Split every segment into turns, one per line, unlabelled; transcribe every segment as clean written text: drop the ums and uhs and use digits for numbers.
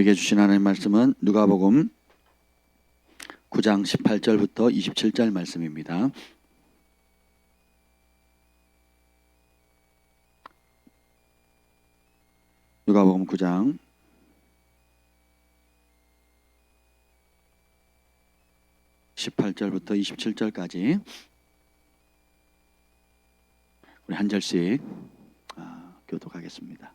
우리에게 주신 하나님의 말씀은 누가복음 9장 18절부터 27절 말씀입니다. 누가복음 9장 18절부터 27절까지 우리 한 절씩 교독하겠습니다.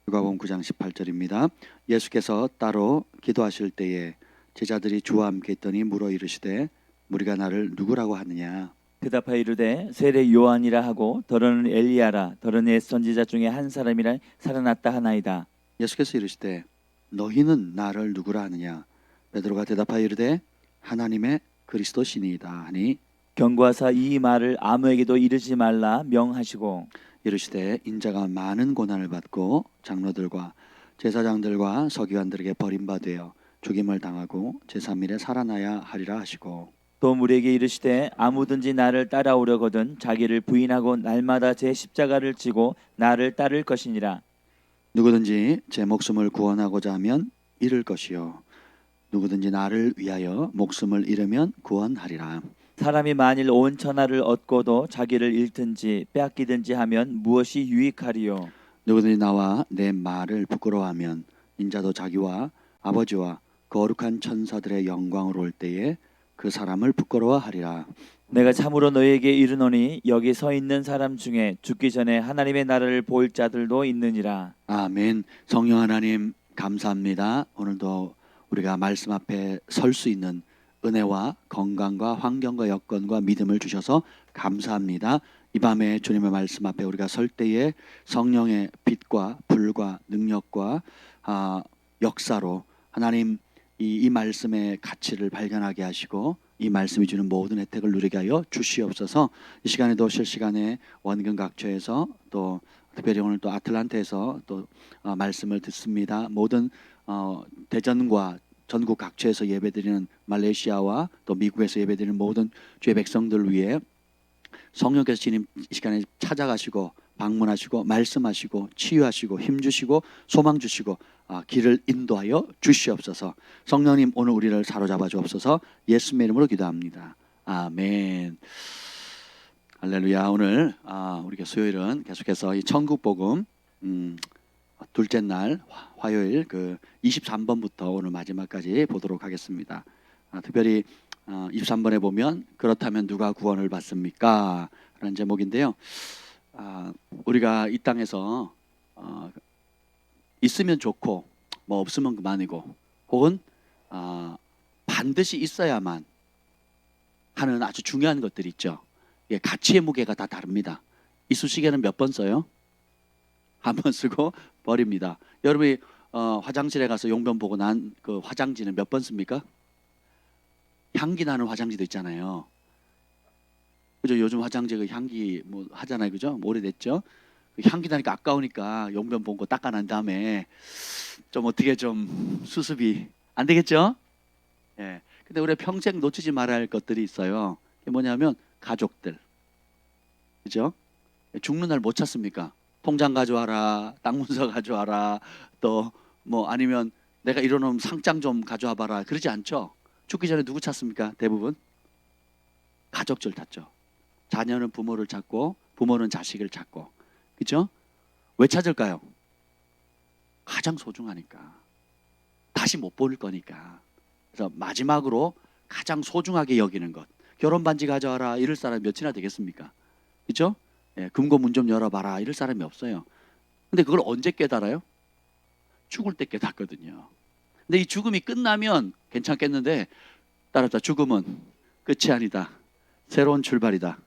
누가복음 9장 18절입니다. 예수께서 따로 기도하실 때에 제자들이 주와 함께 있더니 물어 이르시되 무리가 나를 누구라고 하느냐.
대답하여 이르되 세례 요한이라 하고 더러는 엘리야라 더러는 옛 선지자 중에 한 사람이라 살아났다 하나이다.
예수께서 이르시되 너희는 나를 누구라 하느냐. 베드로가 대답하여 이르되 하나님의 그리스도시니이다 하니
경고하사 이 말을 아무에게도 이르지 말라 명하시고
이르시되 인자가 많은 고난을 받고 장로들과 제사장들과 서기관들에게 버림받아 죽임을 당하고 제3일에 살아나야 하리라 하시고
또 무리에게 이르시되 아무든지 나를 따라오려거든 자기를 부인하고 날마다 제 십자가를 지고 나를 따를 것이니라.
누구든지 제 목숨을 구원하고자 하면 잃을 것이요 누구든지 나를 위하여 목숨을 잃으면 구원하리라.
사람이 만일 온 천하를 얻고도 자기를 잃든지 빼앗기든지 하면 무엇이 유익하리요.
누구든지 나와 내 말을 부끄러워하면 인자도 자기와 아버지와 거룩한 천사들의 영광으로 올 때에 그 사람을 부끄러워하리라.
내가 참으로 너희에게 이르노니 여기 서 있는 사람 중에 죽기 전에 하나님의 나라를 볼 자들도 있느니라.
아멘. 성령 하나님 감사합니다. 오늘도 우리가 말씀 앞에 설 수 있는 은혜와 건강과 환경과 여건과 믿음을 주셔서 감사합니다. 이 밤에 주님의 말씀 앞에 우리가 설 때에 성령의 빛과 불과 능력과 역사로 하나님 이 말씀의 가치를 발견하게 하시고 이 말씀이 주는 모든 혜택을 누리게 하여 주시옵소서. 이 시간에도 실시간에 원근 각처에서 또 특별히 오늘 또 아틀란타에서 또 말씀을 듣습니다. 모든 대전과 전국 각처에서 예배드리는 말레이시아와 또 미국에서 예배드리는 모든 주의 백성들 위해 성령께서 주님 이 시간에 찾아가시고 방문하시고 말씀하시고 치유하시고 힘주시고 소망 주시고 길을 인도하여 주시옵소서. 성령님 오늘 우리를 사로잡아 주옵소서. 예수님의 이름으로 기도합니다. 아멘. 할렐루야. 오늘 우리가 수요일은 계속해서 이 천국복음 둘째 날 화요일 그 23번부터 오늘 마지막까지 보도록 하겠습니다. 특별히 23번에 보면 그렇다면 누가 구원을 받습니까? 라는 제목인데요. 우리가 이 땅에서 있으면 좋고 뭐 없으면 그만이고 혹은 반드시 있어야만 하는 아주 중요한 것들이 있죠. 예, 가치의 무게가 다 다릅니다. 이쑤시개는 몇 번 써요? 한 번 쓰고 버립니다. 여러분이 화장실에 가서 용변 보고 난 그 화장지는 몇 번 씁니까? 향기 나는 화장지도 있잖아요. 그죠? 요즘 화장지 그 향기 뭐 하잖아요. 그죠? 오래됐죠? 향기 나니까 아까우니까 용변 본 거 닦아난 다음에 좀 어떻게 좀 수습이 안 되겠죠? 예. 근데 우리가 평생 놓치지 말아야 할 것들이 있어요. 그게 뭐냐면 가족들. 그죠? 죽는 날 못 찾습니까? 통장 가져와라, 땅 문서 가져와라, 또 뭐 아니면 내가 이러놓은 상장 좀 가져와 봐라. 그러지 않죠? 죽기 전에 누구 찾습니까? 대부분 가족들 찾죠. 자녀는 부모를 찾고 부모는 자식을 찾고. 그렇죠? 왜 찾을까요? 가장 소중하니까. 다시 못 볼 거니까. 그래서 마지막으로 가장 소중하게 여기는 것. 결혼 반지 가져와라 이럴 사람이 몇이나 되겠습니까? 그렇죠? 예, 금고 문 좀 열어봐라 이럴 사람이 없어요. 근데 그걸 언제 깨달아요? 죽을 때 깨닫거든요. 근데 이 죽음이 끝나면 괜찮겠는데 따라서 죽음은 끝이 아니다. 새로운 출발이다.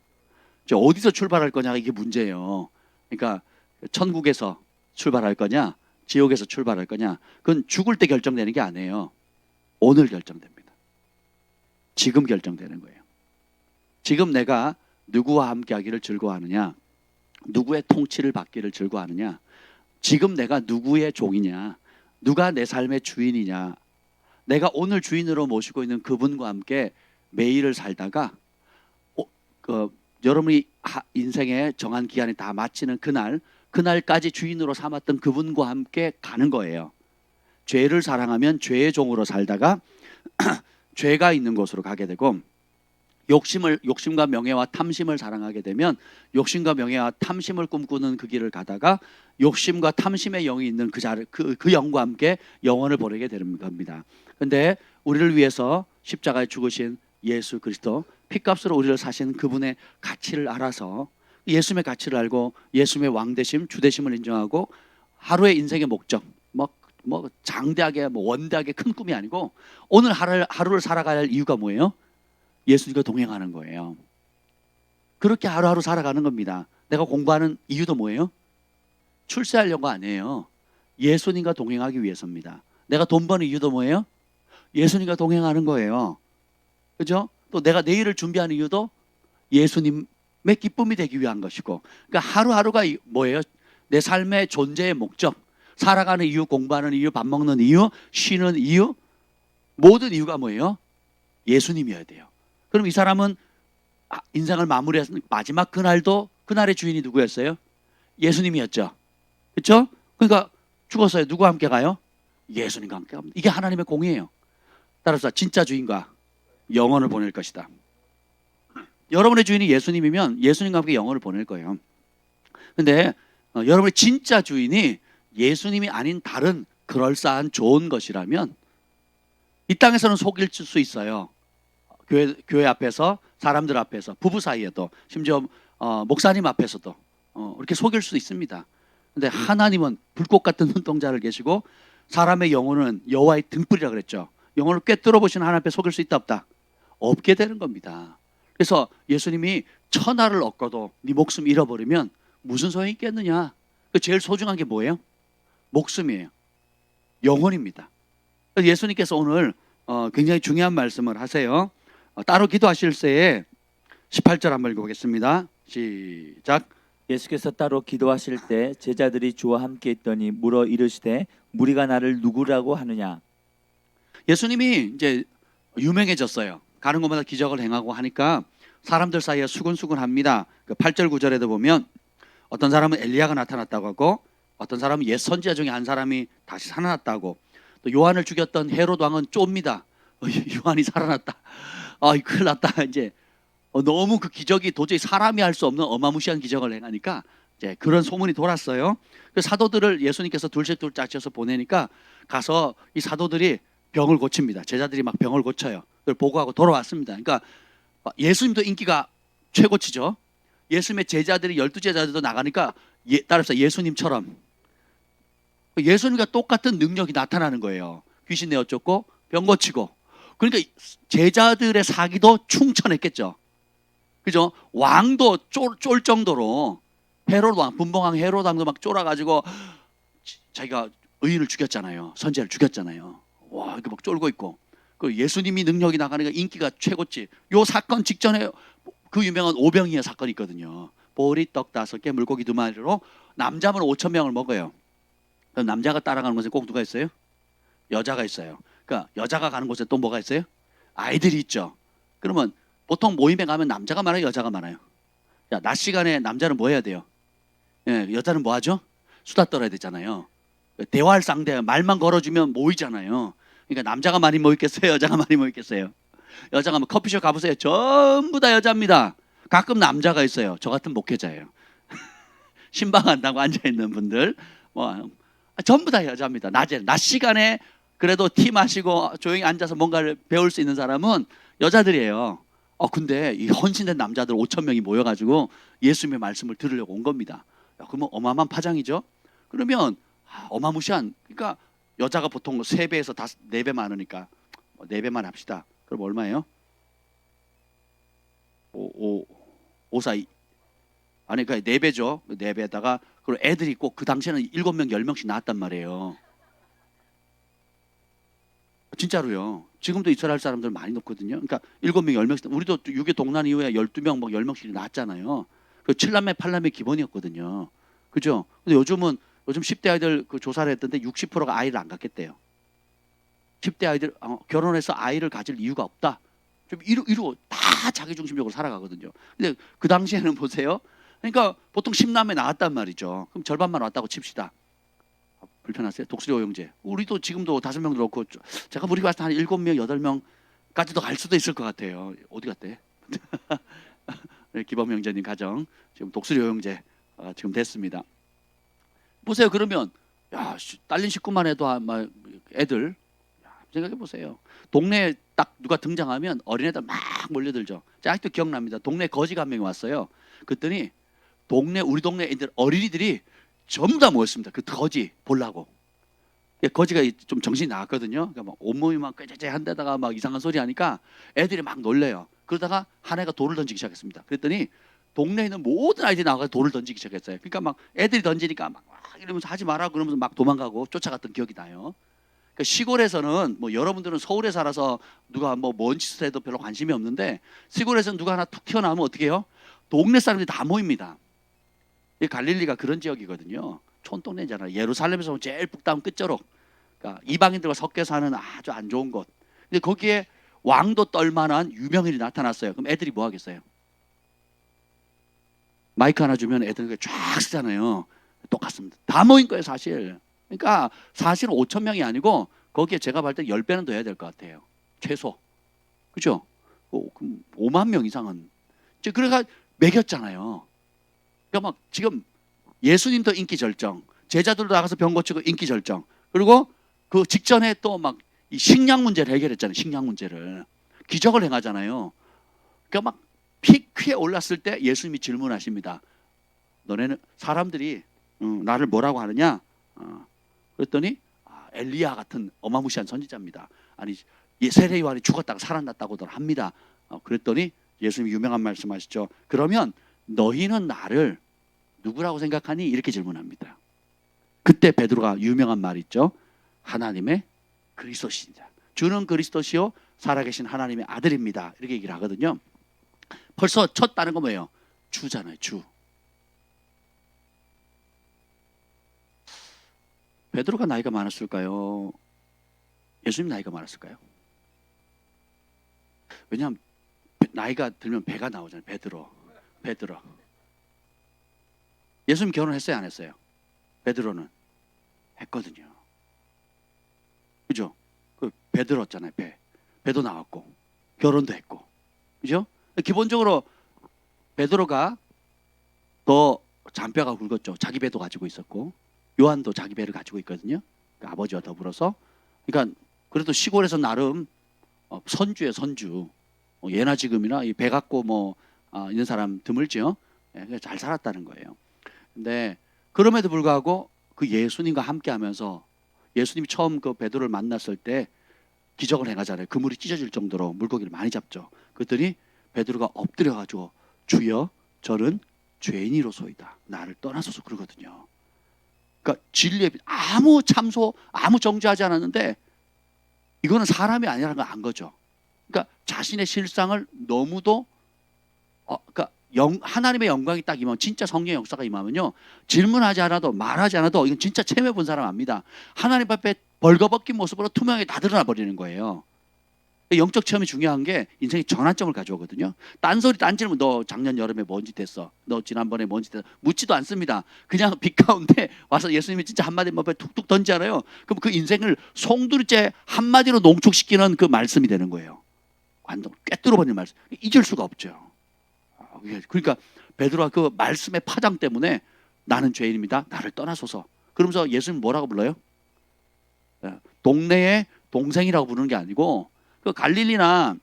어디서 출발할 거냐가 이게 문제예요. 그러니까 천국에서 출발할 거냐 지옥에서 출발할 거냐 그건 죽을 때 결정되는 게 아니에요. 오늘 결정됩니다. 지금 결정되는 거예요. 지금 내가 누구와 함께 하기를 즐거워하느냐 누구의 통치를 받기를 즐거워하느냐 지금 내가 누구의 종이냐 누가 내 삶의 주인이냐 내가 오늘 주인으로 모시고 있는 그분과 함께 매일을 살다가 여러분이 인생의 정한 기간이 다 마치는 그날까지 주인으로 삼았던 그분과 함께 가는 거예요. 죄를 사랑하면 죄의 종으로 살다가 죄가 있는 곳으로 가게 되고, 욕심과 명예와 탐심을 사랑하게 되면 욕심과 명예와 탐심을 꿈꾸는 그 길을 가다가 욕심과 탐심의 영이 있는 그 영과 함께 영원을 보내게 되는 겁니다. 그런데 우리를 위해서 십자가에 죽으신 예수 그리스도, 피값으로 우리를 사신 그분의 가치를 알아서, 예수님의 가치를 알고 예수님의 왕되심, 주되심을 인정하고, 하루의 인생의 목적, 뭐 장대하게 원대하게 큰 꿈이 아니고 오늘 하루를 살아가야 할 이유가 뭐예요? 예수님과 동행하는 거예요. 그렇게 하루하루 살아가는 겁니다. 내가 공부하는 이유도 뭐예요? 출세하려고 아니에요. 예수님과 동행하기 위해서입니다. 내가 돈 버는 이유도 뭐예요? 예수님과 동행하는 거예요. 그죠? 또 내가 내일을 준비하는 이유도 예수님의 기쁨이 되기 위한 것이고, 그러니까 하루하루가 뭐예요? 내 삶의 존재의 목적, 살아가는 이유, 공부하는 이유, 밥 먹는 이유, 쉬는 이유, 모든 이유가 뭐예요? 예수님이어야 돼요. 그럼 이 사람은 인생을 마무리해서 마지막 그날의 주인이 누구였어요? 예수님이었죠. 그렇죠? 그러니까 죽었어요. 누구와 함께 가요? 예수님과 함께 갑니다. 이게 하나님의 공이에요. 따라서 진짜 주인과 영원을 보낼 것이다. 여러분의 주인이 예수님이면 예수님과 함께 영원을 보낼 거예요. 근데 여러분의 진짜 주인이 예수님이 아닌 다른 그럴싸한 좋은 것이라면 이 땅에서는 속일 수 있어요. 교회 앞에서, 사람들 앞에서, 부부 사이에도, 심지어 목사님 앞에서도 이렇게 속일 수 있습니다. 근데 하나님은 불꽃 같은 눈동자를 계시고 사람의 영혼은 여호와의 등불이라 그랬죠. 영혼을 꿰뚫어 보시는 하나님 앞에 속일 수 있다 없다? 없게 되는 겁니다. 그래서 예수님이 천하를 얻고도 네 목숨 잃어버리면 무슨 소용이 있겠느냐? 제일 소중한 게 뭐예요? 목숨이에요. 영혼입니다. 예수님께서 오늘 굉장히 중요한 말씀을 하세요. 따로 기도하실 때에 18절 한번 읽어보겠습니다. 시작.
예수께서 따로 기도하실 때 제자들이 주와 함께 있더니 물어 이르시되 무리가 나를 누구라고 하느냐.
예수님이 이제 유명해졌어요. 가는 곳마다 기적을 행하고 하니까 사람들 사이에 수근수근합니다. 그 8절 9절에도 보면 어떤 사람은 엘리야가 나타났다고 하고, 어떤 사람은 옛 선지자 중에 한 사람이 다시 살아났다고, 또 요한을 죽였던 헤롯 왕은 쫌니다. 요한이 살아났다. 큰일 났다. 이제 너무 그 기적이 도저히 사람이 할 수 없는 어마무시한 기적을 행하니까 이제 그런 소문이 돌았어요. 그 사도들을 예수님께서 둘씩 짝지어서 보내니까 가서 이 사도들이 병을 고칩니다. 제자들이 막 병을 고쳐요. 그걸 보고하고 돌아왔습니다. 그러니까 예수님도 인기가 최고치죠. 예수님의 제자들이 12제자들도 나가니까 따라서 예수님처럼 예수님과 똑같은 능력이 나타나는 거예요. 귀신 내어 쫓고 병 고치고. 그러니까 제자들의 사기도 충천했겠죠. 그죠? 왕도 쫄 정도로 헤롯 왕, 분봉왕 헤롯 왕도 막 쫄아가지고 자기가 의인을 죽였잖아요. 선지자를 죽였잖아요. 와, 이렇게 막 쫄고 있고. 그 예수님이 능력이 나가니까 인기가 최고치. 요 사건 직전에 그 유명한 오병이어 사건이 있거든요. 보리떡 5개, 물고기 2마리로 남자만 5,000명을 먹어요. 그럼 남자가 따라가는 곳에 꼭 누가 있어요? 여자가 있어요. 그러니까 여자가 가는 곳에 또 뭐가 있어요? 아이들이 있죠. 그러면 보통 모임에 가면 남자가 많아요, 여자가 많아요? 자, 낮 시간에 남자는 뭐 해야 돼요? 여자는 뭐 하죠? 수다 떨어야 되잖아요. 대화할 상대, 말만 걸어주면 모이잖아요. 그러니까 남자가 많이 모이겠어요, 여자가 많이 모이겠어요? 여자가 뭐 커피숍 가보세요. 전부 다 여자입니다. 가끔 남자가 있어요. 저 같은 목회자예요. 신방한다고 앉아있는 분들 전부 다 여자입니다. 낮 시간에 그래도 티 마시고 조용히 앉아서 뭔가를 배울 수 있는 사람은 여자들이에요. 근데 이 헌신된 남자들 5,000명이 모여가지고 예수님의 말씀을 들으려고 온 겁니다. 그러면 어마어마한 파장이죠. 그러면 어마무시한, 그러니까 여자가 보통 3배에서 4배 많으니까 4배만 합시다. 그럼 얼마예요? 542 아니 그러니까 4배죠. 4배에다가 그리고 애들이 꼭 그 당시에는 7명 10명씩 낳았단 말이에요. 진짜로요. 지금도 이스라엘 사람들 많이 넣거든요. 그러니까 7명 10명씩, 우리도 유교 동란 이후에 12명 막 10명씩 낳았잖아요. 그 7남매 8남매 기본이었거든요. 그죠? 근데 요즘 10대 아이들 그 조사를 했던데 60%가 아이를 안 갖겠대요. 10대 아이들 결혼해서 아이를 가질 이유가 없다. 좀 이루 다 자기 중심적으로 살아가거든요. 근데 그 당시에는 보세요. 그러니까 보통 10남매 나왔단 말이죠. 그럼 절반만 왔다고 칩시다. 불편하세요? 독수리 오영재. 우리도 지금도 5명 들었고 제가 우리 봤을 때 한 7명, 8명까지도 갈 수도 있을 것 같아요. 어디 갔대? 네, 기범 형제님 가정 지금 독수리 오영재 지금 됐습니다. 보세요. 그러면 야, 딸린 식구만 해도 아마 애들 생각해 보세요. 동네에 딱 누가 등장하면 어린애들 막 몰려들죠. 아직도 기억납니다. 동네 거지가 한 명이 왔어요. 그랬더니 우리 동네 애들 어린이들이 전부 다 모였습니다. 그 거지 보려고. 거지가 좀 정신이 나갔거든요. 그러니까 막 온몸이 막 꾀죄죄 한데다가 막 이상한 소리 하니까 애들이 막 놀래요. 그러다가 한 애가 돌을 던지기 시작했습니다. 그랬더니 동네에 있는 모든 아이들이 나가서 돌을 던지기 시작했어요. 그러니까 막 애들이 던지니까 막 이러면서 하지 마라 그러면서 막 도망가고 쫓아갔던 기억이 나요. 그러니까 시골에서는 뭐 여러분들은 서울에 살아서 누가 뭐 뭔 짓을 해도 별로 관심이 없는데 시골에서는 누가 하나 툭 튀어나오면 어떻게 해요? 동네 사람들이 다 모입니다. 이 갈릴리가 그런 지역이거든요. 촌동네잖아요. 예루살렘에서 제일 북다운 끝자락. 그러니까 이방인들과 섞여 사는 아주 안 좋은 곳. 근데 거기에 왕도 떨만한 유명인이 나타났어요. 그럼 애들이 뭐 하겠어요? 마이크 하나 주면 애들이 쫙 쓰잖아요. 똑같습니다. 다 모인 거예요, 사실. 그러니까 사실은 5천 명이 아니고 거기에 제가 봤을 때 10배는 더 해야 될 것 같아요. 최소. 그죠? 5만 명 이상은. 그래가 매겼잖아요. 그러니까 막 지금 예수님도 인기 절정, 제자들도 나가서 병 고치고 인기 절정. 그리고 그 직전에 또 막 이 식량 문제를 해결했잖아요. 식량 문제를. 기적을 행하잖아요. 그러니까 막 피크에 올랐을 때 예수님이 질문하십니다. 너네는 사람들이 나를 뭐라고 하느냐? 그랬더니 엘리야 같은 어마무시한 선지자입니다. 아니 세례 요한이 죽었다가 살아났다고들 합니다. 그랬더니 예수님이 유명한 말씀하시죠. 그러면 너희는 나를 누구라고 생각하니? 이렇게 질문합니다. 그때 베드로가 유명한 말 있죠. 하나님의 그리스도시니라. 주는 그리스도시요 살아계신 하나님의 아들입니다. 이렇게 얘기를 하거든요. 벌써 첫 다른 거 뭐예요? 주잖아요. 주. 베드로가 나이가 많았을까요? 예수님 나이가 많았을까요? 왜냐하면 나이가 들면 배가 나오잖아요. 베드로. 예수님 결혼했어요? 안 했어요? 베드로는 했거든요. 그죠? 그 베드로였잖아요. 배도 나왔고 결혼도 했고, 그죠? 기본적으로 베드로가 더 잔뼈가 굵었죠. 자기 배도 가지고 있었고 요한도 자기 배를 가지고 있거든요. 그러니까 아버지와 더불어서. 그러니까 그래도 시골에서 나름 선주예요, 선주. 예나 지금이나 이 배 갖고 뭐 있는 사람 드물죠. 잘 살았다는 거예요. 근데 그럼에도 불구하고 그 예수님과 함께하면서 예수님이 처음 그 베드로를 만났을 때 기적을 행하잖아요. 그물이 찢어질 정도로 물고기를 많이 잡죠. 그랬더니 베드로가 엎드려 가지고 주여 저는 죄인이로소이다. 나를 떠나소서 그러거든요. 그러니까 진리에 아무 참소, 아무 정죄하지 않았는데 이거는 사람이 아니라는 걸 안 거죠. 그러니까 자신의 실상을 너무도 그러니까 하나님의 영광이 딱 임하면 진짜 성령의 역사가 임하면요. 질문하지 않아도 말하지 않아도 이건 진짜 체험해 본 사람 압니다. 하나님 앞에 벌거벗긴 모습으로 투명하게 다 드러나 버리는 거예요. 영적 체험이 중요한 게 인생의 전환점을 가져오거든요. 딴소리 딴질문 너 작년 여름에 뭔 짓 했어? 너 지난번에 뭔 짓 했어? 묻지도 않습니다. 그냥 빛 가운데 와서 예수님이 진짜 한마디 뭐 툭툭 던지잖아요. 그럼 그 인생을 송두리째 한마디로 농축시키는 그 말씀이 되는 거예요. 완전 꿰뚫어버리는 말씀. 잊을 수가 없죠. 그러니까 베드로가 그 말씀의 파장 때문에 나는 죄인입니다. 나를 떠나소서. 그러면서 예수님 뭐라고 불러요? 동네의 동생이라고 부르는 게 아니고 그 갈릴리나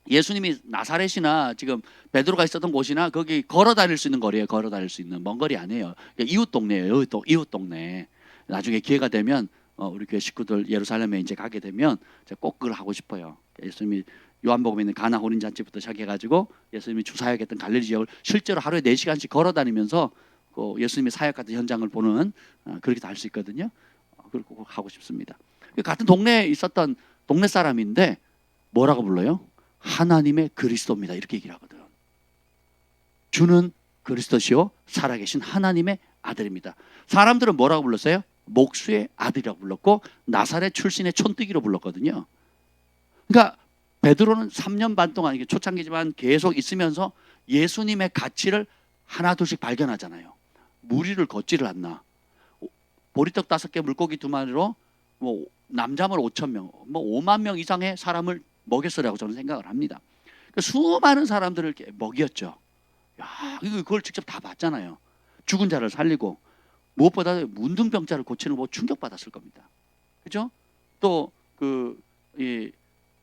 예수님이 나사렛이나 지금 베드로가 있었던 곳이나 거기 걸어 다닐 수 있는 거리에 걸어 다닐 수 있는 먼 거리 아니에요. 이웃 동네예요. 이웃 동네. 나중에 기회가 되면 우리 교회 식구들 예루살렘에 이제 가게 되면 꼭 그걸 하고 싶어요. 예수님이 요한복음에 있는 가나 혼인 잔치부터 시작해가지고 예수님이 주사역했던 갈릴리 지역을 실제로 하루에 4시간씩 걸어 다니면서 예수님의 사역 같은 현장을 보는 그렇게 할 수 있거든요. 그걸 꼭 하고 싶습니다. 같은 동네에 있었던 동네 사람인데 뭐라고 불러요? 하나님의 그리스도입니다. 이렇게 얘기를 하거든. 주는 그리스도시요 살아계신 하나님의 아들입니다. 사람들은 뭐라고 불렀어요? 목수의 아들이라고 불렀고 나사렛 출신의 촌뜨기로 불렀거든요. 그러니까 베드로는 3년 반 동안 이게 초창기지만 계속 있으면서 예수님의 가치를 하나둘씩 발견하잖아요. 무리를 걷지를 않나. 보리떡 5개 물고기 2마리로 뭐 남자물 5천 명, 뭐 5만 명 이상의 사람을 먹였으라고 저는 생각을 합니다. 그러니까 수많은 사람들을 이렇게 먹였죠. 야, 그걸 직접 다 봤잖아요. 죽은 자를 살리고 무엇보다 문둥병자를 고치는 거 충격받았을 겁니다. 그죠? 또 이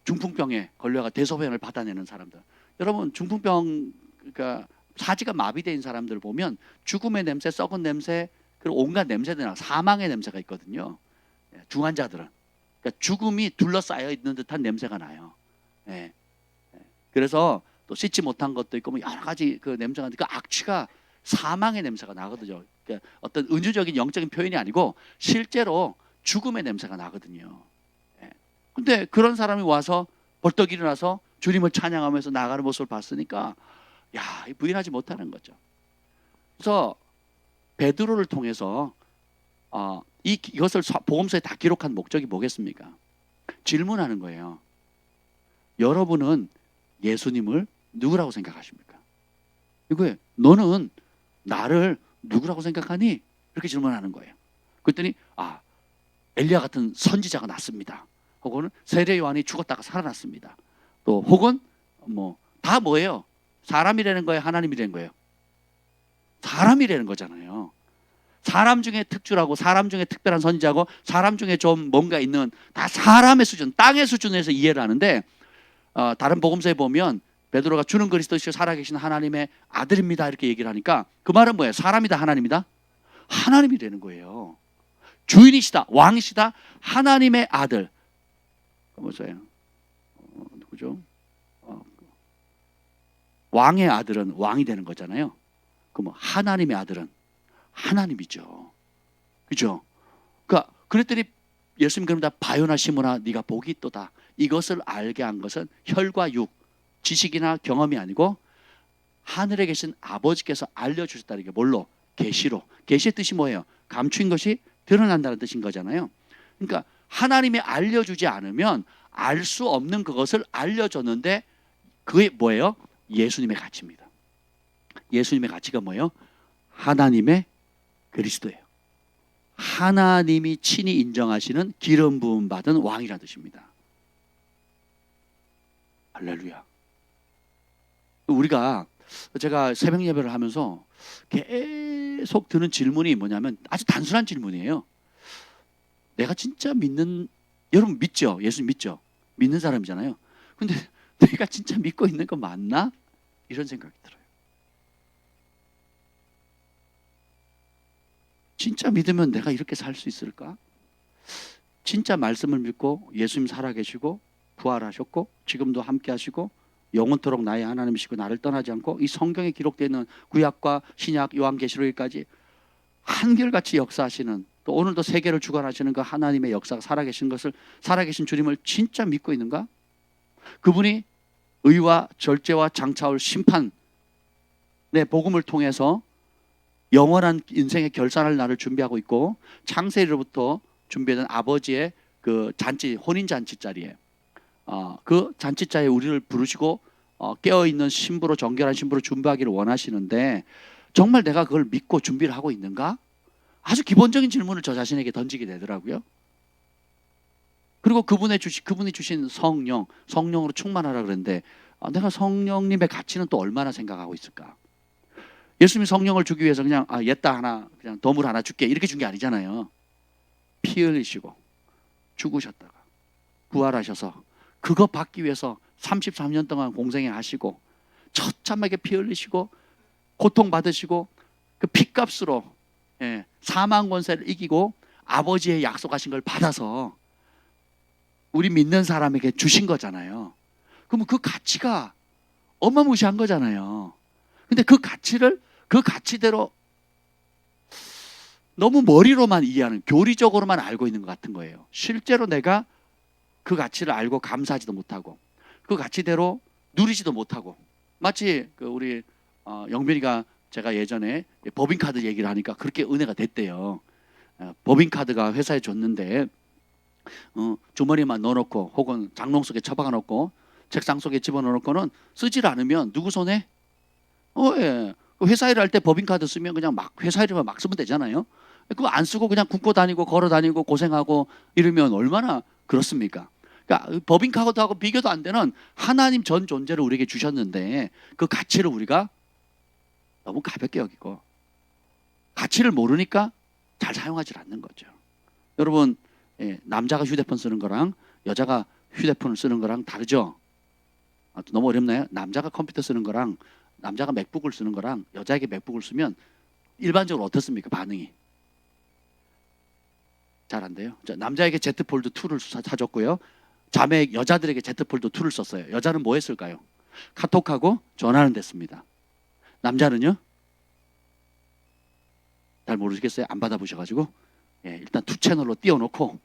중풍병에 걸려가 대소변을 받아내는 사람들. 여러분 중풍병 그러니까 사지가 마비된 사람들 보면 죽음의 냄새, 썩은 냄새, 그리고 온갖 냄새들 나 사망의 냄새가 있거든요. 중환자들은 그러니까 죽음이 둘러싸여 있는 듯한 냄새가 나요. 예. 그래서 또 씻지 못한 것도 있고 뭐 여러 가지 그 냄새가 그 악취가 사망의 냄새가 나거든요. 그러니까 어떤 은유적인 영적인 표현이 아니고 실제로 죽음의 냄새가 나거든요. 근데 그런 사람이 와서 벌떡 일어나서 주님을 찬양하면서 나가는 모습을 봤으니까 야, 부인하지 못하는 거죠. 그래서 베드로를 통해서 이것을 복음서에 다 기록한 목적이 뭐겠습니까? 질문하는 거예요. 여러분은 예수님을 누구라고 생각하십니까? 이거예요. 너는 나를 누구라고 생각하니? 이렇게 질문하는 거예요. 그랬더니 엘리야 같은 선지자가 났습니다. 혹은 세례 요한이 죽었다가 살아났습니다. 또 혹은 뭐 다 뭐예요? 사람이라는 거예요? 하나님이라는 거예요? 사람이라는 거잖아요. 사람 중에 특출하고 사람 중에 특별한 선지자고 사람 중에 좀 뭔가 있는 다 사람의 수준, 땅의 수준에서 이해를 하는데 다른 복음서에 보면 베드로가 주는 그리스도시요 살아계신 하나님의 아들입니다 이렇게 얘기를 하니까 그 말은 뭐예요? 사람이다 하나님이다? 하나님이라는 거예요. 주인이시다, 왕이시다, 하나님의 아들. 뭐죠? 누구죠? 왕의 아들은 왕이 되는 거잖아요. 그럼 하나님의 아들은 하나님이죠. 그죠? 그러니까 그랬더니 예수님 그럽니다. 바요나 시모나 네가 복이 있도다. 이것을 알게 한 것은 혈과 육, 지식이나 경험이 아니고 하늘에 계신 아버지께서 알려주셨다는 게 뭘로? 계시로. 계시의 뜻이 뭐예요? 감추인 것이 드러난다는 뜻인 거잖아요. 그러니까 하나님이 알려주지 않으면 알 수 없는 그것을 알려줬는데 그게 뭐예요? 예수님의 가치입니다. 예수님의 가치가 뭐예요? 하나님의 그리스도예요. 하나님이 친히 인정하시는 기름 부음 받은 왕이라는 뜻입니다. 할렐루야. 우리가 제가 새벽 예배를 하면서 계속 드는 질문이 뭐냐면 아주 단순한 질문이에요. 내가 진짜 믿는, 여러분 믿죠? 예수 믿죠? 믿는 사람이잖아요. 근데 내가 진짜 믿고 있는 거 맞나? 이런 생각이 들어요. 진짜 믿으면 내가 이렇게 살 수 있을까? 진짜 말씀을 믿고 예수님 살아계시고 부활하셨고 지금도 함께 하시고 영원토록 나의 하나님이시고 나를 떠나지 않고 이 성경에 기록되어 있는 구약과 신약 요한계시록까지 한결같이 역사하시는 또 오늘도 세계를 주관하시는 그 하나님의 역사가 살아계신 것을 살아계신 주님을 진짜 믿고 있는가? 그분이 의와 절제와 장차올 심판의 복음을 통해서 영원한 인생의 결산할 날을 준비하고 있고 창세기로부터 준비된 아버지의 그 잔치, 혼인 잔치 자리에 그 잔치 자리에 우리를 부르시고 깨어 있는 신부로 정결한 신부로 준비하기를 원하시는데 정말 내가 그걸 믿고 준비를 하고 있는가? 아주 기본적인 질문을 저 자신에게 던지게 되더라고요. 그리고 그분이 주신 성령으로 충만하라 그랬는데 내가 성령님의 가치는 또 얼마나 생각하고 있을까? 예수님이 성령을 주기 위해서 그냥 옛다 하나 그냥 덤을 하나 줄게 이렇게 준 게 아니잖아요. 피 흘리시고 죽으셨다가 부활하셔서 그거 받기 위해서 33년 동안 공생애 하시고 처참하게 피 흘리시고 고통 받으시고 그 피값으로 사망 권세를 이기고 아버지의 약속하신 걸 받아서 우리 믿는 사람에게 주신 거잖아요. 그러면 그 가치가 어마무시한 거잖아요. 근데 그 가치대로 너무 머리로만 이해하는, 교리적으로만 알고 있는 것 같은 거예요. 실제로 내가 그 가치를 알고 감사하지도 못하고 그 가치대로 누리지도 못하고 마치 우리 영빈이가 제가 예전에 법인카드 얘기를 하니까 그렇게 은혜가 됐대요. 법인카드가 회사에 줬는데 주머니만 넣어놓고 혹은 장롱 속에 처박아 놓고 책상 속에 집어넣고는 쓰질 않으면 누구 손에? 예. 회사 일할 때 법인카드 쓰면 그냥 막 회사 일만 막 쓰면 되잖아요. 그거 안 쓰고 그냥 굽고 다니고 걸어 다니고 고생하고 이러면 얼마나 그렇습니까? 그러니까 법인카드하고 비교도 안 되는 하나님 전 존재를 우리에게 주셨는데 그 가치를 우리가 너무 가볍게 여기고 가치를 모르니까 잘 사용하지 않는 거죠. 여러분, 남자가 휴대폰 쓰는 거랑 여자가 휴대폰을 쓰는 거랑 다르죠? 너무 어렵나요? 남자가 컴퓨터 쓰는 거랑 남자가 맥북을 쓰는 거랑 여자에게 맥북을 쓰면 일반적으로 어떻습니까? 반응이 잘 안 돼요. 남자에게 Z 폴드 2를 사줬고요. 자매 여자들에게 Z 폴드 2를 썼어요. 여자는 뭐 했을까요? 카톡하고 전화는 됐습니다. 남자는요? 잘 모르시겠어요? 안 받아보셔가지고 일단 2채널로 띄워놓고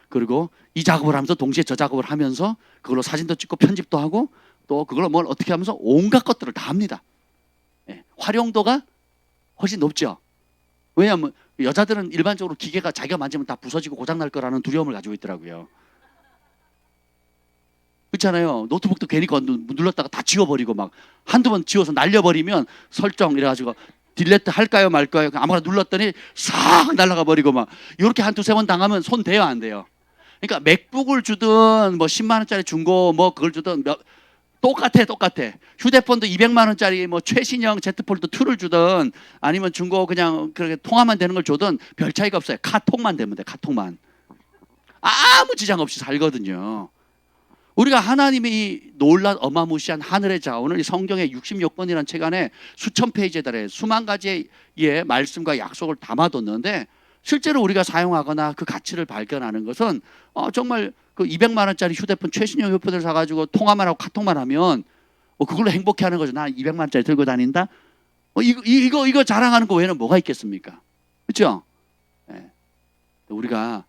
그리고 이 작업을 하면서 동시에 저 작업을 하면서 그걸로 사진도 찍고 편집도 하고 또 그걸로 뭘 어떻게 하면서 온갖 것들을 다 합니다. 활용도가 훨씬 높죠. 왜냐하면 여자들은 일반적으로 기계가 자기가 만지면 다 부서지고 고장날 거라는 두려움을 가지고 있더라고요. 그렇잖아요. 노트북도 괜히 눌렀다가 다 지워버리고 막 한두 번 지워서 날려버리면 설정 이래가지고 딜레트 할까요 말까요 아무거나 눌렀더니 싹 날아가 버리고 막 이렇게 한 두세 번 당하면 손 대요 안 돼요? 그러니까 맥북을 주든 뭐 10만 원짜리 중고 뭐 그걸 주든 똑같아. 휴대폰도 200만 원짜리 뭐 최신형 Z 폴드 2를 주든 아니면 중고 그냥 그렇게 통화만 되는 걸 주든 별 차이가 없어요. 카톡만 되면 돼. 카톡만. 아무 지장 없이 살거든요. 우리가 하나님이 놀란 어마무시한 하늘의 자원을 이 성경의 66권이라는 책 안에 수천 페이지에 달해 수만 가지의 말씀과 약속을 담아뒀는데 실제로 우리가 사용하거나 그 가치를 발견하는 것은 정말 그 200만 원짜리 휴대폰 최신형 휴대폰을 사가지고 통화만 하고 카톡만 하면 그걸로 행복해하는 거죠. 나 200만 원짜리 들고 다닌다. 이거 자랑하는 거 외에는 뭐가 있겠습니까? 그렇죠? 네. 우리가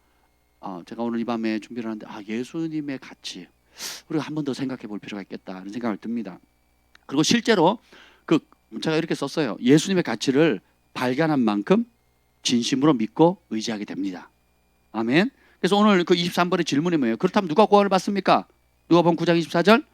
제가 오늘 이 밤에 준비를 하는데 예수님의 가치 우리가 한 번 더 생각해 볼 필요가 있겠다 하는 생각을 듭니다. 그리고 실제로 제가 이렇게 썼어요. 예수님의 가치를 발견한 만큼 진심으로 믿고 의지하게 됩니다. 아멘. 그래서 오늘 그 23번의 질문이 뭐예요? 그렇다면 누가 구원을 받습니까? 누가복음 9장 24절.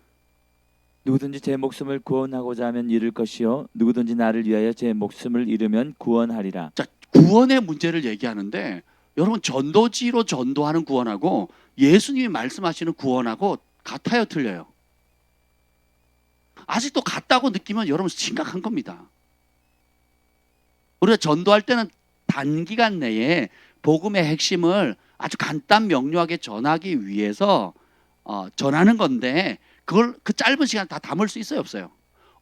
누구든지 제 목숨을 구원하고자 하면 잃을 것이요 누구든지 나를 위하여 제 목숨을 잃으면 구원하리라.
자, 구원의 문제를 얘기하는데 여러분 전도지로 전도하는 구원하고 예수님이 말씀하시는 구원하고 같아요, 틀려요? 아직도 같다고 느끼면 여러분 심각한 겁니다. 우리가 전도할 때는 단기간 내에 복음의 핵심을 아주 간단 명료하게 전하기 위해서 전하는 건데 그걸 그 짧은 시간 다 담을 수 있어요, 없어요?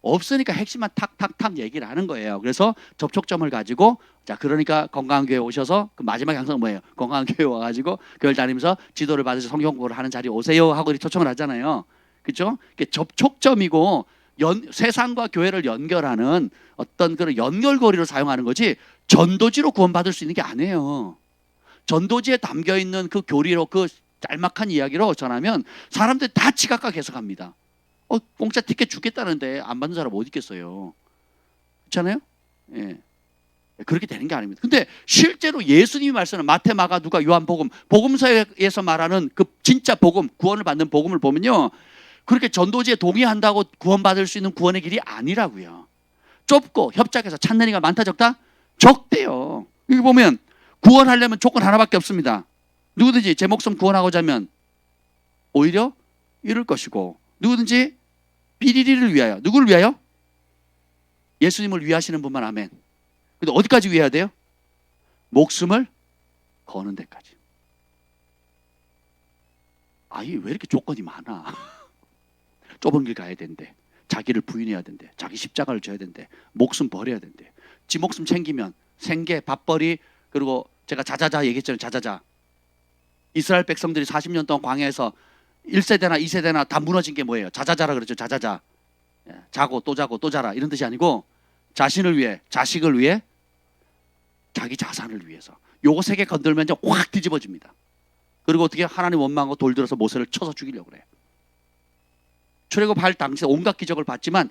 없으니까 핵심만 탁탁탁 얘기를 하는 거예요. 그래서 접촉점을 가지고 그러니까 건강한 교회 오셔서 그 마지막 양성은 뭐예요? 건강한 교회 와가지고 교회 다니면서 지도를 받으셔서 성경 공부를 하는 자리에 오세요 하고 이렇게 초청을 하잖아요. 그렇죠? 접촉점이고 세상과 교회를 연결하는 어떤 그런 연결고리로 사용하는 거지 전도지로 구원받을 수 있는 게 아니에요. 전도지에 담겨 있는 그 교리로 그 짤막한 이야기로 전하면 사람들이 다 지각하게 해석합니다. 공짜 티켓 주겠다는데 안 받는 사람 어디 있겠어요? 그렇잖아요? 예. 그렇게 되는 게 아닙니다. 근데 실제로 예수님이 말씀하는 마태, 마가, 누가, 요한복음, 복음서에서 말하는 그 진짜 복음, 구원을 받는 복음을 보면요. 그렇게 전도지에 동의한다고 구원받을 수 있는 구원의 길이 아니라고요. 좁고 협착해서 찾는 이가 많다 적다? 적대요. 여기 보면 구원하려면 조건 하나밖에 없습니다. 누구든지 제 목숨 구원하고자 하면 오히려 잃을 것이고 누구든지 비리리를 위하여 누구를 위하여? 예수님을 위하시는 분만 아멘. 근데 어디까지 위해야 돼요? 목숨을 거는 데까지. 이게 왜 이렇게 조건이 많아? 좁은 길 가야 된대. 자기를 부인해야 된대. 자기 십자가를 져야 된대. 목숨 버려야 된대. 지 목숨 챙기면 생계, 밥벌이 그리고 제가 자자자 얘기했잖아요. 자자자. 이스라엘 백성들이 40년 동안 광야에서 1세대나 2세대나 다 무너진 게 뭐예요? 자자자라 그러죠. 자자자. 자고 또 자고 또 자라 이런 뜻이 아니고 자신을 위해, 자식을 위해, 자기 자산을 위해서. 요거 세 개 건들면 이제 확 뒤집어집니다. 그리고 어떻게 하나님 원망하고 돌 들어서 모세를 쳐서 죽이려고 그래요. 출애굽할 당시 온갖 기적을 봤지만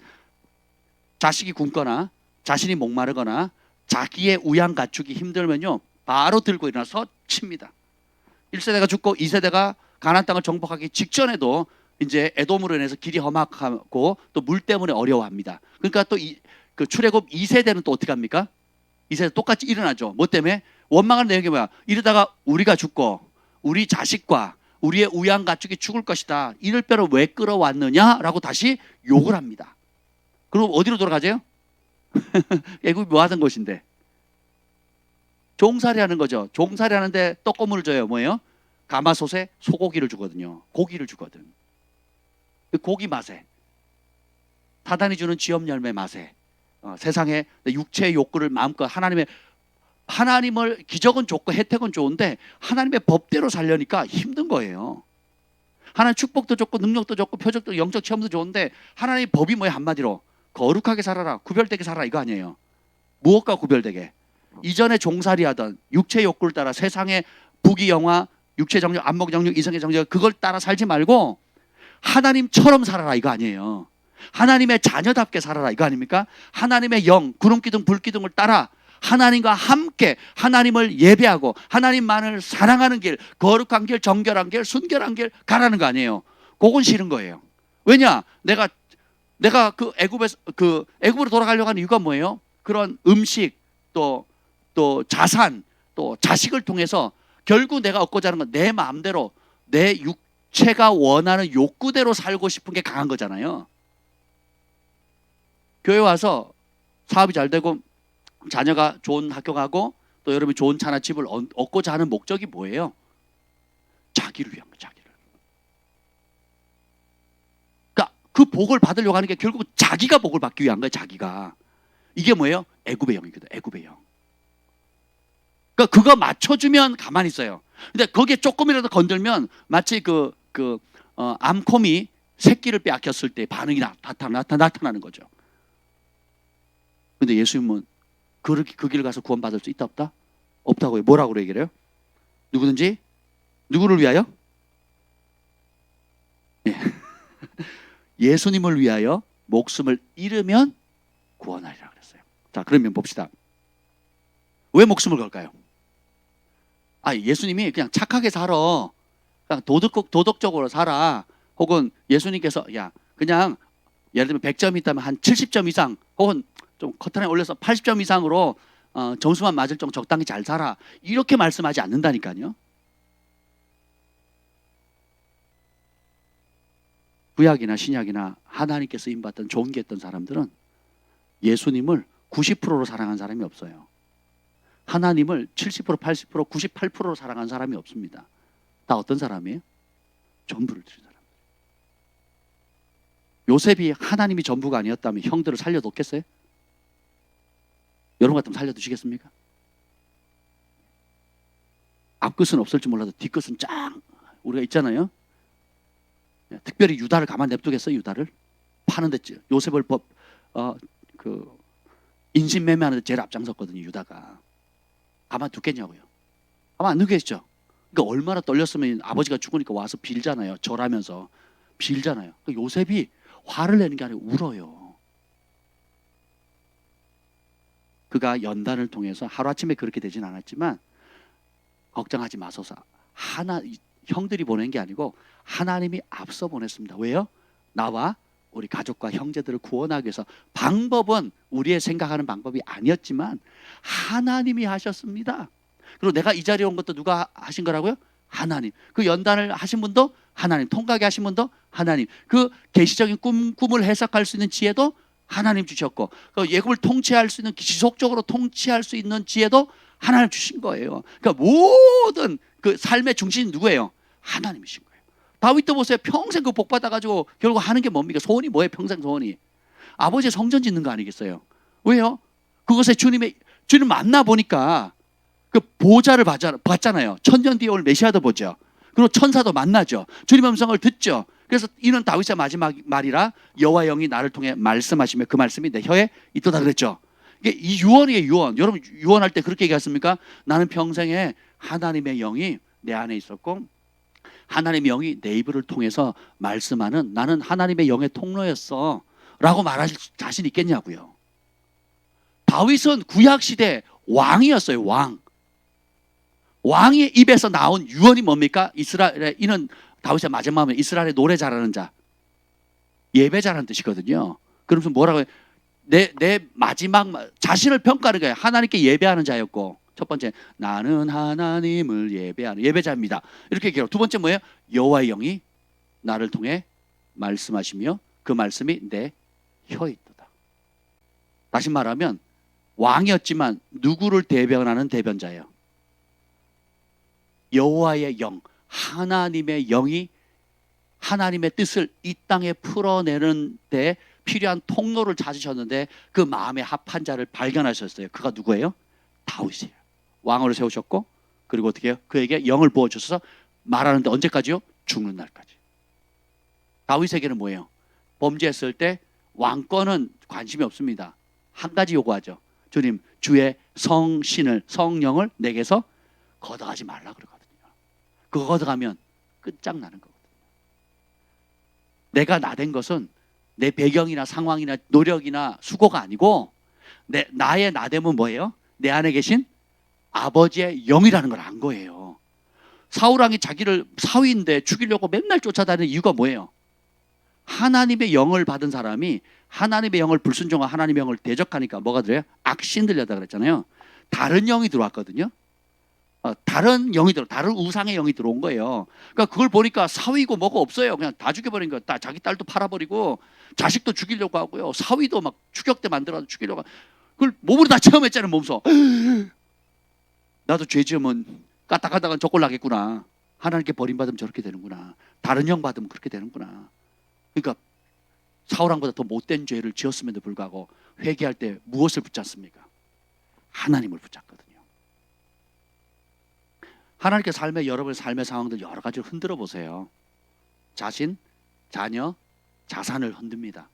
자식이 굶거나 자신이 목마르거나 자기의 우양 갖추기 힘들면요 바로 들고 일어나서 칩니다. 1세대가 죽고 2세대가 가나안 땅을 정복하기 직전에도 이제 에돔으로 인해서 길이 험악하고 또 물 때문에 어려워합니다. 그러니까 또 그 출애굽 2세대는 또 어떻게 합니까? 2세대 똑같이 일어나죠. 뭐 때문에? 원망하는 내용이 뭐야? 이러다가 우리가 죽고 우리 자식과 우리의 우양 가축이 죽을 것이다. 이럴 때를 왜 끌어왔느냐라고 다시 욕을 합니다. 그럼 어디로 돌아가죠? 애굽이 뭐 하던 곳인데? 종살이 하는 거죠. 종살이 하는데 떡고물을 줘요. 뭐예요? 가마솥에 소고기를 주거든요. 고기를 주거든. 그 고기 맛에, 사단이 주는 지업 열매 맛에, 세상에 육체의 욕구를 마음껏 하나님을 기적은 좋고 혜택은 좋은데 하나님의 법대로 살려니까 힘든 거예요. 하나님 축복도 좋고 능력도 좋고 표적도 영적 체험도 좋은데 하나님의 법이 뭐예요? 한마디로 거룩하게 살아라, 구별되게 살아라, 이거 아니에요. 무엇과 구별되게? 이전에 종살이 하던 육체의 욕구를 따라 세상의 부귀영화, 육체 정력, 안목 정력, 이성의 정력, 그걸 따라 살지 말고 하나님처럼 살아라, 이거 아니에요. 하나님의 자녀답게 살아라, 이거 아닙니까? 하나님의 영, 구름기둥 불기둥을 따라 하나님과 함께 하나님을 예배하고 하나님만을 사랑하는 길, 거룩한 길, 정결한 길, 순결한 길 가라는 거 아니에요. 그건 싫은 거예요. 왜냐? 내가 그 애굽으로 돌아가려고 하는 이유가 뭐예요? 그런 음식, 또 자산, 또 자식을 통해서 결국 내가 얻고자 하는 건 내 마음대로, 내 육체가 원하는 욕구대로 살고 싶은 게 강한 거잖아요. 교회 와서 사업이 잘 되고 자녀가 좋은 학교 가고 또 여러분이 좋은 차나 집을 얻고자 하는 목적이 뭐예요? 자기를 위한 거예요. 자기를. 그러니까 그 복을 받으려고 하는 게 결국 자기가 복을 받기 위한 거예요. 자기가. 이게 뭐예요? 애굽의 영이거든. 애굽의 영. 그러니까 그거 맞춰주면 가만히 있어요. 근데 거기에 조금이라도 건들면 마치 암콤이 새끼를 빼앗겼을 때 반응이 나타나는 거죠. 근데 예수님은 그 길 가서 구원받을 수 있다 없다? 없다고요. 뭐라고 얘기를 해요? 누구든지 누구를 위하여? 예. 예수님을 위하여 목숨을 잃으면 구원하리라 그랬어요. 자, 그러면 봅시다. 왜 목숨을 걸까요? 예수님이 그냥 착하게 살아, 그냥 도덕적으로 살아, 혹은 예수님께서 그냥 예를 들면 100점 있다면 한 70점 이상, 혹은 좀 커튼에 올려서 80점 이상으로 점수만 맞을 정도 적당히 잘 살아, 이렇게 말씀하지 않는다니까요. 구약이나 신약이나 하나님께 쓰임받던 존귀했던 사람들은 예수님을 90%로 사랑한 사람이 없어요. 하나님을 70%, 80%, 98%로 사랑한 사람이 없습니다. 다 어떤 사람이에요? 전부를 드린 사람. 요셉이 하나님이 전부가 아니었다면 형들을 살려뒀겠어요? 여러분 같으면 살려두시겠습니까? 앞끝은 없을지 몰라도 뒷끝은 짱 우리가 있잖아요. 특별히 유다를 가만 냅두겠어요? 유다를 파는데 요셉을 인신매매하는데 제일 앞장섰거든요. 유다가 가만 두겠냐고요? 가만 안 두겠죠. 그러니까 얼마나 떨렸으면 아버지가 죽으니까 와서 빌잖아요. 절하면서 빌잖아요. 그러니까 요셉이 화를 내는 게 아니고 울어요. 그가 연단을 통해서 하루아침에 그렇게 되진 않았지만 걱정하지 마소서, 형들이 보낸 게 아니고 하나님이 앞서 보냈습니다. 왜요? 나와 우리 가족과 형제들을 구원하기 위해서. 방법은 우리의 생각하는 방법이 아니었지만 하나님이 하셨습니다. 그리고 내가 이 자리에 온 것도 누가 하신 거라고요? 하나님. 그 연단을 하신 분도 하나님, 통과하게 하신 분도 하나님, 그 계시적인 꿈을 해석할 수 있는 지혜도 하나님 주셨고, 그 예굽을 통치할 수 있는, 지속적으로 통치할 수 있는 지혜도 하나님 주신 거예요. 그러니까 모든 그 삶의 중심이 누구예요? 하나님이신 거예요. 다윗도 보세요. 평생 그 복 받아가지고 결국 하는 게 뭡니까? 소원이 뭐예요? 평생 소원이 아버지의 성전 짓는 거 아니겠어요? 왜요? 그것에 주님 만나 보니까 그 보좌를 봤잖아요. 천년 뒤에 올 메시아도 보죠. 그리고 천사도 만나죠. 주님의 음성을 듣죠. 그래서 이는 다윗의 마지막 말이라 여호와의 영이 나를 통해 말씀하시며 그 말씀이 내 혀에 있도다 그랬죠. 이게 이 유언이에요. 유언. 여러분 유언할 때 그렇게 얘기했습니까? 나는 평생에 하나님의 영이 내 안에 있었고 하나님의 영이 내 입을 통해서 말씀하는, 나는 하나님의 영의 통로였어 라고 말하실 자신 있겠냐고요. 다윗은 구약시대 왕이었어요. 왕의 입에서 나온 유언이 뭡니까? 이스라엘에 이는 다윗의 마지막에 이스라엘의 노래 잘하는 자, 예배 잘하는 뜻이거든요. 그러면서 뭐라고 해요? 내 마지막 자신을 평가하는 거예요. 하나님께 예배하는 자였고, 첫 번째 나는 하나님을 예배하는 예배자입니다. 이렇게 얘기해요. 두 번째 뭐예요? 여호와의 영이 나를 통해 말씀하시며 그 말씀이 내 혀에 있도다. 다시 말하면 왕이었지만 누구를 대변하는 대변자예요? 여호와의 영, 하나님의 영이 하나님의 뜻을 이 땅에 풀어내는 데 필요한 통로를 찾으셨는데 그 마음에 합한 자를 발견하셨어요. 그가 누구예요? 다윗이에요. 왕으로 세우셨고, 그리고 어떻게 해요? 그에게 영을 부어주셔서 말하는데 언제까지요? 죽는 날까지. 다윗에게는 뭐예요? 범죄했을 때 왕권은 관심이 없습니다. 한 가지 요구하죠. 주님, 주의 성령을 내게서 걷어가지 말라 그러거든요. 그거 걷어가면 끝장나는 거거든요. 내가 나댄 것은 내 배경이나 상황이나 노력이나 수고가 아니고 나의 나됨은 뭐예요? 내 안에 계신 아버지의 영이라는 걸 안 거예요. 사울왕이 자기를 사위인데 죽이려고 맨날 쫓아다니는 이유가 뭐예요? 하나님의 영을 받은 사람이 하나님의 영을 불순종한 하나님의 영을 대적하니까 뭐가 들어요? 악신 들려다 그랬잖아요. 다른 영이 들어왔거든요. 다른 영이 다른 우상의 영이 들어온 거예요. 그러니까 그걸 보니까 사위고 뭐가 없어요. 그냥 다 죽여버린 거예요. 자기 딸도 팔아버리고 자식도 죽이려고 하고요. 사위도 막 추격대 만들어서 죽이려고 하고. 그걸 몸으로 다 체험했잖아요. 몸소. 나도 죄 지으면 까딱까딱한 저꼴 나겠구나. 하나님께 버림받으면 저렇게 되는구나. 다른 영 받으면 그렇게 되는구나. 그러니까 사울왕보다 더 못된 죄를 지었음에도 불구하고 회개할 때 무엇을 붙잡습니까? 하나님을 붙잡거든요. 하나님께 여러분의 삶의 상황들 여러 가지를 흔들어 보세요. 자신, 자녀, 자산을 흔듭니다.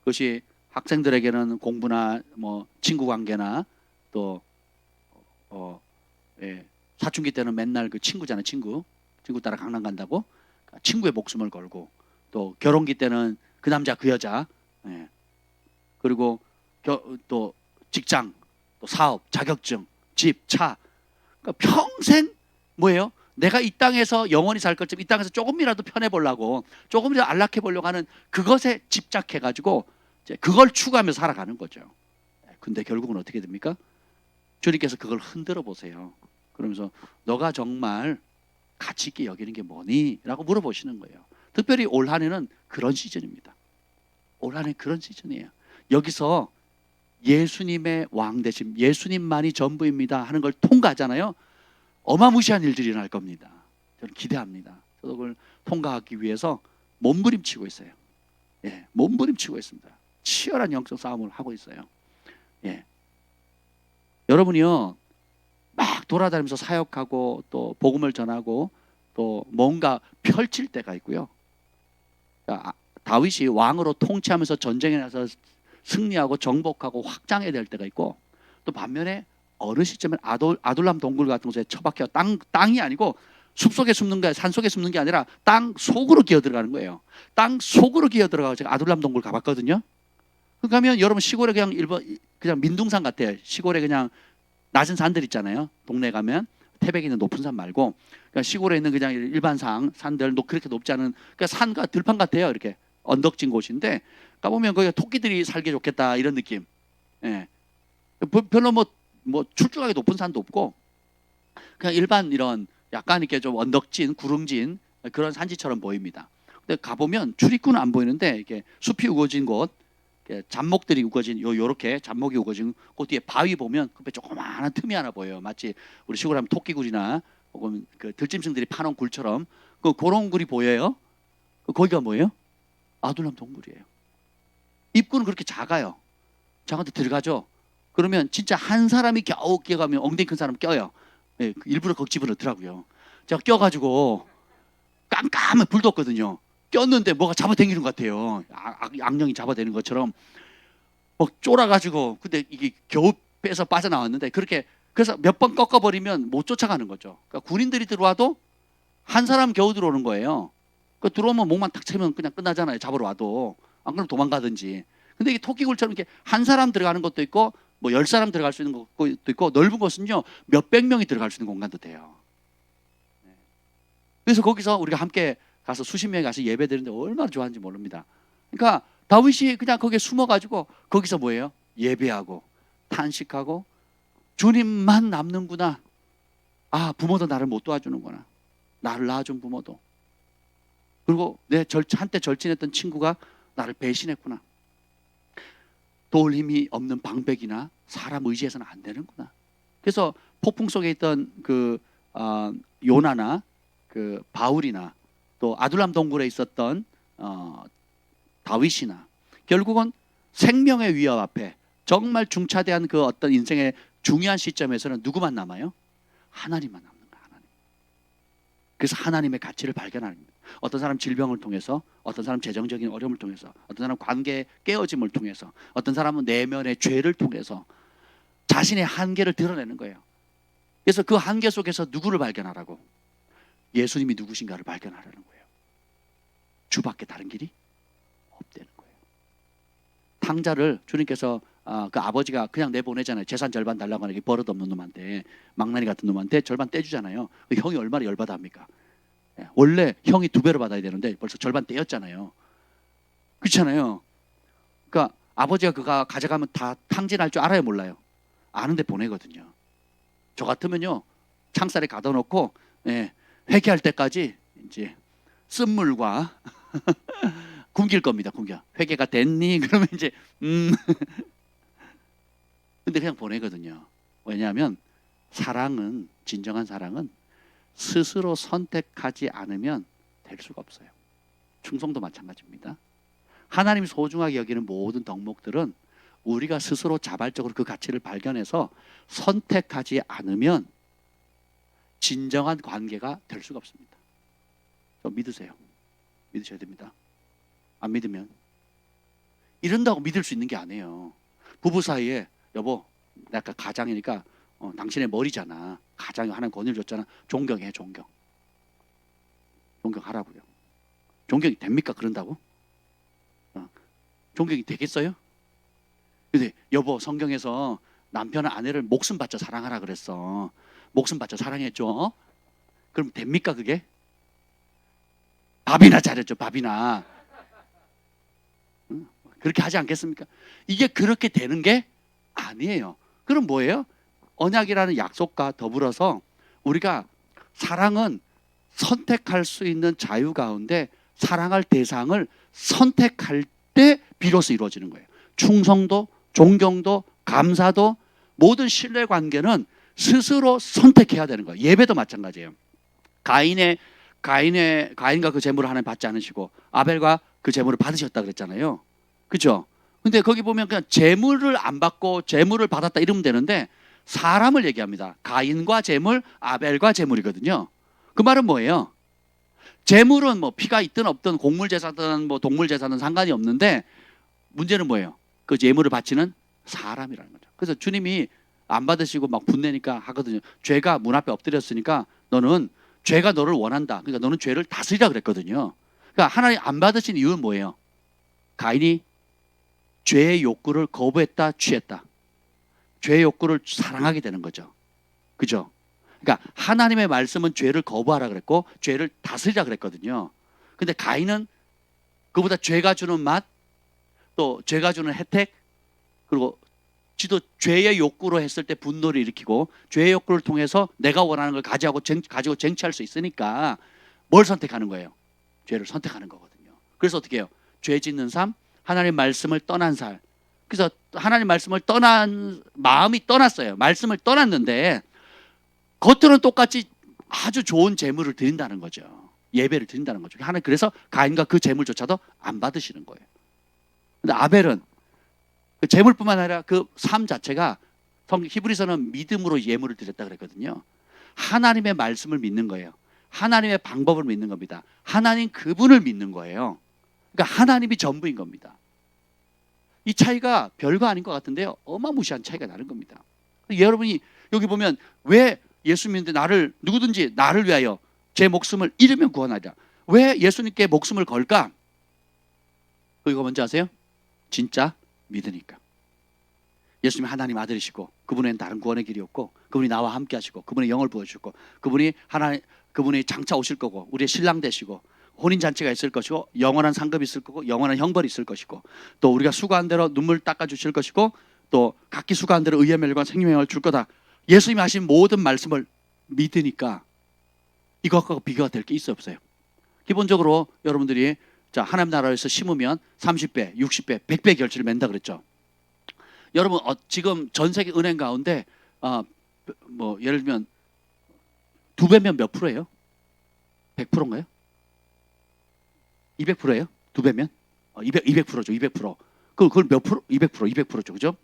그것이 학생들에게는 공부나 뭐 친구 관계나 또 사춘기 때는 맨날 그 친구잖아요. 친구 따라 강남 간다고 친구의 목숨을 걸고, 또 결혼기 때는 그 남자 그 여자, 그리고 또 직장, 또 사업, 자격증, 집, 차. 그러니까 평생 뭐예요? 내가 이 땅에서 영원히 살 것처럼 이 땅에서 조금이라도 편해 보려고, 조금이라도 안락해 보려고 하는 그것에 집착해 가지고 이제 그걸 추구하며 살아가는 거죠. 근데 결국은 어떻게 됩니까? 주님께서 그걸 흔들어 보세요. 그러면서 너가 정말 가치 있게 여기는 게 뭐니? 라고 물어보시는 거예요. 특별히 올 한 해는 그런 시즌입니다. 올 한 해 그런 시즌이에요. 여기서 예수님의 왕되심, 예수님만이 전부입니다 하는 걸 통과하잖아요. 어마무시한 일들이 일어날 겁니다. 저는 기대합니다. 저도 그걸 통과하기 위해서 몸부림치고 있어요. 몸부림치고 있습니다. 치열한 영적 싸움을 하고 있어요. 여러분이요, 막 돌아다니면서 사역하고 또 복음을 전하고 또 뭔가 펼칠 때가 있고요. 다윗이 왕으로 통치하면서 전쟁에 나서 승리하고 정복하고 확장해야 될 때가 있고, 또 반면에 어느 시점에 아둘람 동굴 같은 곳에 처박혀 땅이 아니고 숲속에 숨는 게, 산속에 숨는 게 아니라 땅 속으로 기어 들어가는 거예요. 땅 속으로 기어 들어가서 제가 아둘람 동굴 가봤거든요. 그러면 여러분 시골에 그냥 민둥산 같아요. 시골에 그냥 낮은 산들 있잖아요. 동네 가면 태백에 있는 높은 산 말고 그러니까 시골에 있는 그냥 일반 산들 그렇게 높지 않은 그러니까 산과 들판 같아요. 이렇게 언덕진 곳인데 가보면 거기가 토끼들이 살기 좋겠다 이런 느낌. 별로 뭐 출중하게 높은 산도 없고 그냥 일반 이런 약간 이렇게 좀 언덕진, 구름진 그런 산지처럼 보입니다. 근데 가보면 출입구는 안 보이는데 이렇게 숲이 우거진 곳, 잡목들이 우거진 요렇게 잡목이 우거진 그 뒤에 바위 보면 그 조그마한 틈이 하나 보여요. 마치 우리 시골에 하면 토끼굴이나 혹은 그 들짐승들이 파놓은 굴처럼 그런 굴이 보여요. 거기가 뭐예요? 아둘람 동굴이에요. 입구는 그렇게 작아요. 작은데 들어가죠. 그러면 진짜 한 사람이 겨우 끼어가면 엉덩이 큰 사람 껴요. 일부러 거기 집어넣더라고요. 제가 껴가지고 깜깜한 불도 없거든요. 꼈는데 뭐가 잡아당기는 것 같아요. 악령이 잡아대는 것처럼 막 쫄아가지고, 근데 이게 겨우 빼서 빠져나왔는데 그래서 몇 번 꺾어버리면 못 쫓아가는 거죠. 그러니까 군인들이 들어와도 한 사람 겨우 들어오는 거예요. 들어오면 목만 탁 채면 그냥 끝나잖아요. 잡으러 와도. 안 그러면 도망가든지. 근데 이게 토끼굴처럼 이렇게 한 사람 들어가는 것도 있고 뭐 10사람 들어갈 수 있는 것도 있고 넓은 곳은요 몇백 명이 들어갈 수 있는 공간도 돼요. 그래서 거기서 우리가 함께 가서 수십 명이 가서 예배 드리는데 얼마나 좋아하는지 모릅니다. 그러니까 다윗이 그냥 거기에 숨어가지고 거기서 뭐예요? 예배하고 탄식하고 주님만 남는구나. 아, 부모도 나를 못 도와주는구나. 나를 낳아준 부모도. 그리고 내 한때 절친했던 친구가 나를 배신했구나. 도울 힘이 없는 방백이나 사람 의지해서는 안 되는구나. 그래서 폭풍 속에 있던 요나나 바울이나 또 아둘람 동굴에 있었던 다윗이나 결국은 생명의 위협 앞에 정말 중차대한 그 어떤 인생의 중요한 시점에서는 누구만 남아요? 하나님만 남는 거야. 하나님. 그래서 하나님의 가치를 발견하는 겁니다. 어떤 사람 질병을 통해서, 어떤 사람 재정적인 어려움을 통해서, 어떤 사람 관계 깨어짐을 통해서, 어떤 사람은 내면의 죄를 통해서 자신의 한계를 드러내는 거예요. 그래서 그 한계 속에서 누구를 발견하라고? 예수님이 누구신가를 발견하라는 거예요. 주밖에 다른 길이 없다는 거예요. 탕자를 주님께서 그 아버지가 그냥 내보내잖아요. 재산 절반 달라고 하는 게 버릇없는 놈한테, 망나니 같은 놈한테 절반 떼주잖아요. 그 형이 얼마나 열받아 합니까? 원래 형이 2배로 받아야 되는데 벌써 절반 떼었잖아요. 그렇잖아요. 그러니까 아버지가 그가 가져가면 다 탕진할 줄 알아요, 몰라요? 아는데 보내거든요. 저 같으면요, 창살에 가둬놓고 회개할 때까지 이제 쓴물과 굶길 겁니다. 굶겨. 회개가 됐니? 그러면 이제 근데 그냥 보내거든요. 왜냐하면 사랑은, 진정한 사랑은 스스로 선택하지 않으면 될 수가 없어요. 충성도 마찬가지입니다. 하나님이 소중하게 여기는 모든 덕목들은 우리가 스스로 자발적으로 그 가치를 발견해서 선택하지 않으면 진정한 관계가 될 수가 없습니다. 좀 믿으세요. 믿으셔야 됩니다. 안 믿으면 이런다고 믿을 수 있는 게 아니에요. 부부 사이에 여보, 내가 아까 가장이니까 당신의 머리잖아. 가장이 하나님 권위를 줬잖아. 존경해, 존경. 존경하라고요. 존경이 됩니까? 그런다고? 존경이 되겠어요? 근데 여보, 성경에서 남편은 아내를 목숨 바쳐 사랑하라 그랬어. 목숨 바쳐 사랑해줘. 그럼 됩니까 그게? 밥이나 잘해줘, 밥이나. 그렇게 하지 않겠습니까? 이게 그렇게 되는 게 아니에요. 그럼 뭐예요? 언약이라는 약속과 더불어서 우리가 사랑은 선택할 수 있는 자유 가운데 사랑할 대상을 선택할 때 비로소 이루어지는 거예요. 충성도, 존경도, 감사도, 모든 신뢰 관계는 스스로 선택해야 되는 거예요. 예배도 마찬가지예요. 가인과 그 제물을 하나님 받지 않으시고 아벨과 그 제물을 받으셨다 그랬잖아요. 그렇죠? 근데 거기 보면 그냥 제물을 안 받고 제물을 받았다 이러면 되는데 사람을 얘기합니다. 가인과 제물, 아벨과 제물이거든요. 그 말은 뭐예요? 제물은 뭐 피가 있든 없든 곡물 제사든 뭐 동물 제사든 상관이 없는데 문제는 뭐예요? 그 제물을 바치는 사람이라는 거죠. 그래서 주님이 안 받으시고 막 분내니까 하거든요. 죄가 문 앞에 엎드렸으니까 너는 죄가 너를 원한다. 그러니까 너는 죄를 다스리라 그랬거든요. 그러니까 하나님 안 받으신 이유는 뭐예요? 가인이 죄의 욕구를 거부했다, 취했다. 죄의 욕구를 사랑하게 되는 거죠. 그죠? 그러니까 하나님의 말씀은 죄를 거부하라 그랬고 죄를 다스리라 그랬거든요. 근데 가인은 그보다 죄가 주는 맛, 또 죄가 주는 혜택, 그리고 지도 죄의 욕구로 했을 때 분노를 일으키고 죄의 욕구를 통해서 내가 원하는 걸 가지고 쟁취할 수 있으니까 뭘 선택하는 거예요? 죄를 선택하는 거거든요. 그래서 어떻게 해요? 죄 짓는 삶, 하나님 말씀을 떠난 삶. 그래서 하나님 말씀을 떠난 마음이 떠났어요. 말씀을 떠났는데 겉으로는 똑같이 아주 좋은 재물을 드린다는 거죠. 예배를 드린다는 거죠. 하나님 그래서 가인과 그 재물조차도 안 받으시는 거예요. 근데 아벨은 그 재물뿐만 아니라 그 삶 자체가 히브리서는 믿음으로 예물을 드렸다 그랬거든요. 하나님의 말씀을 믿는 거예요. 하나님의 방법을 믿는 겁니다. 하나님 그분을 믿는 거예요. 그러니까 하나님이 전부인 겁니다. 이 차이가 별거 아닌 것 같은데요. 어마무시한 차이가 나는 겁니다. 여러분이 여기 보면 왜 예수 믿는데 누구든지 나를 위하여 제 목숨을 잃으면 구원하리라. 왜 예수님께 목숨을 걸까? 그거 뭔지 아세요? 진짜 믿으니까. 예수님이 하나님 아들이시고 그분에는 다른 구원의 길이 없고 그분이 나와 함께 하시고 그분의 영을 부어주셨고 그분이 하나님 그분이 장차 오실 거고 우리의 신랑 되시고 혼인 잔치가 있을 것이고 영원한 상급이 있을 거고 영원한 형벌이 있을 것이고 또 우리가 수고한 대로 눈물 닦아 주실 것이고 또 각기 수고한 대로 의의 멸관 생명을 줄 거다. 예수님이 하신 모든 말씀을 믿으니까 이것과 비교가 될 게 있어 없어요? 기본적으로 여러분들이 자 하나님 나라에서 심으면 30배, 60배, 100배 결실을 맺는다 그랬죠. 여러분 지금 전 세계 은행 가운데 뭐 예를 들면 2배면 몇 프로예요? 100%인가요? 200%예요? 2배면? 200%죠. 200%. 그걸 몇 프로? 200%, 200%죠. 그죠?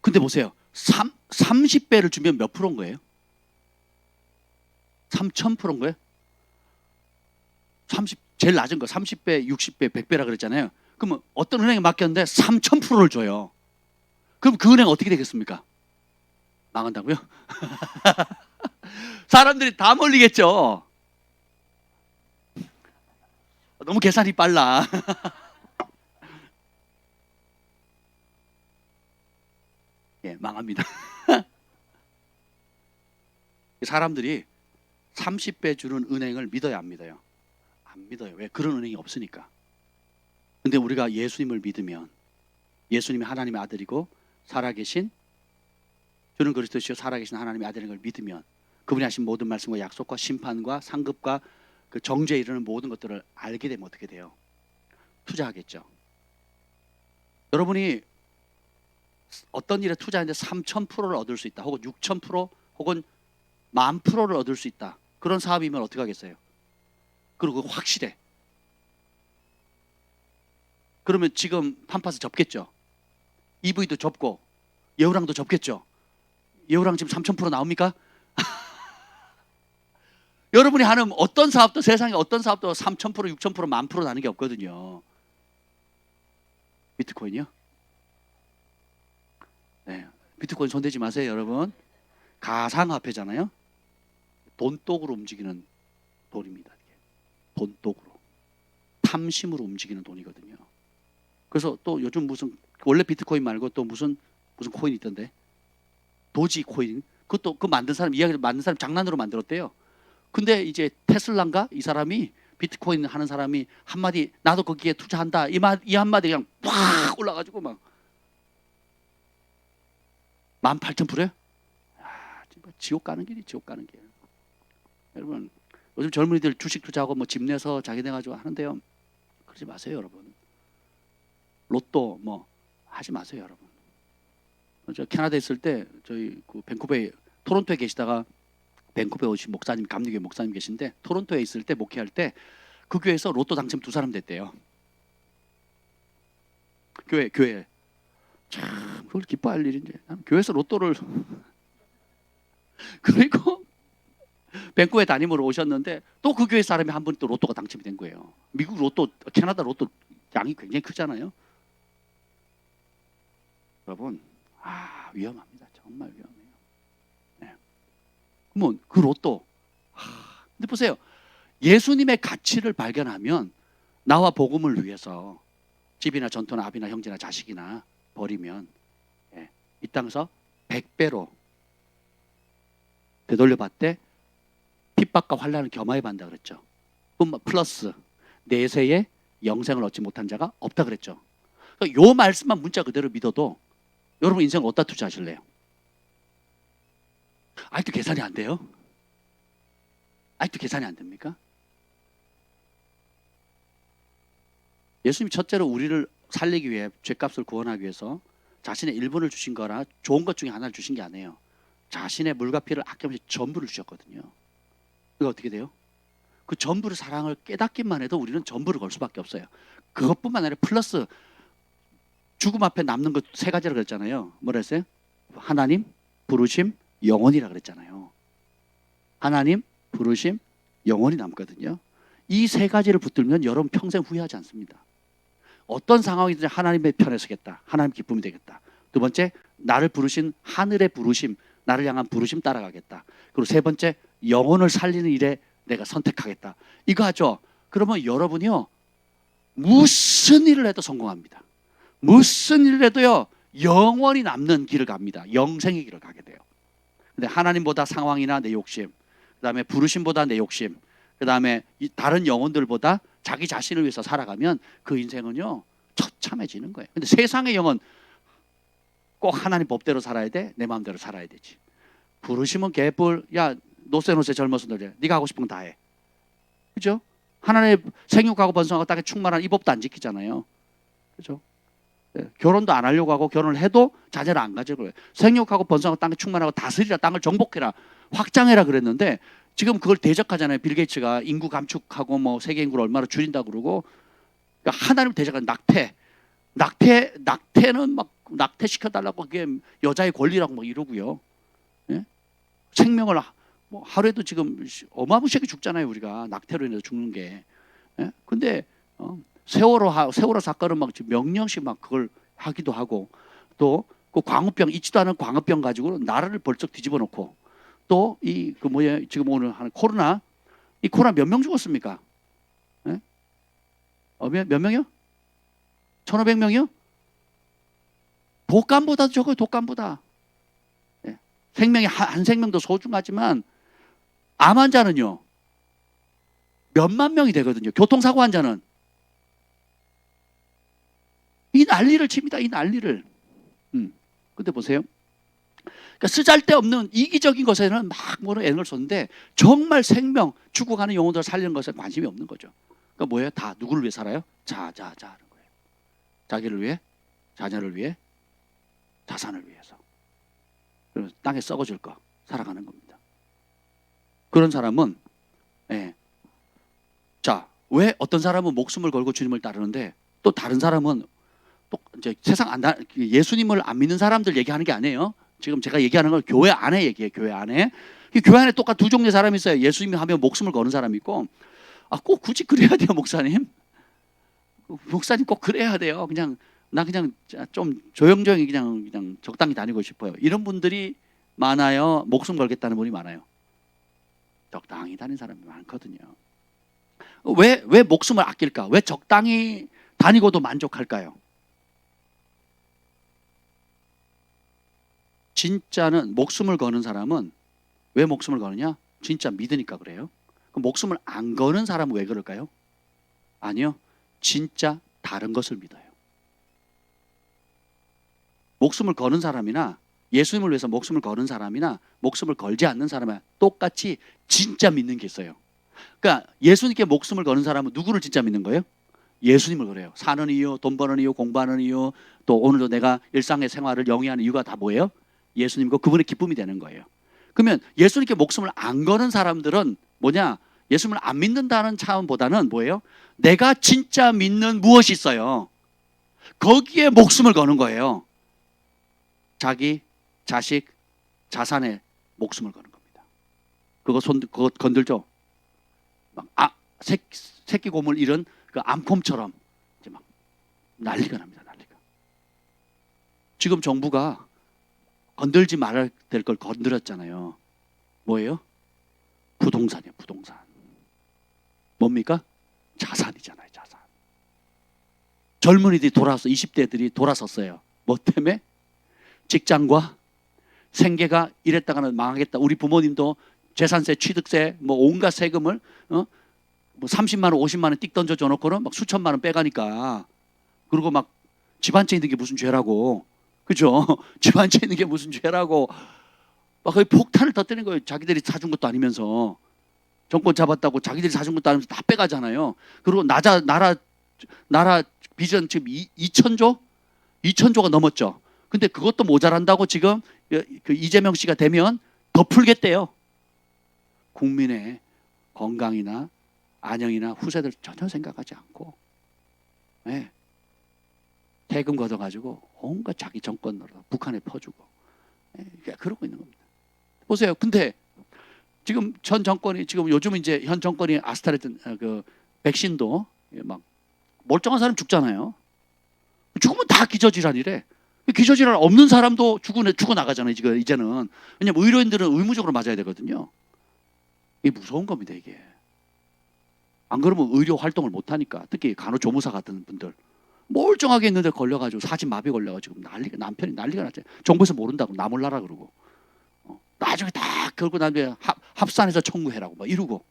근데 보세요. 30배를 주면 몇 프로인 거예요? 3000%인 거예요? 제일 낮은 거 30배, 60배, 100배라 그랬잖아요. 그러면 어떤 은행에 맡겼는데 3000%를 줘요. 그럼 그 은행 어떻게 되겠습니까? 망한다고요? 사람들이 다 몰리겠죠. 너무 계산이 빨라. 예, 망합니다. 사람들이 30배 주는 은행을 믿어야 안 믿어요? 안 믿어요. 왜? 그런 은행이 없으니까. 근데 우리가 예수님을 믿으면 예수님이 하나님의 아들이고 살아계신 주는 그리스도시요 살아계신 하나님의 아들인 걸 믿으면 그분이 하신 모든 말씀과 약속과 심판과 상급과 그 정죄에 이르는 모든 것들을 알게 되면 어떻게 돼요? 투자하겠죠. 여러분이 어떤 일에 투자하는데 3000%를 얻을 수 있다 혹은 6000% 혹은 10,000%를 얻을 수 있다. 그런 사업이면 어떻게 하겠어요? 그리고 확실해. 그러면 지금 판파스 접겠죠. EV도 접고 예우랑도 접겠죠. 예우랑 지금 3000% 나옵니까? 여러분이 하는 어떤 사업도 세상에 어떤 사업도 3000%, 6000%, 10,000% 나는 게 없거든요. 비트코인이요? 네, 비트코인 손대지 마세요, 여러분. 가상화폐잖아요. 돈독으로 움직이는 돈입니다. 돈독으로, 탐심으로 움직이는 돈이거든요. 그래서 또 요즘 무슨 원래 비트코인 말고 또 무슨 코인이 있던데, 도지 코인. 그것도 그 만든 사람 이야기를 만든 사람 장난으로 만들었대요. 근데 이제 테슬라인가 이 사람이 비트코인 하는 사람이 한마디 나도 거기에 투자한다 이 한마디 그냥 팍 올라가지고 막 18,000%요? 아, 지옥 가는 길이 지옥 가는 길. 여러분 요즘 젊은이들 주식 투자하고 뭐 집 내서 자기네 가지고 하는데요. 그러지 마세요, 여러분. 로또 뭐 하지 마세요, 여러분. 저 캐나다에 있을 때 저희 그 밴쿠버에 토론토에 계시다가 밴쿠버에 오신 목사님, 감리교회 목사님 계신데 토론토에 있을 때 목회할 때 그 교회에서 로또 당첨 2사람 됐대요. 교회 참 그걸 기뻐할 일인지 나는 교회에서 로또를 그리고 밴쿠버에 담임으로 오셨는데 또 그 교회 사람이 한 분 또 로또가 당첨이 된 거예요. 미국 로또, 캐나다 로또 양이 굉장히 크잖아요. 여러분, 위험합니다. 정말 위험해요. 네. 그러면 그 로또, 근데 보세요. 예수님의 가치를 발견하면 나와 복음을 위해서 집이나 전토나 아비나 형제나 자식이나 버리면 이 땅에서 100배로 되돌려받되 핍박과 환난을 겸하여 받는다 그랬죠. 그럼 플러스 내세에 영생을 얻지 못한 자가 없다 그랬죠. 그러니까 요 말씀만 문자 그대로 믿어도 여러분 인생 어디다 투자하실래요? 아직도 계산이 안 돼요? 아직도 계산이 안 됩니까? 예수님이 첫째로 우리를 살리기 위해 죄값을 구원하기 위해서 자신의 일부를 주신 거라 좋은 것 중에 하나를 주신 게 아니에요. 자신의 물과 피를 아낌없이 전부를 주셨거든요. 이거 어떻게 돼요? 그 전부를 사랑을 깨닫기만 해도 우리는 전부를 걸 수밖에 없어요. 그것뿐만 아니라 플러스 죽음 앞에 남는 것 3가지라 그랬잖아요. 뭐라 했어요? 하나님, 부르심, 영혼이라 그랬잖아요. 하나님, 부르심, 영혼이 남거든요. 이 3가지를 붙들면 여러분 평생 후회하지 않습니다. 어떤 상황이든지 하나님의 편에 서겠다. 하나님 기쁨이 되겠다. 두 번째, 나를 부르신 하늘의 부르심, 나를 향한 부르심 따라가겠다. 그리고 3번째, 영혼을 살리는 일에 내가 선택하겠다. 이거 하죠. 그러면 여러분이요, 무슨 일을 해도 성공합니다. 무슨 일을 해도요, 영원히 남는 길을 갑니다. 영생의 길을 가게 돼요. 근데 하나님보다 상황이나 내 욕심, 그다음에 부르심보다 내 욕심, 그다음에 이 다른 영혼들보다 자기 자신을 위해서 살아가면 그 인생은요 처참해지는 거예요. 근데 세상의 영은 꼭 하나님 법대로 살아야 돼, 내 마음대로 살아야 되지. 부르심은 개뿔, 야 노세 젊어서 너네 네가 하고 싶은 건 다 해. 그죠? 하나님의 생육하고 번성하고 땅에 충만한 이 법도 안 지키잖아요. 그죠? 예, 결혼도 안 하려고 하고 결혼을 해도 자녀를 안 가지고 그래요. 생육하고 번성하고 땅에 충만하고 다스리라, 땅을 정복해라, 확장해라 그랬는데 지금 그걸 대적하잖아요. 빌 게이츠가 인구 감축하고 뭐 세계 인구를 얼마나 줄인다 그러고, 그러니까 하나님 대적한 낙태는 막 낙태시켜달라고 그게 여자의 권리라고 막 이러고요. 예? 생명을 뭐 하루에도 지금 어마무시하게 죽잖아요. 우리가 낙태로 인해서 죽는 게. 예? 근데 세월호 사건은 막 명령식 막 그걸 하기도 하고, 또 그 광우병, 있지도 않은 광우병 가지고 나라를 벌쩍 뒤집어 놓고, 또 이 그 뭐야 지금 오늘 하는 코로나, 이 코로나 몇 명 죽었습니까? 예? 몇 명이요? 1,500명이요? 독감보다도 적어요. 독감보다. 예. 생명이 한 생명도 소중하지만 암 환자는요 몇만 명이 되거든요. 교통사고 환자는 이 난리를 칩니다. 이 난리를. 근데 보세요. 그러니까 쓰잘데없는 이기적인 것에는 막 뭐는 애를 쏟는데 정말 생명, 죽어가는 영혼들을 살리는 것에 관심이 없는 거죠. 그러니까 뭐예요? 다 누구를 위해 살아요? 자 하는 거예요. 자기를 위해, 자녀를 위해, 자산을 위해서. 그래서 땅에 썩어질 거 살아가는 겁니다. 그런 사람은 자, 왜 어떤 사람은 목숨을 걸고 주님을 따르는데 또 다른 사람은 또 이제 예수님을 안 믿는 사람들 얘기하는 게 아니에요. 지금 제가 얘기하는 건 교회 안에 얘기해요. 교회 안에. 교회 안에 똑같 두 종류의 사람이 있어요. 예수님이 하면 목숨을 거는 사람이 있고, 꼭 굳이 그래야 돼요, 목사님? 목사님 꼭 그래야 돼요. 나 그냥 좀 조용조용히 그냥 적당히 다니고 싶어요. 이런 분들이 많아요. 목숨 걸겠다는 분이 많아요. 적당히 다니는 사람이 많거든요. 왜 목숨을 아낄까? 왜 적당히 다니고도 만족할까요? 진짜는 목숨을 거는 사람은 왜 목숨을 거느냐? 진짜 믿으니까 그래요. 그럼 목숨을 안 거는 사람은 왜 그럴까요? 아니요. 진짜 다른 것을 믿어요. 목숨을 거는 사람이나 예수님을 위해서 목숨을 거는 사람이나 목숨을 걸지 않는 사람은 똑같이 진짜 믿는 게 있어요. 그러니까 예수님께 목숨을 거는 사람은 누구를 진짜 믿는 거예요? 예수님을 그래요. 사는 이유, 돈 버는 이유, 공부하는 이유, 또 오늘도 내가 일상의 생활을 영위하는 이유가 다 뭐예요? 예수님과 그분의 기쁨이 되는 거예요. 그러면 예수님께 목숨을 안 거는 사람들은 뭐냐? 예수님을 안 믿는다는 차원보다는 뭐예요? 내가 진짜 믿는 무엇이 있어요? 거기에 목숨을 거는 거예요. 자기, 자식, 자산에 목숨을 거는 겁니다. 그거 건들죠? 새끼 곰을 잃은 그 암콤처럼 이제 막 난리가 납니다. 난리가. 지금 정부가 건들지 말아야 될 걸 건드렸잖아요. 뭐예요? 부동산이에요. 부동산. 뭡니까? 자산이잖아요. 자산. 젊은이들이 20대들이 돌아섰어요. 뭐 때문에? 직장과 생계가 이랬다가는 망하겠다. 우리 부모님도 재산세, 취득세, 뭐 온갖 세금을 뭐 30만 원, 50만 원 띡 던져 줘 놓고는 막 수천만 원 빼가니까, 그리고 막 집 한 채 있는 게 무슨 죄라고, 그죠? 집 한 채 있는 게 무슨 죄라고 막 거의 폭탄을 터뜨리는 거예요. 자기들이 사준 것도 아니면서, 정권 잡았다고 자기들이 사준 것도 아니면서 다 빼가잖아요. 그리고 나라 비전 지금 2천조가 넘었죠. 근데 그것도 모자란다고 지금 그 이재명 씨가 되면 더 풀겠대요. 국민의 건강이나 안녕이나 후세들 전혀 생각하지 않고, 세금 걷어가지고 온갖 자기 정권으로 북한에 퍼주고, 그러고 있는 겁니다. 보세요. 근데 지금 전 정권이, 지금 요즘 이제 현 정권이 그 백신도 막 멀쩡한 사람 죽잖아요. 죽으면 다 기저질환이래. 기저질환 없는 사람도 죽어 나가잖아요. 이제는. 왜냐면 의료인들은 의무적으로 맞아야 되거든요. 이게 무서운 겁니다. 이게. 안 그러면 의료 활동을 못 하니까. 특히 간호조무사 같은 분들 멀쩡하게 있는데 걸려가지고 사진마비 걸려가지고 남편이 난리가 났죠. 정부에서 모른다고 나 몰라라 그러고, 나중에 다 걸고 난 뒤에 합산해서 청구해라고 막 이러고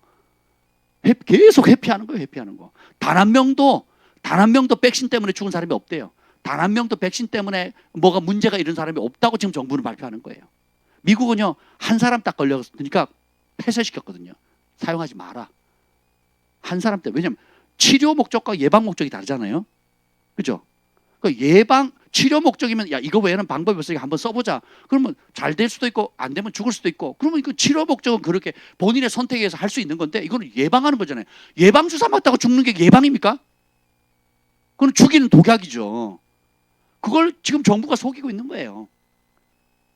계속 회피하는 거예요. 회피하는 거. 단 한 명도 백신 때문에 죽은 사람이 없대요. 단 한 명도 백신 때문에 뭐가 문제가 이런 사람이 없다고 지금 정부는 발표하는 거예요. 미국은요, 한 사람 딱 걸렸으니까 폐쇄시켰거든요. 사용하지 마라. 한 사람 때. 왜냐면 치료 목적과 예방 목적이 다르잖아요. 그죠? 예방 치료 목적이면 야 이거 외에는 방법이 없으니까 한번 써보자. 그러면 잘 될 수도 있고 안 되면 죽을 수도 있고. 그러면 그 치료 목적은 그렇게 본인의 선택에 의해서 할 수 있는 건데 이거는 예방하는 거잖아요. 예방 주사 맞다고 죽는 게 예방입니까? 그건 죽이는 독약이죠. 그걸 지금 정부가 속이고 있는 거예요.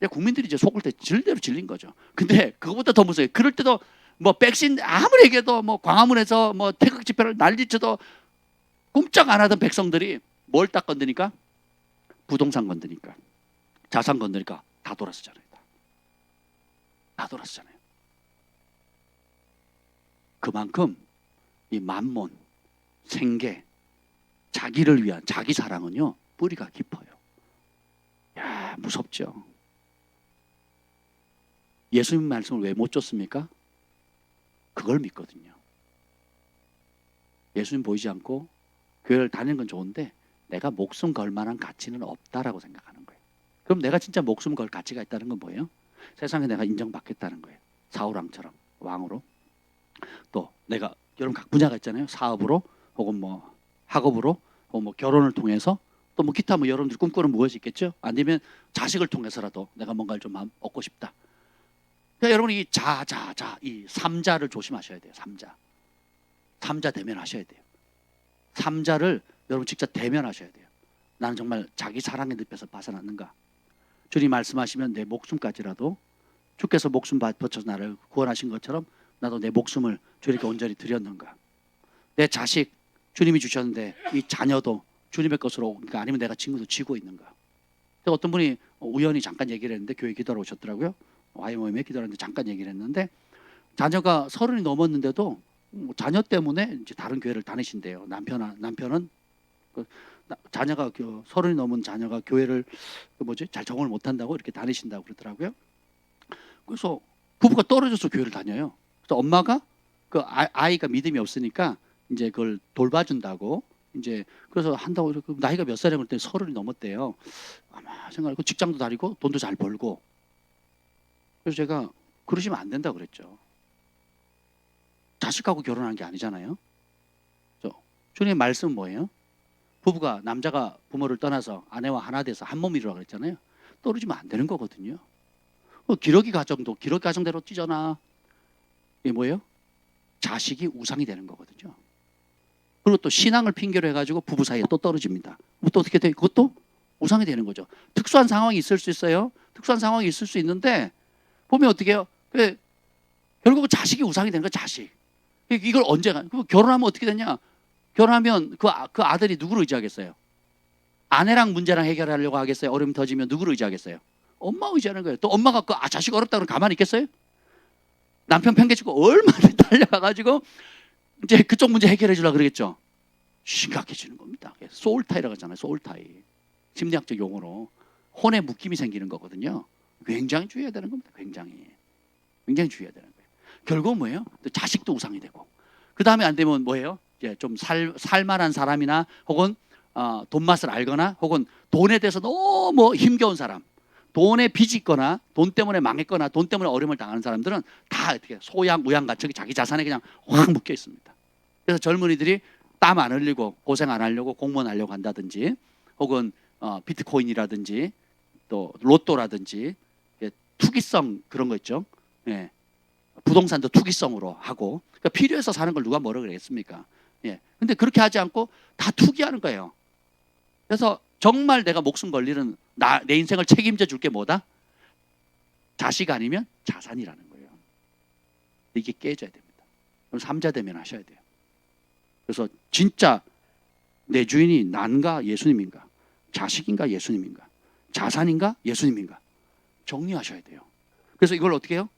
국민들이 이제 속을 때 질대로 질린 거죠. 근데 그거보다 더 무서워요. 그럴 때도 뭐 백신 아무리 얘기해도 뭐 광화문에서 뭐 태극 집회를 난리쳐도 꼼짝 안 하던 백성들이 뭘 딱 건드니까 부동산 건드니까 자산 건드니까 다 돌아서잖아요. 다 돌아서잖아요. 그만큼 이 만몬, 생계, 자기를 위한 자기 사랑은요 뿌리가 깊어요. 야 무섭죠. 예수님 말씀을 왜 못 줬습니까? 그걸 믿거든요. 예수님 보이지 않고 교회를 다니는 건 좋은데 내가 목숨 걸 만한 가치는 없다라고 생각하는 거예요. 그럼 내가 진짜 목숨 걸 가치가 있다는 건 뭐예요? 세상에 내가 인정받겠다는 거예요. 사울왕처럼 왕으로. 또 내가 여러분 각 분야가 있잖아요. 사업으로 혹은 뭐 학업으로 혹은 뭐 결혼을 통해서 또 뭐 기타 뭐 여러분들이 꿈꾸는 무엇이 있겠죠? 아니면 자식을 통해서라도 내가 뭔가를 좀 얻고 싶다. 그러니까 여러분 이 이 삼자를 조심하셔야 돼요. 삼자 대면하셔야 돼요. 삼자를 여러분 직접 대면하셔야 돼요. 나는 정말 자기 사랑의 늪에서 벗어났는가? 주님 말씀하시면 내 목숨까지라도 주께서 목숨 바쳐서 나를 구원하신 것처럼 나도 내 목숨을 주님께 온전히 드렸는가? 내 자식 주님이 주셨는데 이 자녀도 주님의 것으로 그러니까 아니면 내가 친구도 쥐고 있는가? 어떤 분이 우연히 잠깐 얘기를 했는데 교회 기도하러 오셨더라고요. YMOM에 기도하는데 잠깐 얘기를 했는데 자녀가 30이 넘었는데도 자녀 때문에 이제 다른 교회를 다니신대요. 남편은 자녀가 30이 넘은 자녀가 교회를 잘 적응을 못한다고 이렇게 다니신다고 그러더라고요. 그래서 부부가 떨어져서 교회를 다녀요. 그래서 엄마가 그 아이가 믿음이 없으니까 이제 그걸 돌봐준다고 이제 그래서 한다고 나이가 몇 살이면 그때 30이 넘었대요. 아마 생각하고 직장도 다니고 돈도 잘 벌고. 그래서 제가 그러시면 안 된다고 그랬죠. 자식하고 결혼한 게 아니잖아요. 주님의 말씀은 뭐예요? 부부가 남자가 부모를 떠나서 아내와 하나 돼서 한 몸이라고 그랬잖아요. 떨어지면 안 되는 거거든요. 기러기 가정대로 찢어나. 이게 뭐예요? 자식이 우상이 되는 거거든요. 그리고 또 신앙을 핑계로 해가지고 부부 사이에 또 떨어집니다. 또 어떻게 돼? 그것도 우상이 되는 거죠. 특수한 상황이 있을 수 있어요. 특수한 상황이 있을 수 있는데 보면 어떻게 해요? 결국은 자식이 우상이 되는 거예요. 자식. 이걸 언제가? 결혼하면 어떻게 되냐? 결혼하면 그 아들이 누구를 의지하겠어요? 아내랑 문제랑 해결하려고 하겠어요? 어려움이 터지면 누구를 의지하겠어요? 엄마 의지하는 거예요. 또 엄마가 자식 어렵다 그러면 가만히 있겠어요? 남편 팽개치고 얼마나 달려가가지고 이제 그쪽 문제 해결해 주려고 그러겠죠. 심각해지는 겁니다. 소울타이라고 하잖아요. 소울타이. 심리학적 용어로 혼의 묶임이 생기는 거거든요. 굉장히 주의해야 되는 겁니다. 굉장히 주의해야 되는 거예요. 결국은 뭐예요? 자식도 우상이 되고 그 다음에 안 되면 뭐예요? 이제 좀 살만한 사람이나 혹은 돈 맛을 알거나 혹은 돈에 대해서 너무 힘겨운 사람, 돈에 빚이 있거나 돈 때문에 망했거나 돈 때문에 어려움을 당하는 사람들은 다 어떻게 소양 우양 가척이 자기 자산에 그냥 확 묶여 있습니다. 그래서 젊은이들이 땀 안 흘리고 고생 안 하려고 공무원 하려고 한다든지 혹은 비트코인이라든지 또 로또라든지 투기성 그런 거 있죠. 예. 부동산도 투기성으로 하고 그러니까 필요해서 사는 걸 누가 뭐라 그랬습니까? 예. 근데 그렇게 하지 않고 다 투기하는 거예요. 그래서 정말 내가 목숨 걸 일은 내 인생을 책임져 줄 게 뭐다? 자식 아니면 자산이라는 거예요. 이게 깨져야 됩니다. 그럼 삼자 대면 하셔야 돼요. 그래서 진짜 내 주인이 난가 예수님인가? 자식인가 예수님인가? 자산인가 예수님인가? 정리하셔야 돼요. 그래서 이걸 어떻게 해요?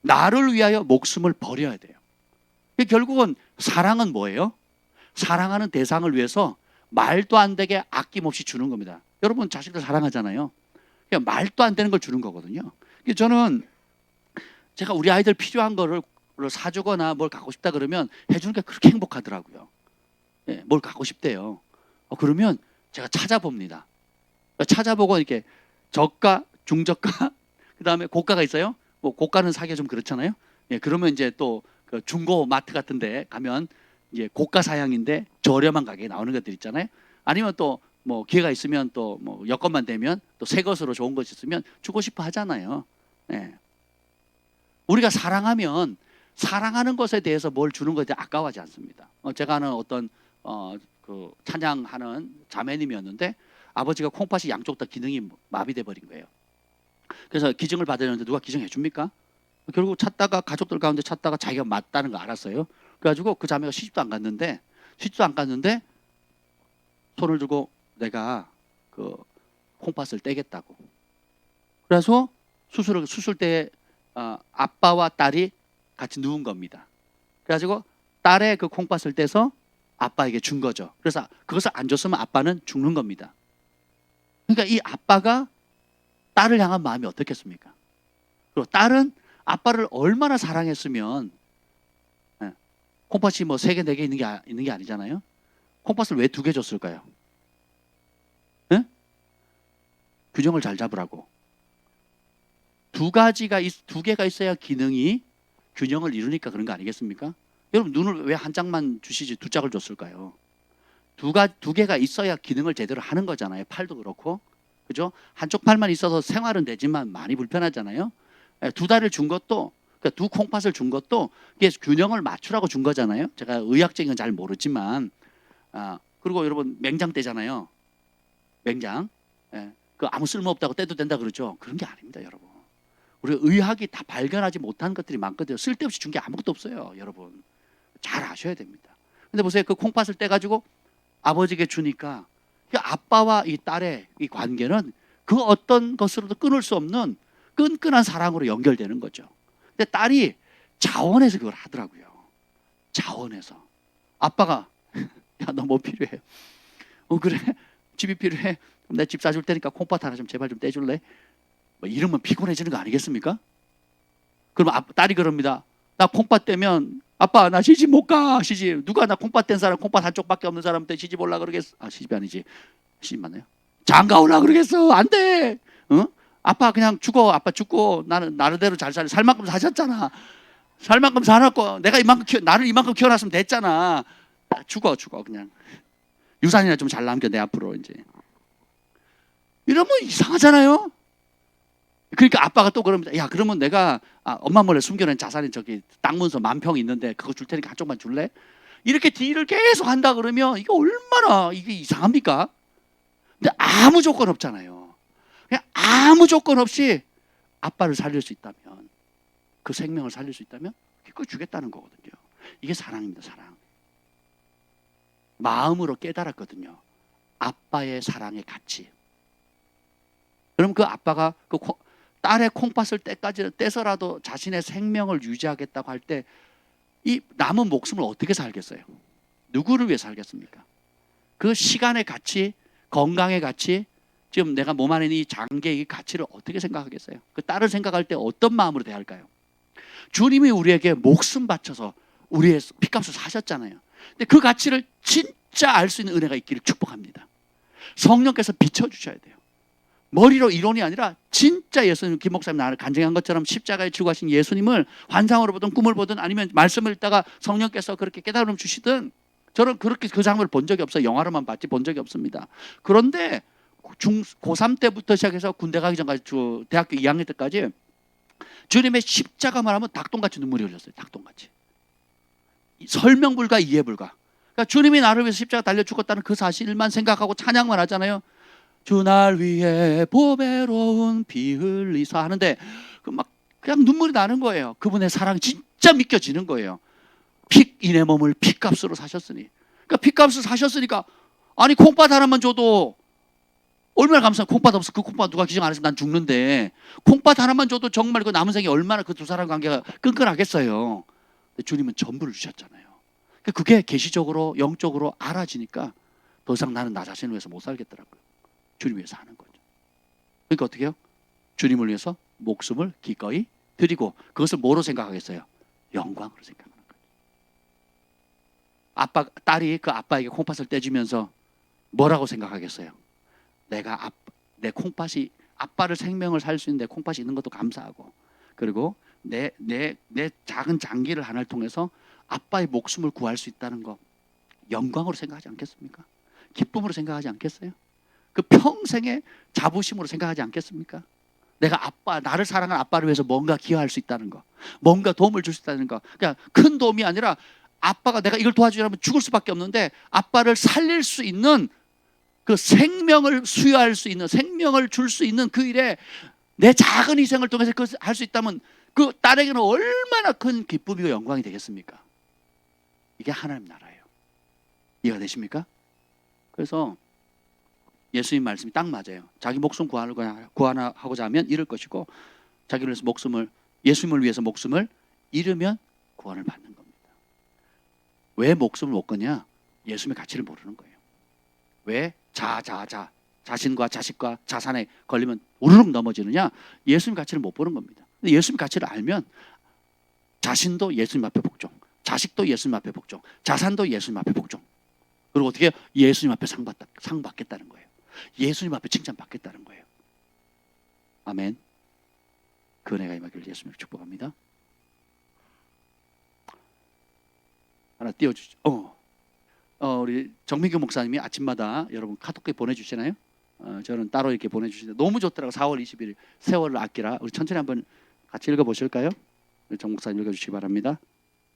나를 위하여 목숨을 버려야 돼요. 결국은 사랑은 뭐예요? 사랑하는 대상을 위해서 말도 안 되게 아낌없이 주는 겁니다. 여러분 자식들 사랑하잖아요. 그냥 말도 안 되는 걸 주는 거거든요. 저는 제가 우리 아이들 필요한 거를 사주거나 뭘 갖고 싶다 그러면 해주는 게 그렇게 행복하더라고요. 예, 뭘 갖고 싶대요. 그러면 제가 찾아봅니다. 찾아보고 이렇게 저가, 중저가, 그 다음에 고가가 있어요. 뭐 고가는 사기가 좀 그렇잖아요. 예, 그러면 이제 또 그 중고 마트 같은데 가면 이제 고가 사양인데 저렴한 가격에 나오는 것들 있잖아요. 아니면 또 뭐 기회가 있으면 또 뭐 여건만 되면 또 새 것으로 좋은 것이 있으면 주고 싶어 하잖아요. 예. 우리가 사랑하면 사랑하는 것에 대해서 뭘 주는 것에 아까워하지 않습니다. 제가 아는 어떤 그 찬양하는 자매님이었는데 아버지가 콩팥이 양쪽 다 기능이 마비돼 버린 거예요. 그래서 기증을 받으려는데 누가 기증해 줍니까? 결국 찾다가 가족들 가운데 찾다가 자기가 맞다는 거 알았어요. 그래가지고 그 자매가 시집도 안 갔는데 손을 들고 내가 그 콩팥을 떼겠다고. 그래서 수술 때 아빠와 딸이 같이 누운 겁니다. 그래가지고 딸의 그 콩팥을 떼서 아빠에게 준 거죠. 그래서 그것을 안 줬으면 아빠는 죽는 겁니다. 그러니까 이 아빠가 딸을 향한 마음이 어떻겠습니까? 그리고 딸은 아빠를 얼마나 사랑했으면 콩팥이 뭐 3개, 4개 있는 게 아니잖아요. 콩팥을 왜 2개 줬을까요? 네? 균형을 잘 잡으라고. 2개가 있어야 기능이 균형을 이루니까 그런 거 아니겠습니까? 여러분 눈을 왜 한 짝만 주시지 2짝을 줬을까요? 2개가 있어야 기능을 제대로 하는 거잖아요. 팔도 그렇고. 그죠? 한쪽 팔만 있어서 생활은 되지만 많이 불편하잖아요. 2다리를 준 것도, 그러니까 2 콩팥을 준 것도 이게 균형을 맞추라고 준 거잖아요. 제가 의학적인 건 잘 모르지만, 그리고 여러분 맹장 떼잖아요. 맹장. 그 아무 쓸모 없다고 떼도 된다 그러죠. 그런 게 아닙니다, 여러분. 우리 의학이 다 발견하지 못한 것들이 많거든요. 쓸데없이 준 게 아무것도 없어요, 여러분. 잘 아셔야 됩니다. 근데 보세요, 그 콩팥을 떼가지고 아버지에게 주니까 아빠와 이 딸의 이 관계는 그 어떤 것으로도 끊을 수 없는 끈끈한 사랑으로 연결되는 거죠. 근데 딸이 자원해서 그걸 하더라고요. 자원해서. 아빠가 야, 너 뭐 필요해? 그래? 집이 필요해? 그럼 내 집 사줄 테니까 콩팥 하나 좀 제발 좀 떼줄래? 뭐 이러면 피곤해지는 거 아니겠습니까? 그럼 딸이 그럽니다. 나 콩팥 떼면 아빠 나 시집 못 가. 시집 누가 나 콩팥 뗀 사람, 콩팥 한쪽밖에 없는 사람한테 시집 올라 그러겠어? 시집이 아니지. 시집 맞나요? 장가 올라 그러겠어? 안 돼. 아빠 그냥 죽어. 아빠 죽고 나는 나름대로 잘 살 만큼 사셨잖아. 살 만큼 살았고 내가 나를 이만큼 키워놨으면 됐잖아. 죽어 그냥. 유산이나 좀 잘 남겨 내 앞으로 이제. 이러면 이상하잖아요. 그러니까 아빠가 또 그럽니다. 야, 그러면 내가 엄마 몰래 숨겨놓은 자산이 저기 땅 문서 10,000평 있는데 그거 줄 테니까 한쪽만 줄래? 이렇게 딜을 계속 한다 그러면 이게 얼마나 이게 이상합니까? 근데 아무 조건 없잖아요. 그냥 아무 조건 없이 아빠를 살릴 수 있다면, 그 생명을 살릴 수 있다면 그거 주겠다는 거거든요. 이게 사랑입니다, 사랑. 마음으로 깨달았거든요. 아빠의 사랑의 가치. 그럼 그 아빠가 그 딸의 콩팥을 떼서라도 자신의 생명을 유지하겠다고 할 때 이 남은 목숨을 어떻게 살겠어요? 누구를 위해 살겠습니까? 그 시간의 가치, 건강의 가치, 지금 내가 몸 안에 있는 이 장기의 가치를 어떻게 생각하겠어요? 그 딸을 생각할 때 어떤 마음으로 대할까요? 주님이 우리에게 목숨 바쳐서 우리의 핏값을 사셨잖아요. 근데 그 가치를 진짜 알 수 있는 은혜가 있기를 축복합니다. 성령께서 비춰주셔야 돼요. 머리로 이론이 아니라 진짜 예수님, 김 목사님 나를 간증한 것처럼 십자가에 지고 가신 예수님을 환상으로 보든 꿈을 보든 아니면 말씀을 읽다가 성령께서 그렇게 깨달음 주시든, 저는 그렇게 그 장면을 본 적이 없어요. 영화로만 봤지 본 적이 없습니다. 그런데 고3 때부터 시작해서 군대 가기 전까지 대학교 2학년 때까지 주님의 십자가만 하면 닭똥같이 눈물이 흘렸어요. 닭똥같이. 설명 불가, 이해 불가. 그러니까 주님이 나를 위해서 십자가 달려 죽었다는 그 사실만 생각하고 찬양만 하잖아요. 주 날 위해 보배로운 피 흘리사 하는데 그냥 눈물이 나는 거예요. 그분의 사랑이 진짜 믿겨지는 거예요. 이내 몸을 핏값으로 사셨으니. 그러니까 핏값을 사셨으니까 아니 콩팥 하나만 줘도 얼마나 감사해요. 콩팥 없어. 그 콩팥 누가 기증 안 했으면 난 죽는데 콩팥 하나만 줘도 정말 그 남은 생이 얼마나 그 두 사람 관계가 끈끈하겠어요. 근데 주님은 전부를 주셨잖아요. 그게 계시적으로 영적으로 알아지니까 더 이상 나는 나 자신을 위해서 못 살겠더라고요. 주님 위해서 하는 거죠. 그러니까 어떻게 해요? 주님을 위해서 목숨을 기꺼이 드리고 그것을 뭐로 생각하겠어요? 영광으로 생각하는 거예요. 딸이 그 아빠에게 콩팥을 떼주면서 뭐라고 생각하겠어요? 내 콩팥이 아빠를 생명을 살 수 있는 내 콩팥이 있는 것도 감사하고, 그리고 내 작은 장기를 하나를 통해서 아빠의 목숨을 구할 수 있다는 거 영광으로 생각하지 않겠습니까? 기쁨으로 생각하지 않겠어요? 그 평생의 자부심으로 생각하지 않겠습니까? 내가 나를 사랑하는 아빠를 위해서 뭔가 기여할 수 있다는 거, 뭔가 도움을 줄 수 있다는 거. 그냥 큰 도움이 아니라 아빠가 내가 이걸 도와주려면 죽을 수밖에 없는데 아빠를 살릴 수 있는 그 생명을 수여할 수 있는, 생명을 줄 수 있는 그 일에 내 작은 희생을 통해서 그것을 할 수 있다면 그 딸에게는 얼마나 큰 기쁨이고 영광이 되겠습니까? 이게 하나님 나라예요. 이해가 되십니까? 그래서 예수님 말씀이 딱 맞아요. 자기 목숨 구하고자 하면 잃을 것이고, 자기를 위해서 예수님을 위해서 목숨을 잃으면 구원을 받는 겁니다. 왜 목숨을 못 거냐? 예수님의 가치를 모르는 거예요. 왜 자신과 자식과 자산에 걸리면 우르륵 넘어지느냐? 예수님 가치를 못 보는 겁니다. 근데 예수님 가치를 알면 자신도 예수님 앞에 복종, 자식도 예수님 앞에 복종, 자산도 예수님 앞에 복종. 그리고 어떻게 예수님 앞에 상 받겠다는 거예요. 예수님 앞에 칭찬받겠다는 거예요. 아멘. 그 은혜가 임하기를 예수님을 축복합니다. 하나 띄워주죠. 우리 정민규 목사님이 아침마다 여러분 카톡에 보내주시나요? 저는 따로 이렇게 보내주시는데 너무 좋더라고요. 4월 20일 세월을 아끼라. 우리 천천히 한번 같이 읽어보실까요? 정 목사님 읽어주시기 바랍니다.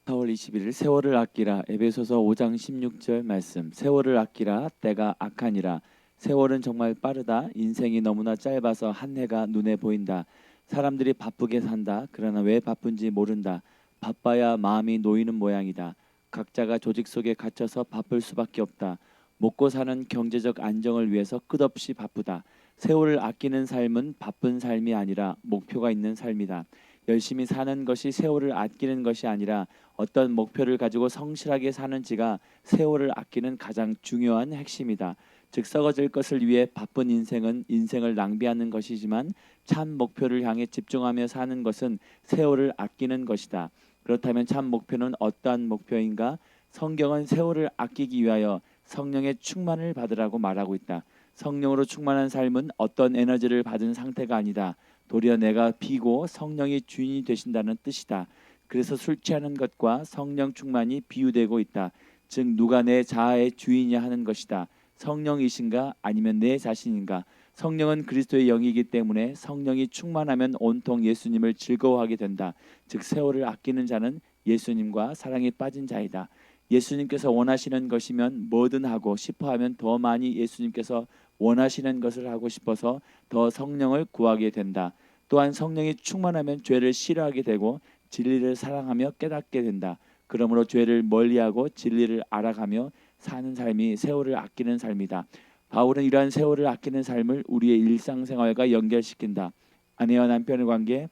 4월 21일 세월을 아끼라. 에베소서 5장 16절 말씀. 세월을 아끼라. 때가 악하니라. 세월은 정말 빠르다. 인생이 너무나 짧아서 한 해가 눈에 보인다. 사람들이 바쁘게 산다. 그러나 왜 바쁜지 모른다. 바빠야 마음이 놓이는 모양이다. 각자가 조직 속에 갇혀서 바쁠 수밖에 없다. 먹고 사는 경제적 안정을 위해서 끝없이 바쁘다. 세월을 아끼는 삶은 바쁜 삶이 아니라 목표가 있는 삶이다. 열심히 사는 것이 세월을 아끼는 것이 아니라 어떤 목표를 가지고 성실하게 사는지가 세월을 아끼는 가장 중요한 핵심이다. 즉 썩어질 것을 위해 바쁜 인생은 인생을 낭비하는 것이지만 참 목표를 향해 집중하며 사는 것은 세월을 아끼는 것이다. 그렇다면 참 목표는 어떠한 목표인가? 성경은 세월을 아끼기 위하여 성령의 충만을 받으라고 말하고 있다. 성령으로 충만한 삶은 어떤 에너지를 받은 상태가 아니다. 도리어 내가 비고 성령이 주인이 되신다는 뜻이다. 그래서 술 취하는 것과 성령 충만이 비유되고 있다. 즉 누가 내 자아의 주인이냐 하는 것이다. 성령이신가 아니면 내 자신인가? 성령은 그리스도의 영이기 때문에 성령이 충만하면 온통 예수님을 즐거워하게 된다. 즉 세월을 아끼는 자는 예수님과 사랑에 빠진 자이다. 예수님께서 원하시는 것이면 뭐든 하고 싶어하면 더 많이 예수님께서 원하시는 것을 하고 싶어서 더 성령을 구하게 된다. 또한 성령이 충만하면 죄를 싫어하게 되고 진리를 사랑하며 깨닫게 된다. 그러므로 죄를 멀리하고 진리를 알아가며 사는 삶이 세월을 아끼는 삶이다. 바울은 이러한 세월을 아끼는 삶을 우리의 일상생활과 연결시킨다. 아내와 남편의 관계,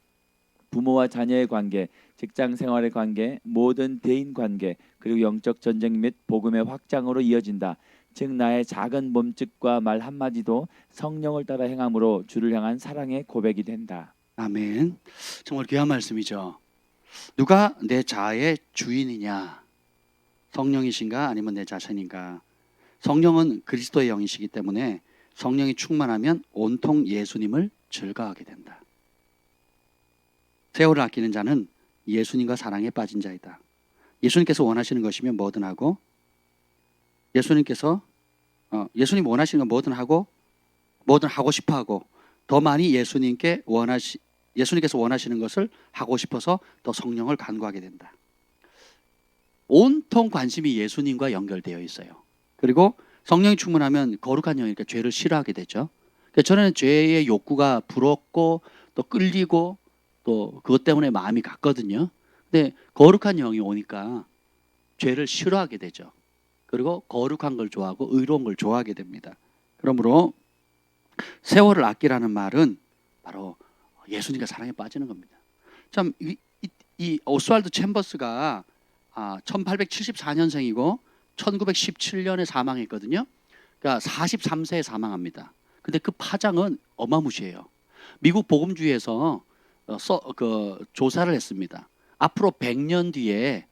부모와 자녀의 관계, 직장생활의 관계, 모든 대인 관계, 그리고 영적 전쟁 및 복음의 확장으로 이어진다. 즉 나의 작은 몸짓과 말 한마디도 성령을 따라 행함으로 주를 향한 사랑의 고백이 된다.
아멘. 정말 귀한 말씀이죠. 누가 내 자아의 주인이냐? 성령이신가 아니면 내 자신인가? 성령은 그리스도의 영이시기 때문에 성령이 충만하면 온통 예수님을 즐거워하게 된다. 세월을 아끼는 자는 예수님과 사랑에 빠진 자이다. 예수님께서 원하시는 것이면 뭐든 하고, 예수님 원하시는 건 뭐든 하고 싶어하고, 더 많이 예수님께서 원하시는 것을 하고 싶어서 더 성령을 간구하게 된다. 온통 관심이 예수님과 연결되어 있어요. 그리고 성령이 충만하면 거룩한 영이니까 죄를 싫어하게 되죠. 그러니까 저는 죄의 욕구가 부럽고 또 끌리고 또 그것 때문에 마음이 갔거든요. 근데 거룩한 영이 오니까 죄를 싫어하게 되죠. 그리고 거룩한 걸 좋아하고 의로운 걸 좋아하게 됩니다. 그러므로 세월을 아끼라는 말은 바로 예수님과 사랑에 빠지는 겁니다. 참 이 오스왈드 챔버스가 1874년생이고 1917년에 사망했거든요. 그러니까 43세에 사망합니다. 근데 그 파장은 어마무시해요. 미국 복음주의에서 조사를 했습니다. 앞으로 100년 뒤에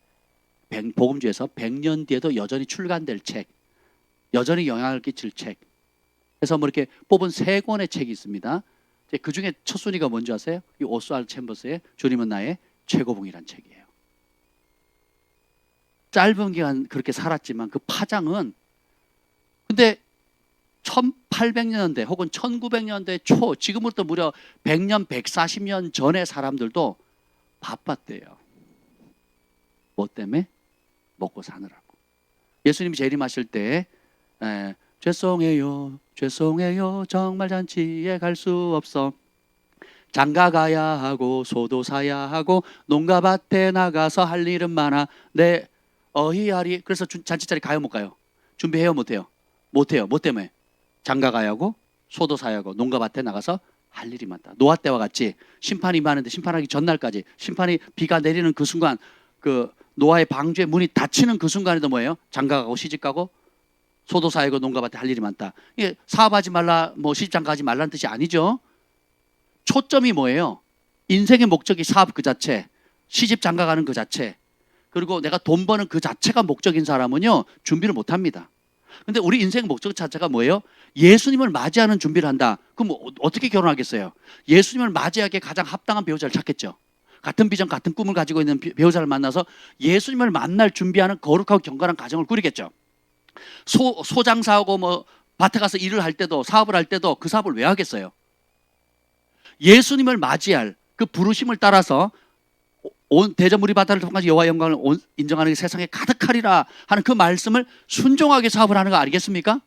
복음주에서 100년 뒤에도 여전히 출간될 책, 여전히 영향을 끼칠 책. 그래서 뭐 이렇게 뽑은 3권의 책이 있습니다. 그 중에 첫 순위가 뭔지 아세요? 이 오스왈드 챔버스의 주님은 나의 최고봉이란 책이에요. 짧은 기간 그렇게 살았지만 그 파장은, 근데 1800년대 혹은 1900년대 초, 지금부터 무려 100년, 140년 전의 사람들도 바빴대요. 뭐 때문에? 먹고 사느라고. 예수님이 재림하실 때 죄송해요, 죄송해요, 정말 잔치에 갈 수 없어. 장가 가야 하고 소도 사야 하고 농가밭에 나가서 할 일은 많아. 내 어휘하리. 그래서 잔치자리 가요 못 가요? 준비해요 못 해요? 못 해요. 뭐 때문에? 장가 가야 하고 소도 사야 하고 농가밭에 나가서 할 일이 많다. 노아 때와 같이 심판이 임하는데 심판하기 전날까지, 심판이 비가 내리는 그 순간, 그 노아의 방주의 문이 닫히는 그 순간에도 뭐예요? 장가 가고 시집 가고 소도 사야 하고 농가밭에 할 일이 많다. 이게 사업하지 말라, 뭐 시집장 가지 말라는 뜻이 아니죠. 초점이 뭐예요? 인생의 목적이 사업 그 자체, 시집 장가 가는 그 자체, 그리고 내가 돈 버는 그 자체가 목적인 사람은요, 준비를 못 합니다. 근데 우리 인생 목적 자체가 뭐예요? 예수님을 맞이하는 준비를 한다. 그럼 어떻게 결혼하겠어요? 예수님을 맞이하기에 가장 합당한 배우자를 찾겠죠. 같은 비전, 같은 꿈을 가지고 있는 배우자를 만나서 예수님을 만날 준비하는 거룩하고 경건한 가정을 꾸리겠죠. 소장사하고 뭐 밭에 가서 일을 할 때도, 사업을 할 때도 그 사업을 왜 하겠어요? 예수님을 맞이할 그 부르심을 따라서 온 대저무리 바다를 통하여 여호와 영광을 인정하는 게 세상에 가득하리라 하는 그 말씀을 순종하게 사업을 하는 거 아니겠습니까?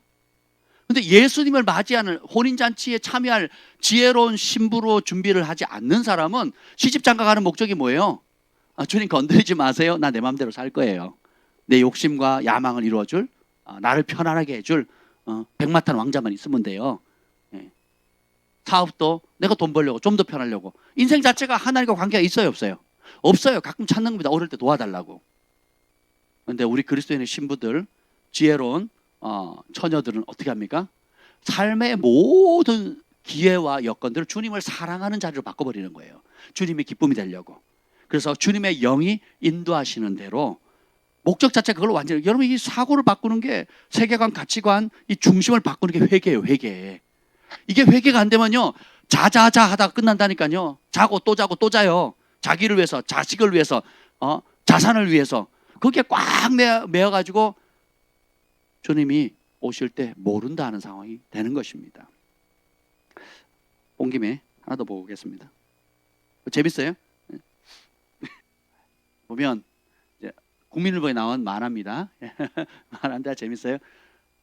근데 예수님을 맞이하는 혼인잔치에 참여할 지혜로운 신부로 준비를 하지 않는 사람은 시집장가 가는 목적이 뭐예요? 주님 건드리지 마세요. 나 내 마음대로 살 거예요. 내 욕심과 야망을 이루어줄, 나를 편안하게 해줄 백마탄 왕자만 있으면 돼요. 사업도 내가 돈 벌려고, 좀 더 편하려고. 인생 자체가 하나님과 관계가 있어요 없어요? 없어요. 가끔 찾는 겁니다. 어릴 때 도와달라고. 그런데 우리 그리스도인의 신부들, 지혜로운 처녀들은 어떻게 합니까? 삶의 모든 기회와 여건들을 주님을 사랑하는 자리로 바꿔버리는 거예요. 주님의 기쁨이 되려고. 그래서 주님의 영이 인도하시는 대로, 목적 자체가 그걸 완전히, 여러분 이 사고를 바꾸는 게, 세계관, 가치관, 이 중심을 바꾸는 게 회개예요. 회개. 이게 회개가 안 되면요, 자자자 하다가 끝난다니까요. 자고 또 자고 또 자요. 자기를 위해서, 자식을 위해서, 자산을 위해서. 그게 꽉 메어가지고 주님이 오실 때 모른다 하는 상황이 되는 것입니다. 온 김에 하나 더 보고 오겠습니다. 재밌어요? 보면 국민일보에 나온 만화입니다. 만화인데 재밌어요.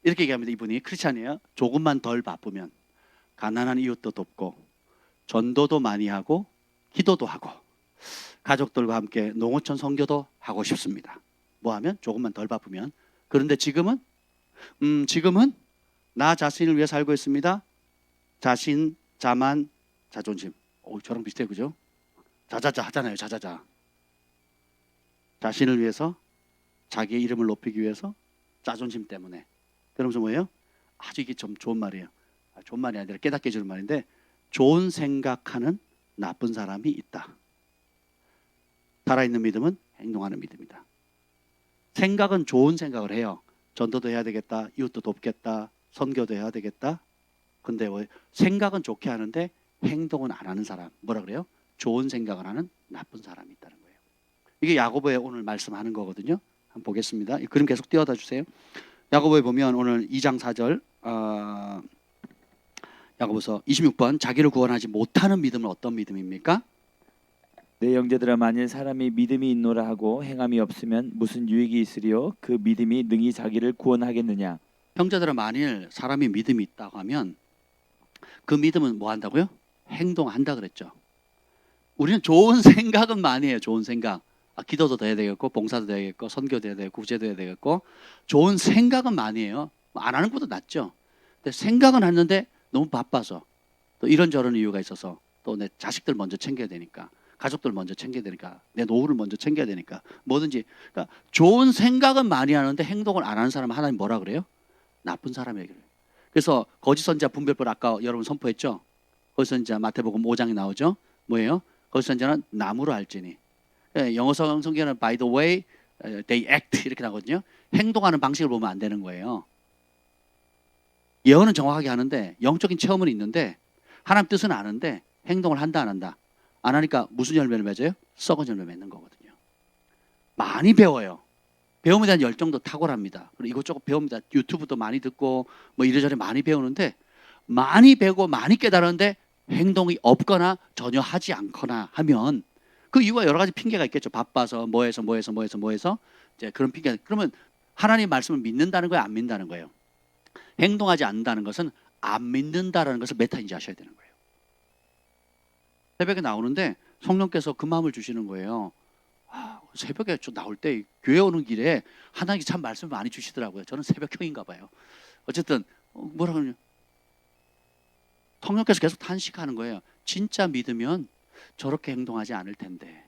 이렇게 얘기합니다. 이분이 크리스찬이에요. 조금만 덜 바쁘면 가난한 이웃도 돕고 전도도 많이 하고 기도도 하고 가족들과 함께 농어촌 선교도 하고 싶습니다. 뭐 하면? 조금만 덜 바쁘면. 그런데 지금은 나 자신을 위해 살고 있습니다. 자신, 자만, 자존심. 저랑 비슷해요, 그죠? 자자자 하잖아요. 자자자. 자신을 위해서, 자기의 이름을 높이기 위해서, 자존심 때문에. 그러면서 뭐예요? 아주 이게 좀 좋은 말이에요. 좋은 말이 아니라 깨닫게 해주는 말인데, 좋은 생각하는 나쁜 사람이 있다. 살아있는 믿음은 행동하는 믿음이다. 생각은 좋은 생각을 해요. 전도도 해야 되겠다, 이웃도 돕겠다, 선교도 해야 되겠다. 근데 생각은 좋게 하는데 행동은 안 하는 사람, 뭐라 그래요? 좋은 생각을 하는 나쁜 사람이 있다는 거예요. 이게 야고보에 오늘 말씀하는 거거든요. 한번 보겠습니다. 이 그림 계속 띄워다 주세요. 야고보에 보면 오늘 2장 4절, 야고보서 26번, 자기를 구원하지 못하는 믿음은 어떤 믿음입니까?
내 형제들아, 만일 사람이 믿음이 있노라 하고 행함이 없으면 무슨 유익이 있으리요? 그 믿음이 능히 자기를 구원하겠느냐?
형제들아, 만일 사람이 믿음이 있다고 하면 그 믿음은 뭐 한다고요? 행동한다 그랬죠. 우리는 좋은 생각은 많이 해요. 좋은 생각. 기도도 해야 되겠고, 봉사도 해야 되겠고, 선교도 해야 되겠고, 구제도 해야 되겠고, 좋은 생각은 많이 해요. 안 하는 것보다 낫죠. 근데 생각은 하는데 너무 바빠서, 또 이런저런 이유가 있어서, 또 내 자식들 먼저 챙겨야 되니까, 가족들 먼저 챙겨야 되니까, 내 노후를 먼저 챙겨야 되니까, 뭐든지. 그러니까 좋은 생각은 많이 하는데 행동을 안 하는 사람은 하나님 뭐라 그래요? 나쁜 사람에게. 그래서 거짓 선지자 분별법, 아까 여러분 선포했죠? 거짓 선지자 마태복음 5장에 나오죠. 뭐예요? 거기서 이제는 나무로 알지니. 영어 성경에는 by the way they act 이렇게 나거든요. 행동하는 방식을 보면 안 되는 거예요. 예언은 정확하게 하는데 영적인 체험은 있는데 하나님 뜻은 아는데 행동을 한다 안 한다. 안 하니까 무슨 열매를 맺어요? 썩은 열매 맺는 거거든요. 많이 배워요. 배움에 대한 열정도 탁월합니다. 그리고 이것저것 배웁니다. 유튜브도 많이 듣고 뭐 이래저래 많이 배우는데 많이 배우고 많이 깨달았는데 행동이 없거나 전혀 하지 않거나 하면 그 이유가 여러 가지 핑계가 있겠죠. 바빠서 뭐해서 이제 그런 핑계. 그러면 하나님 말씀을 믿는다는 거예요, 안 믿는다는 거예요? 행동하지 않는다는 것은 안 믿는다라는 것을 메타인지 아셔야 되는 거예요. 새벽에 나오는데 성령께서 그 마음을 주시는 거예요. 새벽에 좀 나올 때 교회 오는 길에 하나님이 참 말씀을 많이 주시더라고요. 저는 새벽형인가 봐요. 어쨌든 뭐라 그러냐, 성령께서 계속 탄식하는 거예요. 진짜 믿으면 저렇게 행동하지 않을 텐데.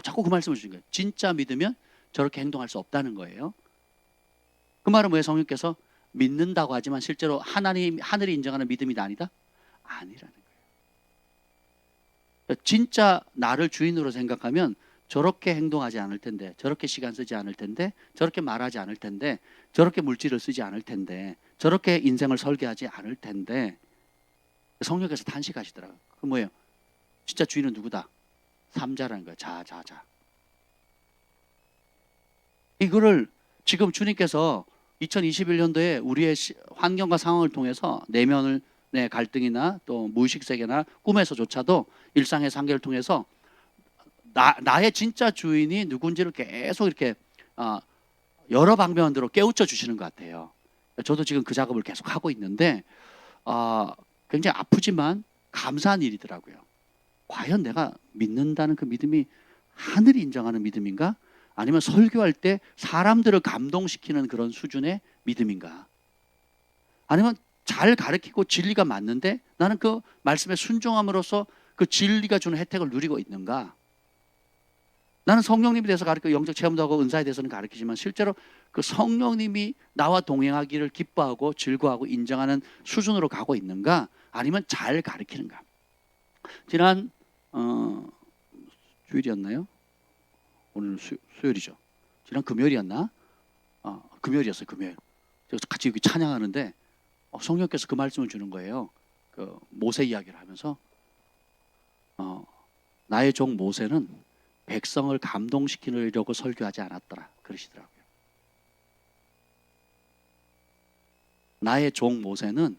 자꾸 그 말씀을 주신 거예요. 진짜 믿으면 저렇게 행동할 수 없다는 거예요. 그 말은 뭐예요? 성령께서 믿는다고 하지만 실제로 하늘이 인정하는 믿음이 아니다? 아니라는 거예요. 진짜 나를 주인으로 생각하면 저렇게 행동하지 않을 텐데, 저렇게 시간 쓰지 않을 텐데, 저렇게 말하지 않을 텐데, 저렇게 물질을 쓰지 않을 텐데, 저렇게 인생을 설계하지 않을 텐데. 성령께서 탄식하시더라고요. 그 뭐예요? 진짜 주인은 누구다? 삼자라는 거예요. 자. 이거를 지금 주님께서 2021년도에 우리의 환경과 상황을 통해서 내면을 갈등이나 또 무의식 세계나 꿈에서조차도 일상의 상계를 통해서 나의 진짜 주인이 누군지를 계속 이렇게 여러 방면으로 깨우쳐 주시는 것 같아요. 저도 지금 그 작업을 계속 하고 있는데 굉장히 아프지만 감사한 일이더라고요. 과연 내가 믿는다는 그 믿음이 하늘이 인정하는 믿음인가? 아니면 설교할 때 사람들을 감동시키는 그런 수준의 믿음인가? 아니면 잘 가르치고 진리가 맞는데 나는 그 말씀에 순종함으로써 그 진리가 주는 혜택을 누리고 있는가? 나는 성령님에 대해서 가르치고 영적 체험도 하고 은사에 대해서는 가르치지만 실제로 그 성령님이 나와 동행하기를 기뻐하고 즐거워하고 인정하는 수준으로 가고 있는가? 아니면 잘 가르치는가? 지난 주일이었나요? 오늘 수요일이죠. 지난 금요일이었나? 금요일이었어요. 금요일. 그래서 같이 여기 찬양하는데 성령께서 그 말씀을 주는 거예요. 그 모세 이야기를 하면서 나의 종 모세는 백성을 감동시키려고 설교하지 않았더라 그러시더라고요. 나의 종 모세는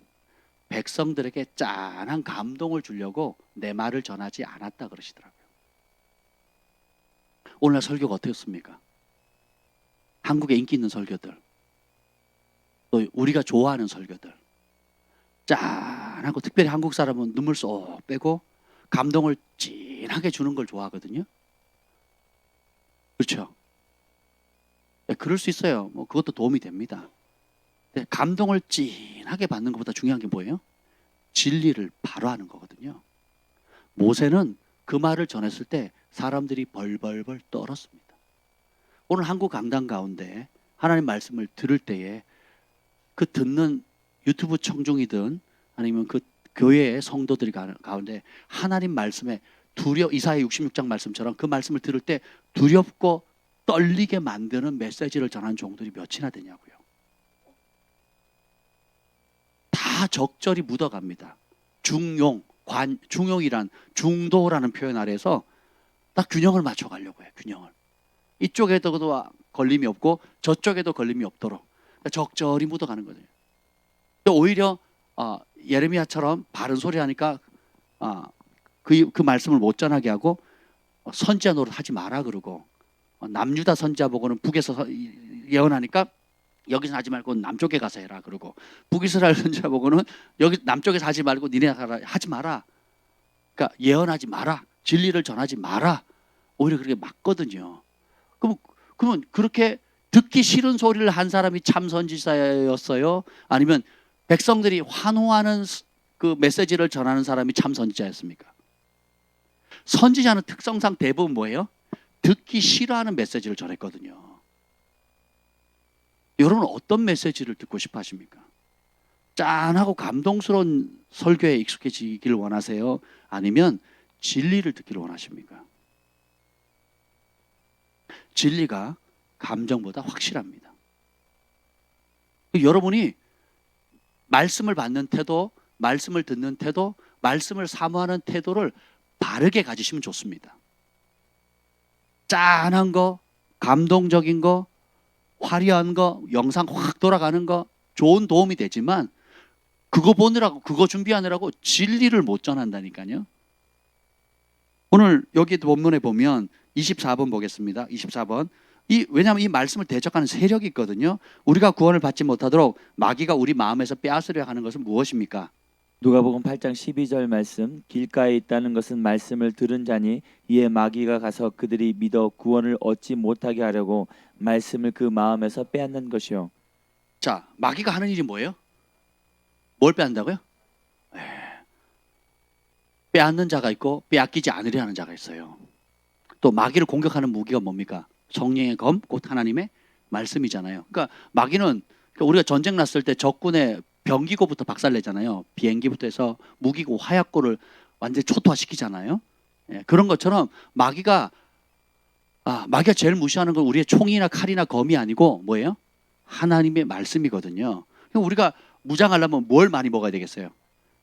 백성들에게 짠한 감동을 주려고 내 말을 전하지 않았다 그러시더라고요. 오늘날 설교가 어떻습니까? 한국에 인기 있는 설교들, 또 우리가 좋아하는 설교들, 짠하고 특별히 한국 사람은 눈물 쏙 빼고 감동을 진하게 주는 걸 좋아하거든요. 그렇죠? 네, 그럴 수 있어요. 뭐 그것도 도움이 됩니다. 근데 감동을 진하게 받는 것보다 중요한 게 뭐예요? 진리를 바로 하는 거거든요. 모세는 그 말을 전했을 때 사람들이 벌벌벌 떨었습니다. 오늘 한국 강단 가운데 하나님 말씀을 들을 때에 그 듣는 유튜브 청중이든 아니면 그 교회의 성도들이 가운데 하나님 말씀에 이사야 66장 말씀처럼 그 말씀을 들을 때 두렵고 떨리게 만드는 메시지를 전하는 종들이 몇이나 되냐고요. 다 적절히 묻어갑니다. 중용이란 중도라는 표현 아래에서 딱 균형을 맞춰가려고 해요. 균형을. 이쪽에도 걸림이 없고 저쪽에도 걸림이 없도록 적절히 묻어가는 거예요. 오히려 예레미야처럼 바른 소리 하니까 그 말씀을 못 전하게 하고 선지자 노릇 하지 마라 그러고 남유다 선지자 보고는 북에서 예언하니까 여기서 하지 말고 남쪽에 가서 해라 그러고 북이스라엘 선지자 보고는 여기 남쪽에서 하지 말고 니네 하지 마라. 그러니까 예언하지 마라. 진리를 전하지 마라. 오히려 그렇게 맞거든요. 그러면 그렇게 듣기 싫은 소리를 한 사람이 참 선지자였어요? 아니면 백성들이 환호하는 그 메시지를 전하는 사람이 참 선지자였습니까? 선지자는 특성상 대부분 뭐예요? 듣기 싫어하는 메시지를 전했거든요. 여러분은 어떤 메시지를 듣고 싶어 하십니까? 짠하고 감동스러운 설교에 익숙해지기를 원하세요? 아니면 진리를 듣기를 원하십니까? 진리가 감정보다 확실합니다. 여러분이 말씀을 받는 태도, 말씀을 듣는 태도, 말씀을 사모하는 태도를 바르게 가지시면 좋습니다. 짠한 거, 감동적인 거, 화려한 거, 영상 확 돌아가는 거 좋은 도움이 되지만 그거 보느라고, 그거 준비하느라고 진리를 못 전한다니까요. 오늘 여기 본문에 보면 24번 보겠습니다. 24번. 왜냐하면 이 말씀을 대적하는 세력이 있거든요. 우리가 구원을 받지 못하도록 마귀가 우리 마음에서 빼앗으려 하는 것은 무엇입니까?
누가복음 8장 12절 말씀, 길가에 있다는 것은 말씀을 들은 자니 이에 마귀가 가서 그들이 믿어 구원을 얻지 못하게 하려고 말씀을 그 마음에서 빼앗는 것이요.
자, 마귀가 하는 일이 뭐예요? 뭘 빼앗는다고요? 빼앗는 자가 있고 빼앗기지 않으려 하는 자가 있어요. 또 마귀를 공격하는 무기가 뭡니까? 성령의 검, 곧 하나님의 말씀이잖아요. 그러니까 마귀는 우리가 전쟁 났을 때 적군의 병기고부터 박살내잖아요. 비행기부터 해서 무기고 화약고를 완전히 초토화시키잖아요. 예, 그런 것처럼 마귀가 제일 무시하는 건 우리의 총이나 칼이나 검이 아니고 뭐예요? 하나님의 말씀이거든요. 그러니까 우리가 무장하려면 뭘 많이 먹어야 되겠어요?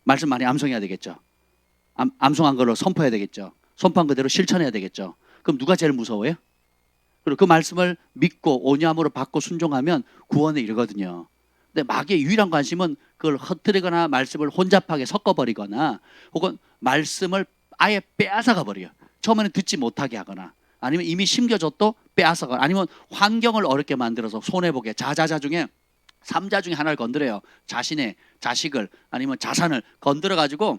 말씀 많이 암송해야 되겠죠. 암송한 걸로 선포해야 되겠죠. 선포한 그대로 실천해야 되겠죠. 그럼 누가 제일 무서워요? 그리고 그 말씀을 믿고 온유함으로 받고 순종하면 구원에 이르거든요. 근데 마귀의 유일한 관심은 그걸 흩뜨리거나 말씀을 혼잡하게 섞어버리거나 혹은 말씀을 아예 빼앗아가 버려요. 처음에는 듣지 못하게 하거나 아니면 이미 심겨졌도 빼앗아가거나 아니면 환경을 어렵게 만들어서 손해보게 자자자 중에 3자 중에 하나를 건드려요. 자신의 자식을 아니면 자산을 건드려가지고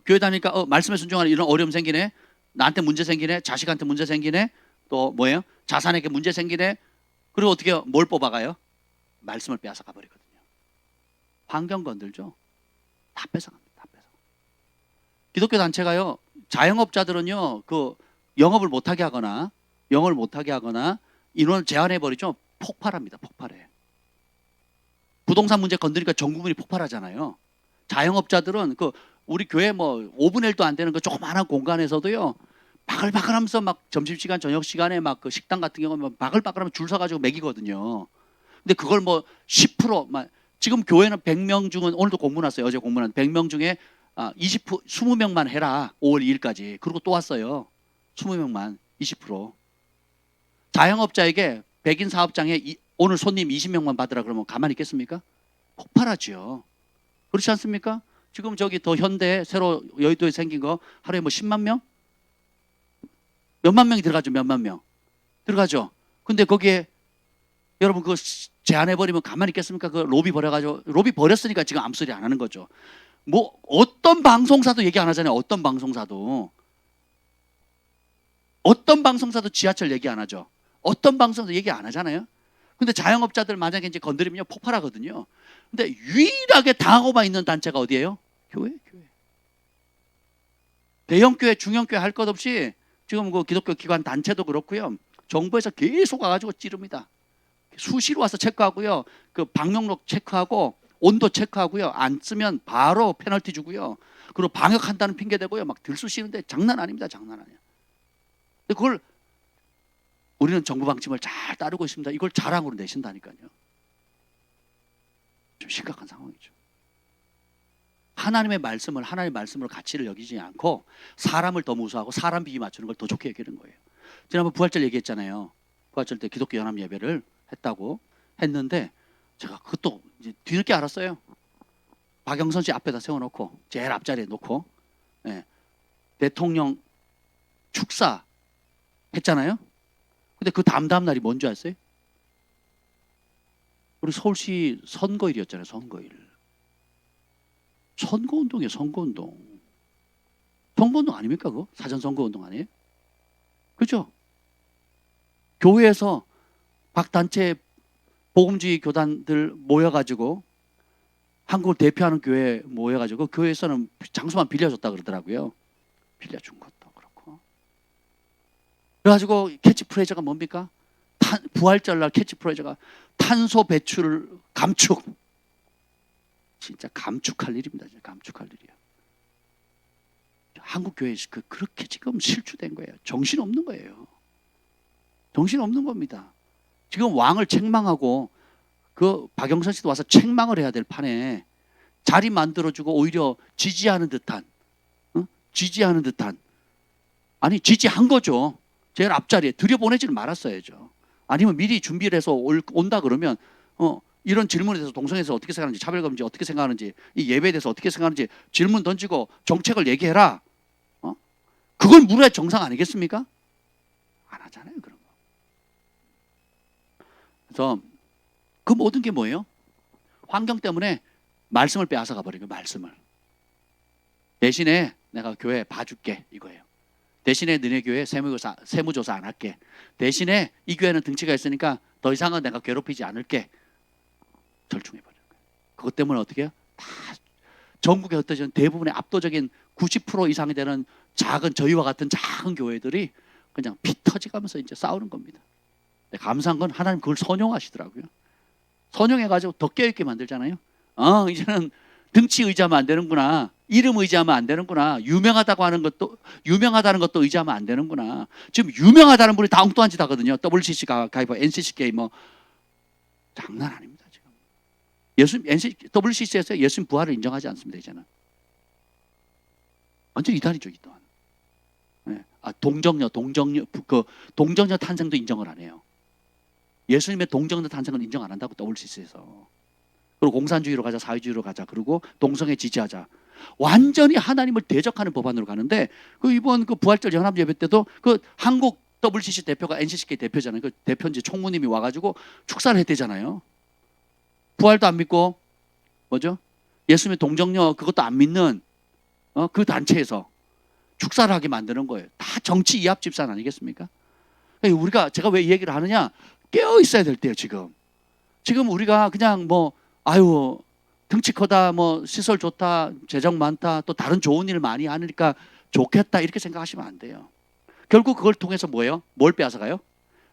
교회 다니니까 말씀에 순종하는 이런 어려움 생기네. 나한테 문제 생기네. 자식한테 문제 생기네. 또 뭐예요? 자산에게 문제 생기네. 그리고 어떻게 뭘 뽑아가요? 말씀을 빼앗아가 버리거든요. 환경 건들죠. 다 뺏어갑니다. 다 뺏어. 기독교 단체가요. 자영업자들은요. 그 영업을 못하게 하거나 영업을 못하게 하거나 인원을 제한해 버리죠. 폭발합니다. 폭발해. 부동산 문제 건드리니까 전 국민이 폭발하잖아요. 자영업자들은 그 우리 교회 뭐 5분의 1도 안 되는 그 조그마한 공간에서도요. 바글바글하면서 막 점심시간 저녁시간에 막 그 식당 같은 경우는 바글바글하면 줄 서가지고 먹이거든요. 근데 그걸 뭐 10% 지금 교회는 100명 중은 오늘도 공문 왔어요. 어제 공문한 100명 중에 20명만 해라. 5월 2일까지. 그리고 또 왔어요. 20명만 20%. 자영업자에게 백인 사업장에 오늘 손님 20명만 받으라 그러면 가만히 있겠습니까? 폭발하죠. 그렇지 않습니까? 지금 저기 더 현대 새로 여의도에 생긴 거 하루에 뭐 10만 명? 몇만 명이 들어가죠. 몇만 명. 들어가죠. 근데 거기에 여러분 그거 제한해버리면 가만히 있겠습니까? 그 로비 버려가지고 로비 버렸으니까 지금 아무 소리 안 하는 거죠. 뭐 어떤 방송사도 얘기 안 하잖아요. 어떤 방송사도 지하철 얘기 안 하죠. 어떤 방송도 얘기 안 하잖아요. 근데 자영업자들 만약에 이제 건드리면 폭발하거든요. 근데 유일하게 당하고만 있는 단체가 어디예요? 교회. 대형교회, 중형교회 할 것 없이 지금 그 기독교 기관 단체도 그렇고요. 정부에서 계속 와가지고 찌릅니다. 수시로 와서 체크하고요. 그 방명록 체크하고 온도 체크하고요. 안 쓰면 바로 페널티 주고요. 그리고 방역한다는 핑계 대고요. 막 들쑤시는데 장난 아닙니다. 장난 아니에요. 근데 그걸 우리는 정부 방침을 잘 따르고 있습니다. 이걸 자랑으로 내신다니까요. 좀 심각한 상황이죠. 하나님의 말씀으로 가치를 여기지 않고 사람을 더 무서워하고 사람 비위 맞추는 걸 더 좋게 여기는 거예요. 지난번 부활절 얘기했잖아요. 부활절 때 기독교 연합 예배를 했다고 했는데 제가 그것도 이제 뒤늦게 알았어요. 박영선 씨 앞에다 세워놓고 제일 앞자리에 놓고 대통령 축사 했잖아요. 근데 그 다음 날이 뭔지 아세요? 우리 서울시 선거일이었잖아요. 선거일. 선거운동이에요. 선거운동. 선거운동 아닙니까? 그거? 사전선거운동 아니에요? 그죠? 교회에서 각 단체 복음주의 교단들 모여가지고 한국을 대표하는 교회 모여가지고 교회에서는 장소만 빌려줬다 그러더라고요. 빌려준 것도 그렇고. 그래가지고 캐치프레이즈가 뭡니까? 부활절날 캐치프레이즈가 탄소 배출 감축. 진짜 감축할 일입니다. 진짜 감축할 일이야. 한국 교회 그렇게 지금 실추된 거예요. 정신 없는 거예요. 정신 없는 겁니다. 지금 왕을 책망하고 그 박영선 씨도 와서 책망을 해야 될 판에 자리 만들어주고 오히려 지지하는 듯한, 지지하는 듯한, 아니 지지한 거죠. 제일 앞자리에 들여보내지를 말았어야죠. 아니면 미리 준비를 해서 온다 그러면 이런 질문에 대해서 동성애에서 어떻게 생각하는지, 차별금지 어떻게 생각하는지, 이 예배에 대해서 어떻게 생각하는지 질문 던지고 정책을 얘기해라. 그걸 물어야 정상 아니겠습니까? 안 하잖아요, 그런 거. 그래서 그 모든 게 뭐예요? 환경 때문에 말씀을 빼앗아가 버리고, 말씀을. 대신에 내가 교회 봐줄게, 이거예요. 대신에 너네 교회 세무조사 안 할게. 대신에 이 교회는 등치가 있으니까 더 이상은 내가 괴롭히지 않을게. 절충해버려요. 그것 때문에 어떻게 해요? 다 전국의 어떤 대부분의 압도적인 90% 이상이 되는 작은, 저희와 같은 작은 교회들이 그냥 피 터지가면서 이제 싸우는 겁니다. 감사한 건 하나님 그걸 선용하시더라고요. 선용해가지고 더 깨어있게 만들잖아요. 이제는 등치 의지하면 안 되는구나. 이름 의지하면 안 되는구나. 유명하다는 것도 의지하면 안 되는구나. 지금 유명하다는 분이 다 엉뚱한 짓 하거든요. WCC가 가입하고 NCCK 뭐 장난 아닙니다. 지금 WCC에서 예수님 부활을 인정하지 않습니다. 이제는 완전 이단이죠, 이단. 네. 동정녀 탄생도 인정을 안 해요. 예수님의 동정녀 탄생은 인정 안 한다고, WCC에서. 그리고 공산주의로 가자, 사회주의로 가자, 그리고 동성애 지지하자. 완전히 하나님을 대적하는 법안으로 가는데, 이번 부활절 연합 예배 때도 한국 WCC 대표가 NCCK 대표잖아요. 그 대표인지 총무님이 와가지고 축사를 했대잖아요. 부활도 안 믿고, 뭐죠? 예수님의 동정녀 그것도 안 믿는 그 단체에서 축사를 하게 만드는 거예요. 다 정치 이합 집산 아니겠습니까? 제가 왜 이 얘기를 하느냐? 깨어 있어야 될 때요, 지금. 지금 우리가 그냥 등치 크다, 시설 좋다, 재정 많다, 또 다른 좋은 일 많이 하니까 좋겠다, 이렇게 생각하시면 안 돼요. 결국 그걸 통해서 뭐예요? 뭘 빼앗아가요?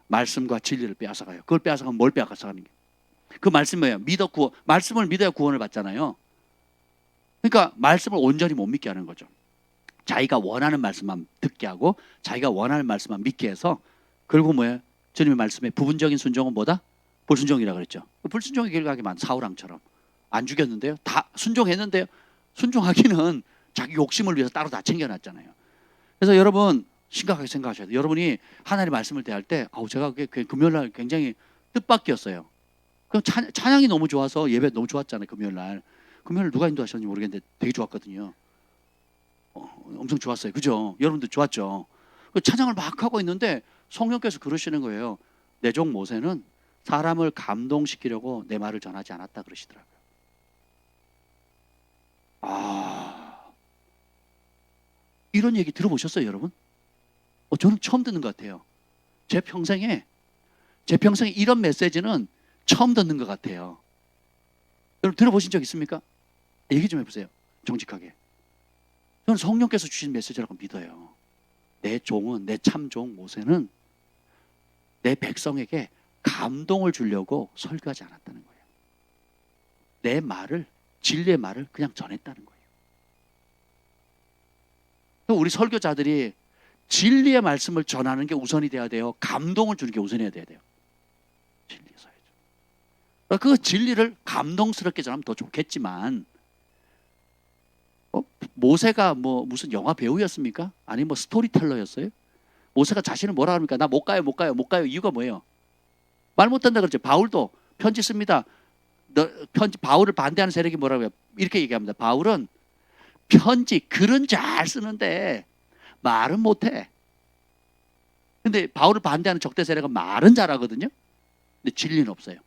말씀과 진리를 빼앗아가요. 그걸 빼앗아가면 뭘 빼앗아가는 게? 그 말씀이 뭐예요? 말씀을 믿어야 구원을 받잖아요. 그러니까 말씀을 온전히 못 믿게 하는 거죠. 자기가 원하는 말씀만 듣게 하고 자기가 원하는 말씀만 믿게 해서 결국 뭐예요? 주님의 말씀에 부분적인 순종은 뭐다? 불순종이라고 그랬죠. 불순종의 결과가 사울왕처럼 안 죽였는데요. 다 순종했는데요. 순종하기는 자기 욕심을 위해서 따로 다 챙겨놨잖아요. 그래서 여러분 심각하게 생각하셔야 돼요. 여러분이 하나님의 말씀을 대할 때 제가 금요일날 굉장히 뜻밖이었어요. 그럼 찬양이 너무 좋아서 예배 너무 좋았잖아요. 금요일날 누가 인도하셨는지 모르겠는데 되게 좋았거든요. 엄청 좋았어요. 그죠? 여러분들 좋았죠? 찬양을 막 하고 있는데 성령께서 그러시는 거예요. 내 종 모세는 사람을 감동시키려고 내 말을 전하지 않았다 그러시더라고요. 이런 얘기 들어보셨어요, 여러분? 저는 처음 듣는 것 같아요. 제 평생에 이런 메시지는 처음 듣는 것 같아요. 여러분 들어보신 적 있습니까? 얘기 좀 해보세요. 정직하게. 저는 성령께서 주신 메시지라고 믿어요. 내 종은, 내 참종 모세는 내 백성에게 감동을 주려고 설교하지 않았다는 거예요. 내 말을, 진리의 말을 그냥 전했다는 거예요. 우리 설교자들이 진리의 말씀을 전하는 게 우선이 돼야 돼요. 감동을 주는 게 우선이어야 돼요. 진리에서야죠. 그 진리를 감동스럽게 전하면 더 좋겠지만, 모세가 무슨 영화 배우였습니까? 아니 스토리텔러였어요? 모세가 자신을 뭐라 합니까? 나 못 가요. 이유가 뭐예요? 말 못한다 그러죠. 바울도 편지 씁니다. 바울을 반대하는 세력이 뭐라고 해요? 이렇게 얘기합니다. 바울은 글은 잘 쓰는데 말은 못해. 근데 바울을 반대하는 적대 세력은 말은 잘하거든요. 근데 진리는 없어요.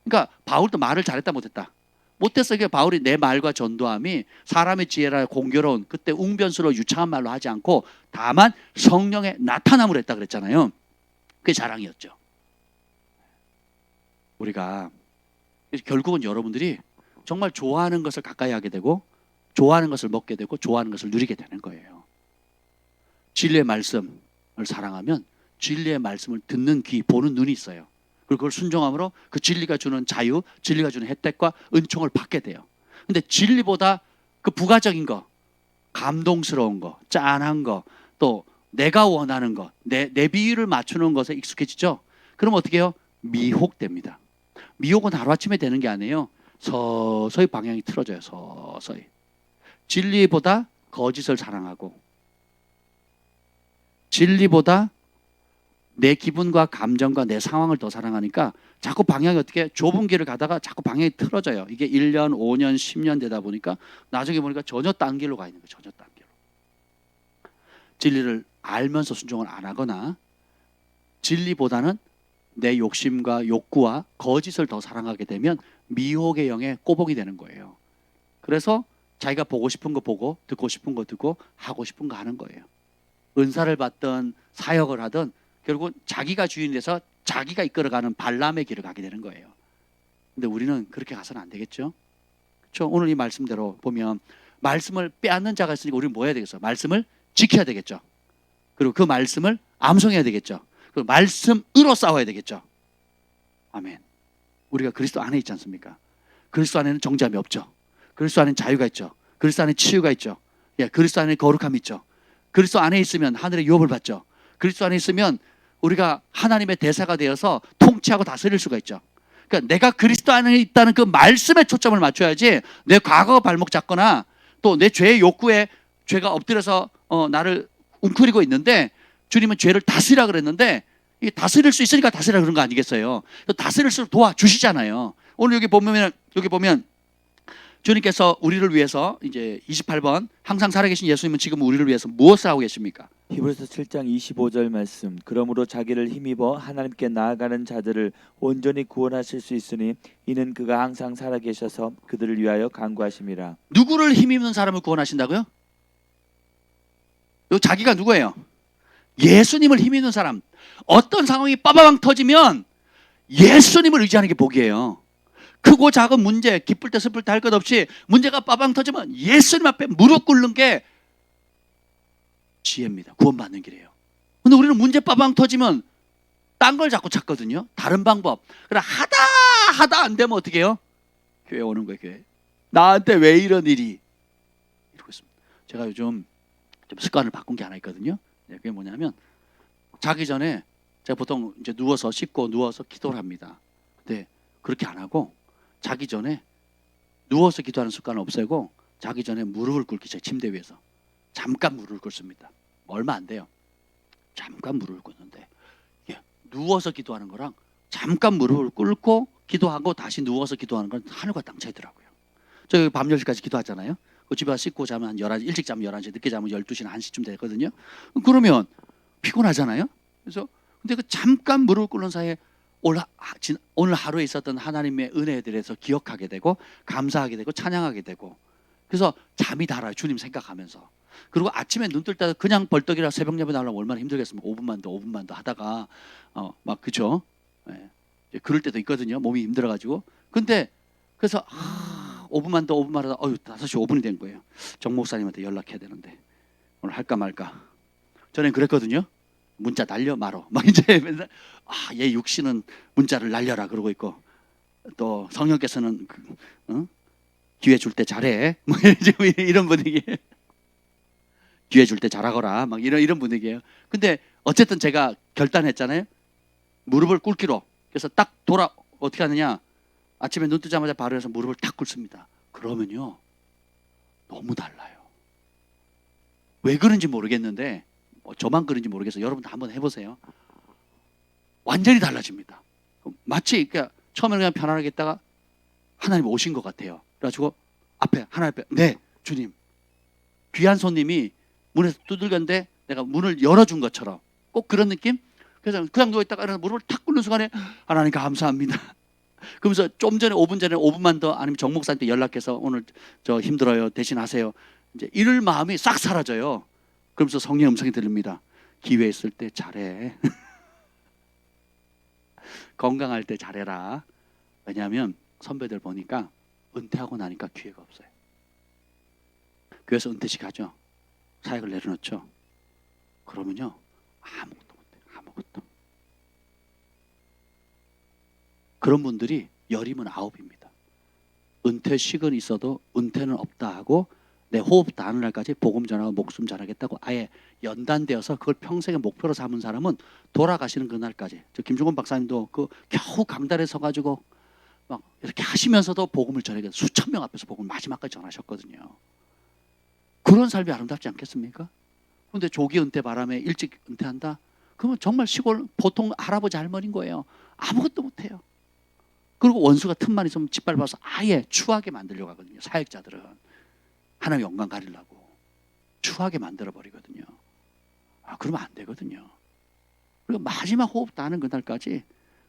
그러니까 바울도 말을 잘했다 못했다? 못했어요. 그러니까 바울이 내 말과 전도함이 사람의 지혜라 공교로운 그때 웅변스러워 유창한 말로 하지 않고 다만 성령의 나타남으로 했다 그랬잖아요. 그게 자랑이었죠. 우리가 결국은 여러분들이 정말 좋아하는 것을 가까이 하게 되고 좋아하는 것을 먹게 되고 좋아하는 것을 누리게 되는 거예요. 진리의 말씀을 사랑하면 진리의 말씀을 듣는 귀, 보는 눈이 있어요. 그리고 그걸 순종함으로 그 진리가 주는 자유, 진리가 주는 혜택과 은총을 받게 돼요. 근데 진리보다 그 부가적인 거, 감동스러운 거, 짠한 거, 또 내가 원하는 거, 내 비위를 맞추는 것에 익숙해지죠. 그럼 어떻게 해요? 미혹됩니다. 미혹은 하루아침에 되는 게 아니에요. 서서히 방향이 틀어져요. 서서히. 진리보다 거짓을 사랑하고, 진리보다 내 기분과 감정과 내 상황을 더 사랑하니까 자꾸 방향이 어떻게 좁은 길을 가다가 자꾸 방향이 틀어져요. 이게 1년, 5년, 10년 되다 보니까 나중에 보니까 전혀 딴 길로 가 있는 거예요. 전혀 딴 길로. 진리를 알면서 순종을 안 하거나 진리보다는 내 욕심과 욕구와 거짓을 더 사랑하게 되면 미혹의 영에 꼬복이 되는 거예요. 그래서 자기가 보고 싶은 거 보고 듣고 싶은 거 듣고 하고 싶은 거 하는 거예요. 은사를 받든 사역을 하든 결국은 자기가 주인이 돼서 자기가 이끌어가는 발람의 길을 가게 되는 거예요. 근데 우리는 그렇게 가서는 안 되겠죠. 그렇죠? 오늘 이 말씀대로 보면 말씀을 빼앗는 자가 있으니까 우리는 뭐 해야 되겠어? 말씀을 지켜야 되겠죠. 그리고 그 말씀을 암송해야 되겠죠. 그 말씀으로 싸워야 되겠죠. 아멘. 우리가 그리스도 안에 있지 않습니까? 그리스도 안에는 정죄함이 없죠. 그리스도 안에는 자유가 있죠. 그리스도 안에 치유가 있죠. 예, 그리스도 안에 거룩함이 있죠. 그리스도 안에 있으면 하늘의 유업을 받죠. 그리스도 안에 있으면 우리가 하나님의 대사가 되어서 통치하고 다스릴 수가 있죠. 그러니까 내가 그리스도 안에 있다는 그 말씀에 초점을 맞춰야지 내 과거 발목 잡거나 또 내 죄의 욕구에 죄가 엎드려서 나를 웅크리고 있는데 주님은 죄를 다스리라 그랬는데 이게 다스릴 수 있으니까 다스리라 그런 거 아니겠어요? 다스릴수록 도와주시잖아요. 오늘 여기 보면 주님께서 우리를 위해서 이제 28번 항상 살아계신 예수님은 지금 우리를 위해서 무엇을 하고 계십니까?
히브리서 7장 25절 말씀. 그러므로 자기를 힘입어 하나님께 나아가는 자들을 온전히 구원하실 수 있으니 이는 그가 항상 살아계셔서 그들을 위하여 간구하심이라.
누구를 힘입는 사람을 구원하신다고요? 요 자기가 누구예요? 예수님을 힘입는 사람. 어떤 상황이 빠바방 터지면 예수님을 의지하는 게 복이에요. 크고 작은 문제, 기쁠 때 슬플 때 할 것 없이 문제가 빠방 터지면 예수님 앞에 무릎 꿇는 게 지혜입니다. 구원받는 길이에요. 근데 우리는 문제 빠방 터지면 딴 걸 자꾸 찾거든요. 다른 방법. 그래 하다 안 되면 어떻게 해요? 교회 오는 거예요. 교회. 나한테 왜 이런 일이 이러고 있습니다. 제가 요즘 좀 습관을 바꾼 게 하나 있거든요. 그게 뭐냐면 자기 전에 제가 보통 이제 누워서 씻고 누워서 기도를 합니다. 근데 그렇게 안 하고 자기 전에 누워서 기도하는 습관을 없애고 자기 전에 무릎을 꿇기 시작해요. 침대 위에서 잠깐 무릎을 꿇습니다. 얼마 안 돼요. 잠깐 무릎을 꿇는데 누워서 기도하는 거랑 잠깐 무릎을 꿇고 기도하고 다시 누워서 기도하는 건 하늘과 땅 차이더라고요. 저 밤 10시까지 기도하잖아요. 그 집에 와서 씻고 자면 한 11시, 일찍 자면 11시, 늦게 자면 12시나 1시쯤 되거든요. 그러면 피곤하잖아요. 그래서 근데 그 잠깐 무릎을 꿇는 사이에 오늘 하루에 있었던 하나님의 은혜에 대해서 기억하게 되고 감사하게 되고 찬양하게 되고 그래서 잠이 달아요. 주님 생각하면서. 그리고 아침에 눈 뜰 때 그냥 벌떡이라 새벽 예배 나오려면 얼마나 힘들겠습니까? 5분만 더 하다가 막 그죠? 예. 그럴 때도 있거든요. 몸이 힘들어가지고. 근데 그래서 5분만 더 하다 5시 5분이 된 거예요. 정 목사님한테 연락해야 되는데 오늘 할까 말까. 전엔 그랬거든요. 문자 날려 말어. 막 이제 맨날 얘 육신은 문자를 날려라 그러고 있고 또 성령께서는 기회 줄 때 잘해. 뭐 이런 분위기. 기회 줄 때 잘하거라. 막 이런 분위기예요. 근데 어쨌든 제가 결단했잖아요. 무릎을 꿇기로. 그래서 딱 어떻게 하느냐? 아침에 눈 뜨자마자 바로 해서 무릎을 탁 꿇습니다. 그러면요. 너무 달라요. 왜 그런지 모르겠는데 저만 그런지 모르겠어요. 여러분도 한번 해보세요. 완전히 달라집니다. 마치 그러니까 처음에는 그냥 편안하게 있다가 하나님 오신 것 같아요. 그래가지고 하나님 앞에 네 주님 귀한 손님이 문에서 두들겼는데 내가 문을 열어준 것처럼 꼭 그런 느낌? 그래서 그냥 누워있다가 무릎을 탁 꿇는 순간에 하나님 감사합니다. 그러면서 좀 전에 5분 전에 5분만 더 아니면 정 목사한테 연락해서 오늘 저 힘들어요 대신 하세요. 이제 이럴 마음이 싹 사라져요. 그러면서 성령의 음성이 들립니다. 기회 있을 때 잘해. 건강할 때 잘해라. 왜냐하면 선배들 보니까 은퇴하고 나니까 기회가 없어요. 교회에서 은퇴식 하죠. 사역을 내려놓죠. 그러면요 아무것도 못해요. 아무것도. 그런 분들이 열이면 9입니다. 은퇴식은 있어도 은퇴는 없다 하고 내 호흡 닿는 날까지 복음 전하고 목숨 전하겠다고 아예 연단되어서 그걸 평생의 목표로 삼은 사람은 돌아가시는 그날까지. 저 김중건 박사님도 그 겨우 강단에 서가지고 막 이렇게 하시면서도 복음을 전하겠다. 수천 명 앞에서 복음을 마지막까지 전하셨거든요. 그런 삶이 아름답지 않겠습니까? 그런데 조기 은퇴 바람에 일찍 은퇴한다? 그러면 정말 시골 보통 할아버지 할머니인 거예요. 아무것도 못해요. 그리고 원수가 틈만 있으면 짓밟아서 아예 추하게 만들려고 하거든요. 사역자들은 하나님 영광 가리려고 추하게 만들어 버리거든요. 그러면 안 되거든요. 그리고 마지막 호흡 닿는 그날까지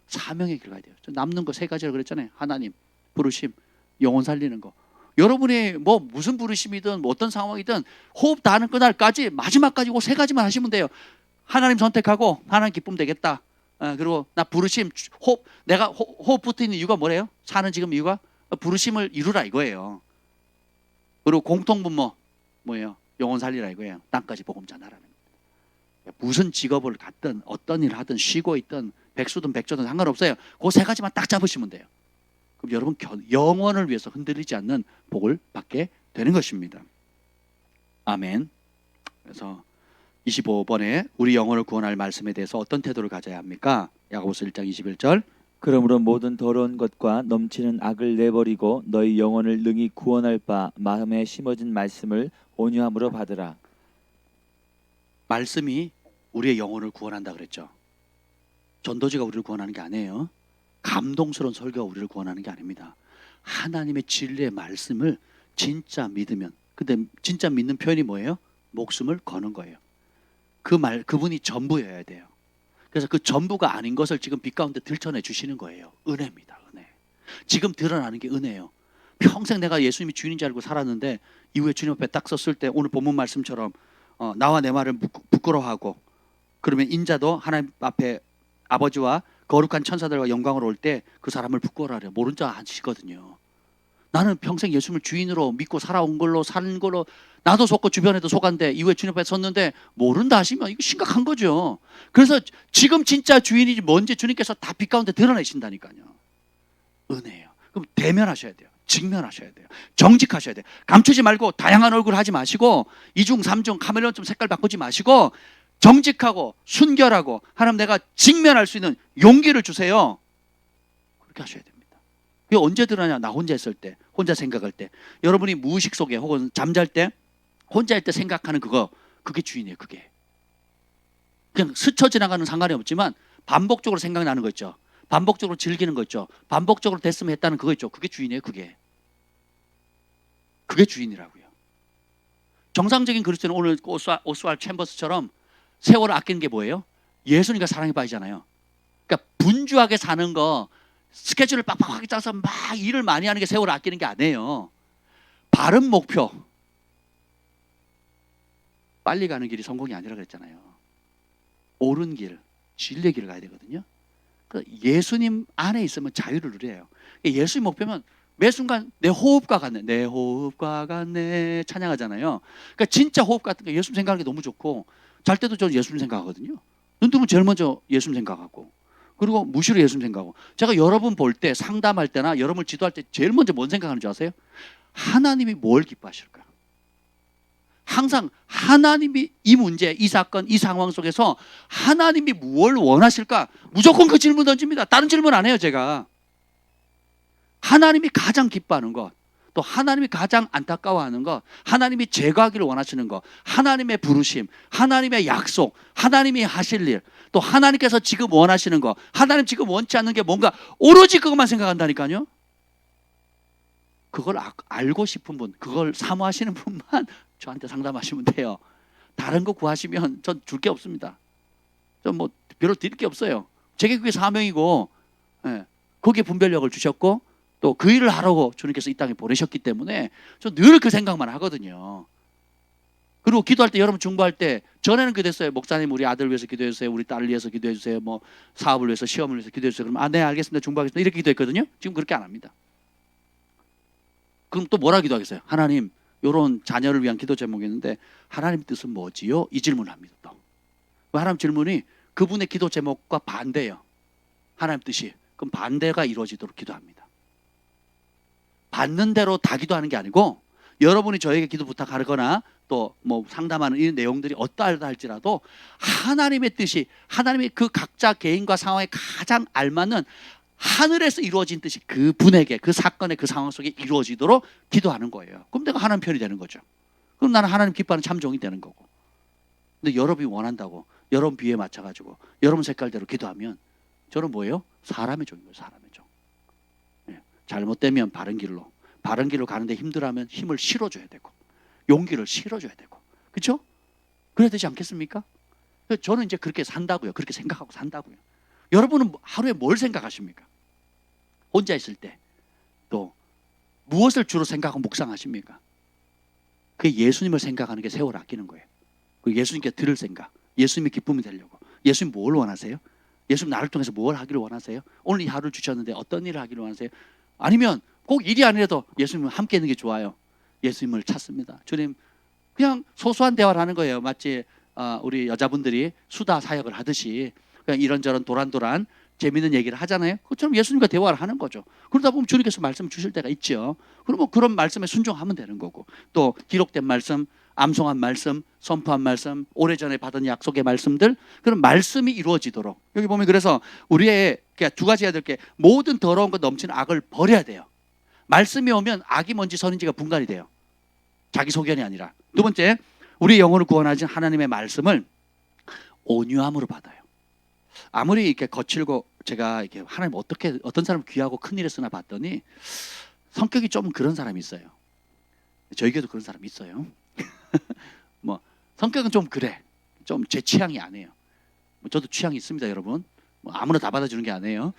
사명의 길 가야 돼요. 남는 거 세 가지라고 그랬잖아요. 하나님, 부르심, 영혼 살리는 거. 여러분이 뭐 무슨 부르심이든 뭐 어떤 상황이든 호흡 닿는 그날까지 마지막까지 그 세 가지만 하시면 돼요. 하나님 선택하고 하나님 기쁨 되겠다. 그리고 나 부르심, 호흡, 내가 호흡 붙어 있는 이유가 뭐래요? 사는 지금 이유가 부르심을 이루라 이거예요. 그리고 공통분모 뭐예요? 영혼 살리라 이거예요. 땅까지 복음 전하라는 거예요. 무슨 직업을 갖든 어떤 일을 하든 쉬고 있든 백수든 백조든 상관없어요. 그 세 가지만 딱 잡으시면 돼요. 그럼 여러분 영원을 위해서 흔들리지 않는 복을 받게 되는 것입니다. 아멘. 그래서 25번에 우리 영혼을 구원할 말씀에 대해서 어떤 태도를 가져야 합니까? 야고보서 1장 21절.
그러므로 모든 더러운 것과 넘치는 악을 내버리고 너희 영혼을 능히 구원할 바 마음에 심어진 말씀을 온유함으로 받으라.
말씀이 우리의 영혼을 구원한다 그랬죠. 전도지가 우리를 구원하는 게 아니에요. 감동스러운 설교가 우리를 구원하는 게 아닙니다. 하나님의 진리의 말씀을 진짜 믿으면, 근데 진짜 믿는 표현이 뭐예요? 목숨을 거는 거예요. 그분이 전부여야 돼요. 그래서 그 전부가 아닌 것을 지금 빛 가운데 들춰내 주시는 거예요. 은혜입니다. 은혜. 지금 드러나는 게 은혜예요. 평생 내가 예수님이 주인인 줄 알고 살았는데 이후에 주님 앞에 딱 섰을 때 오늘 본문 말씀처럼 나와 내 말을 부끄러워하고 그러면 인자도 하나님 앞에 아버지와 거룩한 천사들과 영광으로 올 때 그 사람을 부끄러워하려 모른 자 하시거든요. 나는 평생 예수님을 주인으로 믿고 살아온 걸로 사는 걸로 나도 속고 주변에도 속았는데 이후에 주님 앞에 섰는데 모른다 하시면 이거 심각한 거죠. 그래서 지금 진짜 주인이 뭔지 주님께서 다 빛 가운데 드러내신다니까요. 은혜예요. 그럼 대면하셔야 돼요. 직면하셔야 돼요. 정직하셔야 돼요. 감추지 말고 다양한 얼굴 하지 마시고 2중 3중 카메라 좀 색깔 바꾸지 마시고 정직하고 순결하고 하나님 내가 직면할 수 있는 용기를 주세요. 그렇게 하셔야 됩니다. 그게 언제 드러나냐? 나 혼자 있을 때, 혼자 생각할 때, 여러분이 무의식 속에 혹은 잠잘 때 혼자 할 때 생각하는 그게 주인이에요. 그게 그냥 스쳐 지나가는 상관이 없지만 반복적으로 생각나는 거 있죠. 반복적으로 즐기는 거 있죠. 반복적으로 됐으면 했다는 그거 있죠. 그게 주인이에요. 그게 주인이라고요. 정상적인 그리스도는 오늘 오스왈 챔버스처럼 세월을 아끼는 게 뭐예요? 예수님과 사랑에 빠지잖아요. 그러니까 분주하게 사는 거, 스케줄을 빡빡하게 짜서 막 일을 많이 하는 게 세월을 아끼는 게 아니에요. 바른 목표. 빨리 가는 길이 성공이 아니라 그랬잖아요. 옳은 길, 진리의 길을 가야 되거든요. 예수님 안에 있으면 자유를 누려요. 예수님 목표면 매 순간 내 호흡과 같네, 내 호흡과 같네 찬양하잖아요. 그러니까 진짜 호흡 같은 거 예수님 생각하는 게 너무 좋고 잘 때도 저 예수님 생각하거든요. 눈 뜨면 제일 먼저 예수님 생각하고 그리고 무시로 예수님 생각하고 제가 여러분 볼 때 상담할 때나 여러분을 지도할 때 제일 먼저 뭔 생각하는 줄 아세요? 하나님이 뭘 기뻐하실까? 항상 하나님이 이 문제, 이 사건, 이 상황 속에서 하나님이 뭘 원하실까? 무조건 그 질문 던집니다. 다른 질문 안 해요, 제가. 하나님이 가장 기뻐하는 것, 또 하나님이 가장 안타까워하는 것, 하나님이 제거하기를 원하시는 것, 하나님의 부르심, 하나님의 약속, 하나님이 하실 일, 또 하나님께서 지금 원하시는 것, 하나님 지금 원치 않는 게 뭔가 오로지 그것만 생각한다니까요. 그걸 알고 싶은 분, 그걸 사모하시는 분만 저한테 상담하시면 돼요. 다른 거 구하시면 전 줄 게 없습니다. 전 뭐 별로 드릴 게 없어요. 제게 그게 사명이고 거기에 분별력을 주셨고 또 그 일을 하라고 주님께서 이 땅에 보내셨기 때문에 저 늘 그 생각만 하거든요. 그리고 기도할 때 여러분 중보할 때 전에는 그랬어요. 목사님 우리 아들 위해서 기도해 주세요. 우리 딸을 위해서 기도해 주세요. 뭐 사업을 위해서 시험을 위해서 기도해 주세요. 그러면 네 알겠습니다. 중보하겠습니다. 이렇게 기도했거든요. 지금 그렇게 안 합니다. 그럼 또 뭐라 기도하겠어요? 하나님 이런 자녀를 위한 기도 제목이 있는데 하나님 뜻은 뭐지요? 이 질문을 합니다. 또 하나님 질문이 그분의 기도 제목과 반대예요. 하나님 뜻이. 그럼 반대가 이루어지도록 기도합니다. 받는 대로 다 기도하는 게 아니고 여러분이 저에게 기도 부탁하거나 또 뭐 상담하는 이 내용들이 어떠하다 할지라도 하나님의 뜻이, 하나님의 그 각자 개인과 상황에 가장 알맞는 하늘에서 이루어진 뜻이 그 분에게, 그 사건의 그 상황 속에 이루어지도록 기도하는 거예요. 그럼 내가 하나님 편이 되는 거죠. 그럼 나는 하나님 기뻐하는 참종이 되는 거고. 근데 여러분이 원한다고 여러분 비에 맞춰가지고 여러분 색깔대로 기도하면 저는 뭐예요? 사람의 종인 거예요. 사람의 종. 예. 잘못되면 바른 길로 가는데 힘들어하면 힘을 실어줘야 되고 용기를 실어줘야 되고, 그렇죠? 그래야 되지 않겠습니까? 저는 이제 그렇게 산다고요. 그렇게 생각하고 산다고요. 여러분은 하루에 뭘 생각하십니까? 혼자 있을 때 또 무엇을 주로 생각하고 묵상하십니까? 그게 예수님을 생각하는 게 세월 아끼는 거예요. 그리고 예수님께 들을 생각, 예수님의 기쁨이 되려고. 예수님 뭘 원하세요? 예수님 나를 통해서 뭘 하기를 원하세요? 오늘 이 하루를 주셨는데 어떤 일을 하기를 원하세요? 아니면 꼭 일이 아니라도 예수님과 함께 있는 게 좋아요. 예수님을 찾습니다. 주님, 그냥 소소한 대화를 하는 거예요. 마치 우리 여자분들이 수다 사역을 하듯이 그냥 이런저런 도란도란 재밌는 얘기를 하잖아요. 그처럼 예수님과 대화를 하는 거죠. 그러다 보면 주님께서 말씀을 주실 때가 있죠. 그러면 그런 말씀에 순종하면 되는 거고, 또 기록된 말씀, 암송한 말씀, 선포한 말씀, 오래전에 받은 약속의 말씀들, 그런 말씀이 이루어지도록. 여기 보면 그래서 우리의 두 가지 해야 될 게, 모든 더러운 것 넘치는 악을 버려야 돼요. 말씀이 오면 악이 뭔지 선인지가 분간이 돼요. 자기 소견이 아니라. 두 번째, 우리 영혼을 구원하신 하나님의 말씀을 온유함으로 받아요. 아무리 이렇게 거칠고, 제가 이렇게 하나님 어떤 사람 귀하고 큰 일에 쓰나 봤더니 성격이 좀 그런 사람이 있어요. 저희 교회도 그런 사람이 있어요. 뭐 성격은 좀 그래, 좀 제 취향이 아니에요. 뭐 저도 취향이 있습니다, 여러분. 뭐 아무나 다 받아주는 게 아니에요.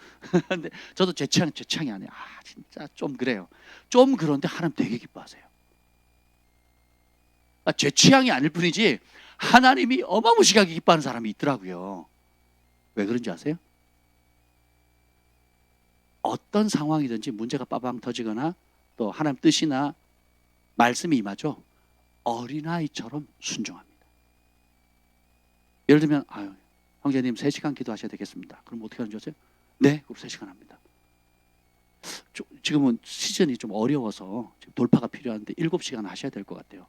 근데 저도 제 취향이 아니에요. 진짜 좀 그래요. 좀 그런데 하나님 되게 기뻐하세요. 제 취향이 아닐 뿐이지 하나님이 어마무시하게 기뻐하는 사람이 있더라고요. 왜 그런지 아세요? 어떤 상황이든지 문제가 빠방 터지거나 또 하나님 뜻이나 말씀이 임하죠. 어린아이처럼 순종합니다. 예를 들면 형제님 3시간 기도하셔야 되겠습니다. 그럼 어떻게 하는 줄 아세요? 네, 그럼 3시간 합니다. 지금은 시즌이 좀 어려워서 지금 돌파가 필요한데 7시간 하셔야 될 것 같아요.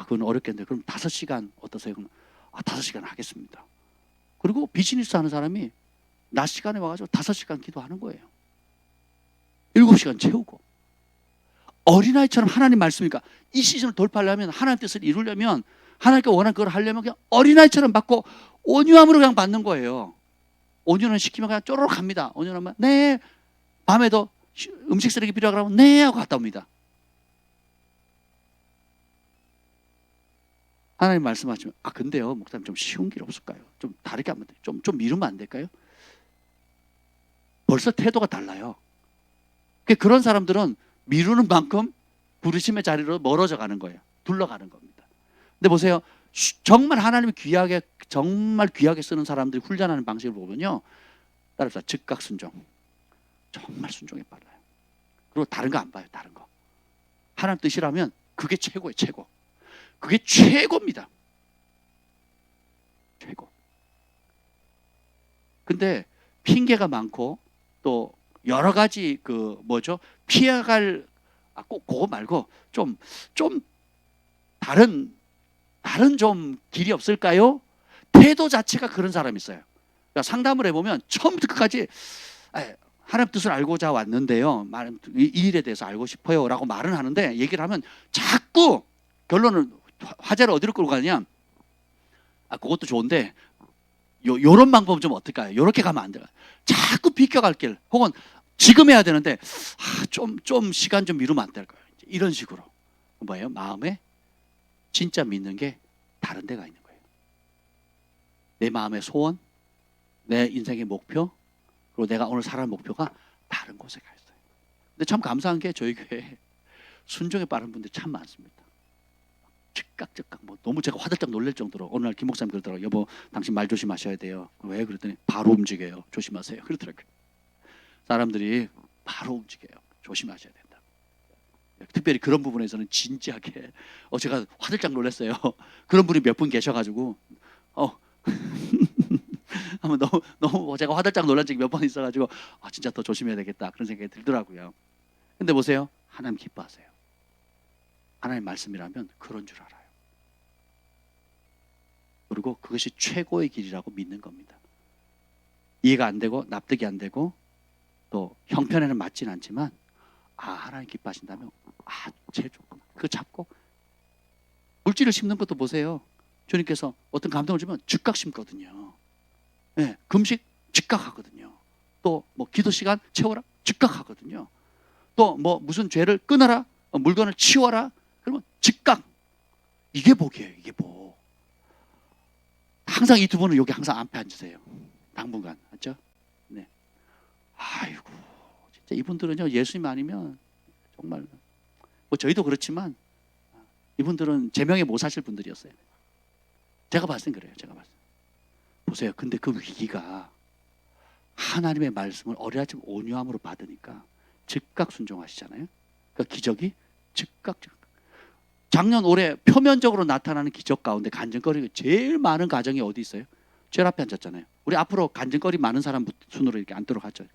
그건 어렵겠는데 그럼 5시간 어떠세요? 그럼 5시간 하겠습니다. 그리고 비즈니스 하는 사람이 낮 시간에 와가지고 5시간 기도하는 거예요. 7시간 채우고. 어린아이처럼 하나님 말씀이니까 이 시즌을 돌파하려면, 하나님 뜻을 이루려면, 하나님께 원하는 그걸 하려면 그냥 어린아이처럼 받고 온유함으로 그냥 받는 거예요. 온유는 시키면 그냥 쪼르륵 갑니다. 온유하면 네, 밤에도 음식 쓰레기 필요하고 하면 네 하고 갔다 옵니다. 하나님 말씀하시면 근데요 목사님 좀 쉬운 길 없을까요? 좀 다르게 하면 돼요. 좀 미루면 안 될까요? 벌써 태도가 달라요. 그런 사람들은 미루는 만큼 부르심의 자리로 멀어져 가는 거예요. 둘러가는 겁니다. 근데 보세요, 정말 하나님이 정말 귀하게 쓰는 사람들이 훈련하는 방식을 보면요, 따라서 즉각 순종, 정말 순종에 빨라요. 그리고 다른 거 안 봐요. 다른 거 하나님 뜻이라면 그게 최고예요. 최고. 그게 최고입니다. 최고. 근데 핑계가 많고 또 여러 가지 피해갈 꼭 그거 말고 좀 다른 좀 길이 없을까요? 태도 자체가 그런 사람이 있어요. 그러니까 상담을 해보면 처음부터 끝까지 하나님 뜻을 알고자 왔는데요, 이 일에 대해서 알고 싶어요 라고 말은 하는데, 얘기를 하면 자꾸 결론은 화제를 어디로 끌고 가냐, 그것도 좋은데 요런 방법은 좀 어떨까요? 요렇게 가면 안 돼요. 자꾸 비껴갈 길, 혹은 지금 해야 되는데 좀 시간 좀 미루면 안 될까요? 이런 식으로. 뭐예요? 마음에 진짜 믿는 게 다른 데가 있는 거예요. 내 마음의 소원, 내 인생의 목표, 그리고 내가 오늘 살아갈 목표가 다른 곳에 가 있어요. 근데 참 감사한 게 저희 교회에 순종에 빠른 분들이 참 많습니다. 즉각 너무 제가 화들짝 놀랄 정도로. 어느 날 김 목사님 그러더라고요. 여보, 당신 말 조심하셔야 돼요. 왜? 그랬더니 바로 움직여요. 조심하세요. 그러더라고요. 사람들이 바로 움직여요. 조심하셔야 된다. 특별히 그런 부분에서는 진지하게 제가 화들짝 놀랐어요. 그런 분이 몇 분 계셔가지고 한번 너무 제가 화들짝 놀란 적이 몇 번 있어가지고 진짜 더 조심해야 되겠다 그런 생각이 들더라고요. 근데 보세요, 하나님 기뻐하세요. 하나님의 말씀이라면 그런 줄 알아요. 그리고 그것이 최고의 길이라고 믿는 겁니다. 이해가 안 되고 납득이 안 되고 또 형편에는 맞진 않지만 하나님 기뻐하신다면 제일 좋구나. 그거 잡고 물질을 심는 것도 보세요. 주님께서 어떤 감동을 주면 즉각 심거든요. 네, 금식 즉각 하거든요. 또 뭐 기도 시간 채워라 즉각 하거든요. 또 뭐 무슨 죄를 끊어라 물건을 치워라 그러면 즉각. 이게 복이에요. 이게 복. 항상 이 두 분은 여기 항상 앞에 앉으세요. 당분간 맞죠? 네. 아이고 진짜 이분들은요 예수님 아니면 정말 뭐 저희도 그렇지만 이분들은 제명에 못 사실 분들이었어요. 제가 봤을 땐 그래요. 제가 봤을 때. 보세요. 근데 그 위기가 하나님의 말씀을 어려하지만 온유함으로 받으니까 즉각 순종하시잖아요. 그러니까 기적이 즉각. 작년 올해 표면적으로 나타나는 기적 가운데 간증거리가 제일 많은 가정이 어디 있어요? 제일 앞에 앉았잖아요. 우리 앞으로 간증거리 많은 사람 순으로 이렇게 앉도록 하죠.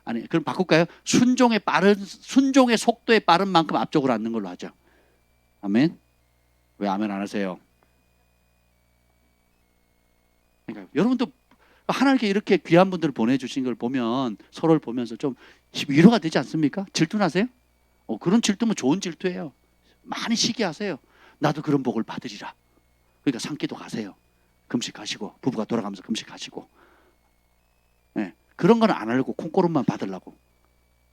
아니 그럼 바꿀까요? 순종의 속도에 빠른 만큼 앞쪽으로 앉는 걸로 하죠. 아멘. 왜 아멘 안 하세요? 그러니까 여러분도 하나님께 이렇게 귀한 분들을 보내주신 걸 보면 서로를 보면서 좀 위로가 되지 않습니까? 질투나세요? 그런 질투면 좋은 질투예요. 많이 시기하세요. 나도 그런 복을 받으리라. 그러니까 산기도 가세요. 금식하시고 부부가 돌아가면서 금식하시고. 네, 그런 건 안 하려고 콩고름만 받으려고.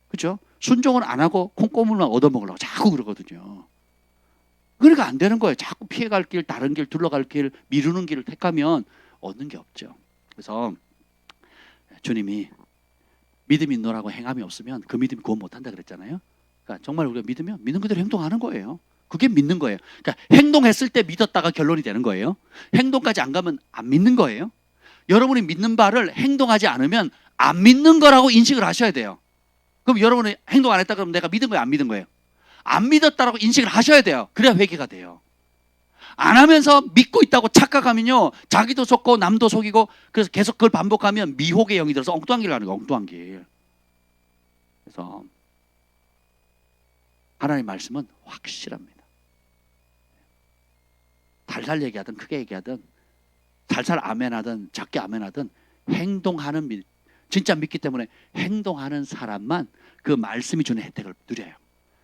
그렇죠? 순종은 안 하고 콩고물만 얻어먹으려고 자꾸 그러거든요. 그러니까 안 되는 거예요. 자꾸 피해갈 길, 다른 길, 둘러갈 길, 미루는 길을 택하면 얻는 게 없죠. 그래서 주님이 믿음이 있노라고 행함이 없으면 그 믿음이 구원 못한다 그랬잖아요. 그러니까 정말 우리가 믿으면 믿는 그대로 행동하는 거예요. 그게 믿는 거예요. 그러니까 행동했을 때 믿었다가 결론이 되는 거예요. 행동까지 안 가면 안 믿는 거예요. 여러분이 믿는 바를 행동하지 않으면 안 믿는 거라고 인식을 하셔야 돼요. 그럼 여러분이 행동 안 했다 그러면 내가 믿은 거예요, 안 믿은 거예요? 안 믿었다라고 인식을 하셔야 돼요. 그래야 회개가 돼요. 안 하면서 믿고 있다고 착각하면요 자기도 속고 남도 속이고 그래서 계속 그걸 반복하면 미혹의 영이 들어서 엉뚱한 길을 가는 거예요. 엉뚱한 길. 그래서 하나님의 말씀은 확실합니다. 달달 얘기하든 크게 얘기하든 살살 아멘하든 작게 아멘하든 행동하는 진짜 믿기 때문에 행동하는 사람만 그 말씀이 주는 혜택을 누려요.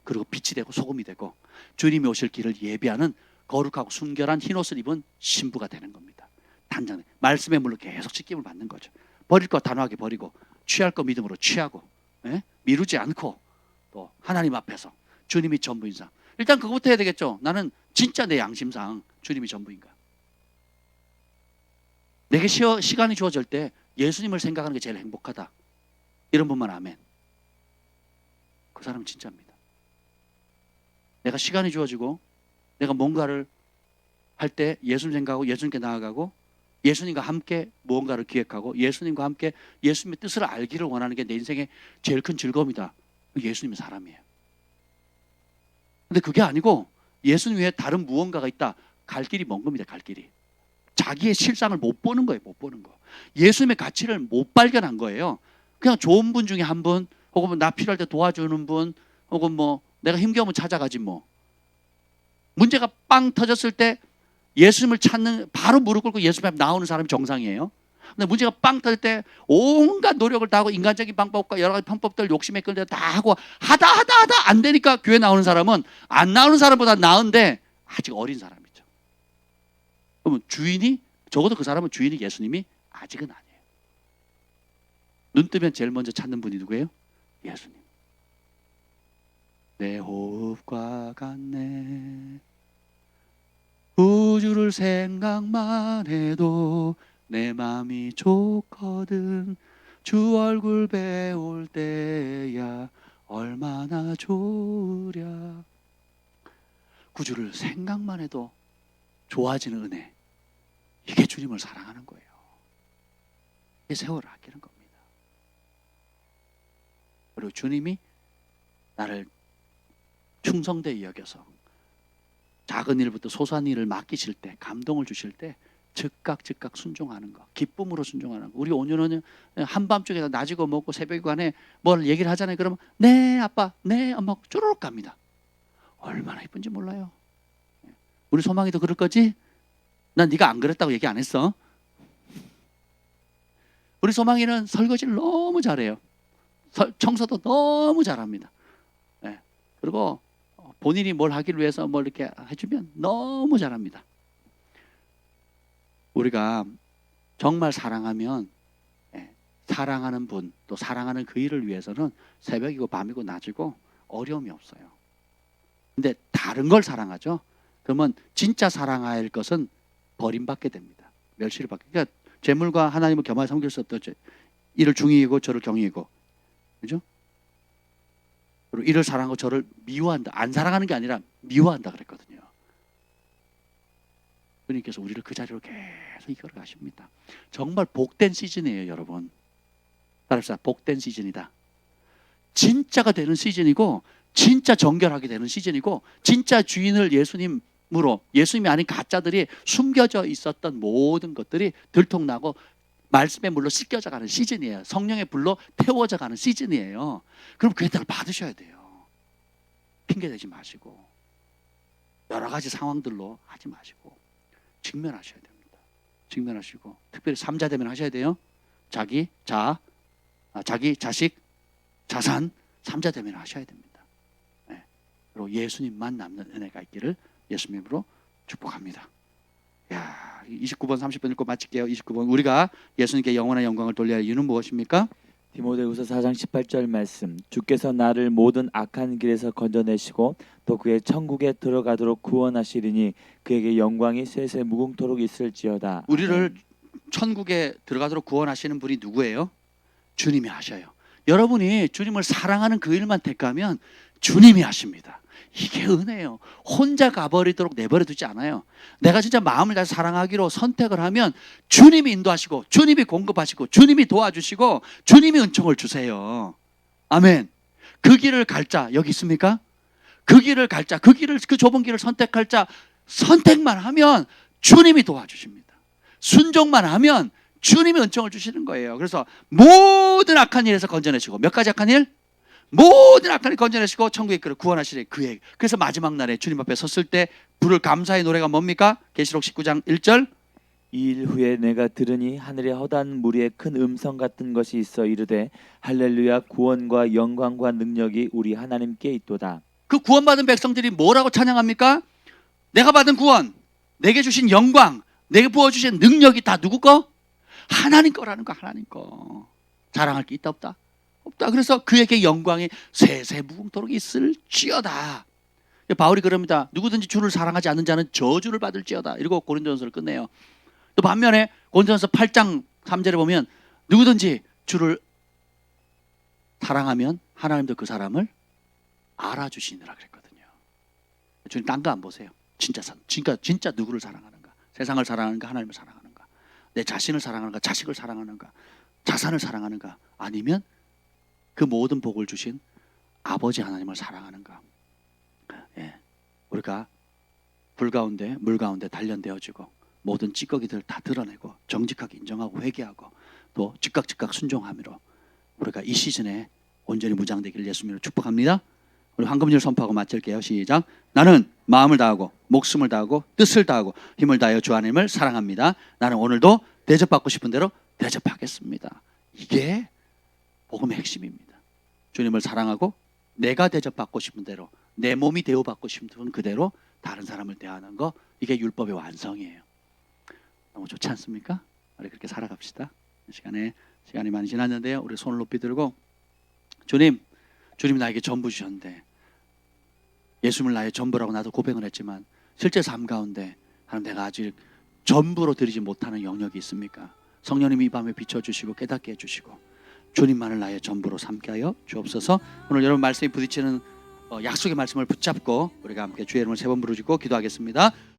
그리고 빛이 되고 소금이 되고 주님이 오실 길을 예비하는 거룩하고 순결한 흰옷을 입은 신부가 되는 겁니다. 단장에 말씀의 물로 계속 씻김을 받는 거죠. 버릴 거 단호하게 버리고 취할 거 믿음으로 취하고 미루지 않고 또 하나님 앞에서 주님이 전부인상. 일단 그것부터 해야 되겠죠. 나는 진짜 내 양심상 주님이 전부인가. 내게 시간이 주어질 때 예수님을 생각하는 게 제일 행복하다. 이런 분만 아멘. 그 사람은 진짜입니다. 내가 시간이 주어지고 내가 뭔가를 할 때 예수님 생각하고 예수님께 나아가고 예수님과 함께 무언가를 기획하고 예수님과 함께 예수님의 뜻을 알기를 원하는 게 내 인생의 제일 큰 즐거움이다. 예수님은 사람이에요. 근데 그게 아니고 예수님 외에 다른 무언가가 있다. 갈 길이 먼 겁니다. 갈 길이. 자기의 실상을 못 보는 거예요. 못 보는 거. 예수님의 가치를 못 발견한 거예요. 그냥 좋은 분 중에 한 분 혹은 나 필요할 때 도와주는 분 혹은 뭐 내가 힘겨우면 찾아가지 뭐. 문제가 빵 터졌을 때 예수님을 찾는 바로 무릎 꿇고 예수님 앞에 나오는 사람이 정상이에요. 근데 문제가 빵 터질 때 온갖 노력을 다하고 인간적인 방법과 여러 가지 방법들 욕심에 끌려 다 하고 하다 안 되니까 교회 나오는 사람은 안 나오는 사람보다 나은데 아직 어린 사람이죠. 그러면 주인이 적어도 그 사람은 주인이 예수님이 아직은 아니에요. 눈 뜨면 제일 먼저 찾는 분이 누구예요? 예수님. 내 호흡과 같네. 우주를 생각만 해도 내 맘이 좋거든. 주 얼굴 배울 때야 얼마나 좋으랴. 구주를 생각만 해도 좋아지는 은혜. 이게 주님을 사랑하는 거예요. 이게 세월을 아끼는 겁니다. 그리고 주님이 나를 충성되이 여겨서 작은 일부터 소소한 일을 맡기실 때 감동을 주실 때 즉각 순종하는 거, 기쁨으로 순종하는 거. 우리 5년은 한밤중에 나지고 먹고 새벽에 뭘 얘기를 하잖아요. 그러면 네 아빠, 네 엄마 쪼르륵 갑니다. 얼마나 이쁜지 몰라요. 우리 소망이도 그럴 거지? 난 네가 안 그랬다고 얘기 안 했어. 우리 소망이는 설거지를 너무 잘해요. 청소도 너무 잘합니다. 네. 그리고 본인이 뭘 하기를 위해서 뭘 이렇게 해주면 너무 잘합니다. 우리가 정말 사랑하면 사랑하는 분, 또 사랑하는 그 일을 위해서는 새벽이고 밤이고 낮이고 어려움이 없어요. 근데 다른 걸 사랑하죠. 그러면 진짜 사랑할 것은 버림받게 됩니다. 멸시를 받게. 그러니까 재물과 하나님을 겸하여 섬길 수 없다. 이를 중이이고 저를 경이이고, 그죠? 그리고 이를 사랑하고 저를 미워한다. 안 사랑하는 게 아니라 미워한다 그랬거든요. 주님께서 우리를 그 자리로 계속 이끌어 가십니다. 정말 복된 시즌이에요, 여러분. 따라합시다. 복된 시즌이다. 진짜가 되는 시즌이고, 진짜 정결하게 되는 시즌이고, 진짜 주인을 예수님으로, 예수님이 아닌 가짜들이 숨겨져 있었던 모든 것들이 들통나고 말씀의 물로 씻겨져 가는 시즌이에요. 성령의 불로 태워져 가는 시즌이에요. 그럼 그 혜택을 받으셔야 돼요. 핑계대지 마시고, 여러 가지 상황들로 하지 마시고 직면하셔야 됩니다. 직면하시고, 특별히 3자 대면 하셔야 돼요. 자기, 자식, 자산 3자 대면 하셔야 됩니다. 네. 그리고 예수님만 남는 은혜가 있기를 예수님으로 축복합니다. 야, 29번 30번 읽고 마칠게요. 29번, 우리가 예수님께 영원한 영광을 돌려야 할 이유는 무엇입니까?
디모데후서 4장 18절 말씀. 주께서 나를 모든 악한 길에서 건져내시고 또 그의 천국에 들어가도록 구원하시리니 그에게 영광이 세세 무궁토록 있을지어다.
우리를 천국에 들어가도록 구원하시는 분이 누구예요? 주님이 하셔요. 여러분이 주님을 사랑하는 그 일만 택하면 주님이 하십니다. 이게 은혜예요. 혼자 가버리도록 내버려 두지 않아요. 내가 진짜 마음을 다해 사랑하기로 선택을 하면 주님이 인도하시고, 주님이 공급하시고, 주님이 도와주시고, 주님이 은총을 주세요. 아멘. 그 길을 갈 자 여기 있습니까? 그 길을 갈 자, 그 좁은 길을 선택할 자, 선택만 하면 주님이 도와주십니다. 순종만 하면 주님이 은총을 주시는 거예요. 그래서 모든 악한 일에서 건져내시고, 몇 가지 악한 일? 모든 악한 일 건져내시고 천국에 이끌어 구원하시리 그의. 그래서 마지막 날에 주님 앞에 섰을 때 부를 감사의 노래가 뭡니까? 계시록 19장 1절.
이 일 후에 내가 들으니 하늘에 허다한 무리의 큰 음성 같은 것이 있어 이르되 할렐루야, 구원과 영광과 능력이 우리 하나님께 있도다.
그 구원받은 백성들이 뭐라고 찬양합니까? 내가 받은 구원, 내게 주신 영광, 내게 부어주신 능력이 다 누구 거? 하나님 거라는 거. 하나님 거. 자랑할 게 있다 없다? 없다. 그래서 그에게 영광이 세세 무궁토록 있을지어다. 바울이 그럽니다. 누구든지 주를 사랑하지 않는 자는 저주를 받을지어다. 이러고 고린도전서를 끝내요. 또 반면에 고린도전서 8장 3절에 보면 누구든지 주를 사랑하면 하나님도 그 사람을 알아주시느라 그랬거든요. 주님 딴 거 안 보세요. 진짜 누구를 사랑하는가? 세상을 사랑하는가? 하나님을 사랑하는가? 내 자신을 사랑하는가? 자식을 사랑하는가? 자산을 사랑하는가? 아니면 그 모든 복을 주신 아버지 하나님을 사랑하는가? 예, 우리가 불 가운데 물 가운데 단련되어지고 모든 찌꺼기들을 다 드러내고 정직하게 인정하고 회개하고 또 즉각 순종함으로 우리가 이 시즌에 온전히 무장되기를 예수님으로 축복합니다. 우리 황금줄 선포하고 마칠게요. 시작. 나는 마음을 다하고 목숨을 다하고 뜻을 다하고 힘을 다하여 주 하나님을 사랑합니다. 나는 오늘도 대접받고 싶은 대로 대접하겠습니다. 이게 복음의 핵심입니다. 주님을 사랑하고 내가 대접받고 싶은 대로, 내 몸이 대우받고 싶은 그대로 다른 사람을 대하는 거, 이게 율법의 완성이에요. 너무 좋지 않습니까? 우리 그렇게 살아갑시다. 시간이 많이 지났는데요. 우리 손을 높이 들고, 주님 나에게 전부 주셨는데, 예수님을 나의 전부라고 나도 고백을 했지만 실제 삶 가운데 하나님, 내가 아직 전부로 드리지 못하는 영역이 있습니까? 성령님이 이 밤에 비춰주시고 깨닫게 해주시고 주님만을 나의 전부로 삼게 하여 주옵소서. 오늘 여러분 말씀에 부딪히는 약속의 말씀을 붙잡고 우리가 함께 주의 이름을 세 번 부르짖고 기도하겠습니다.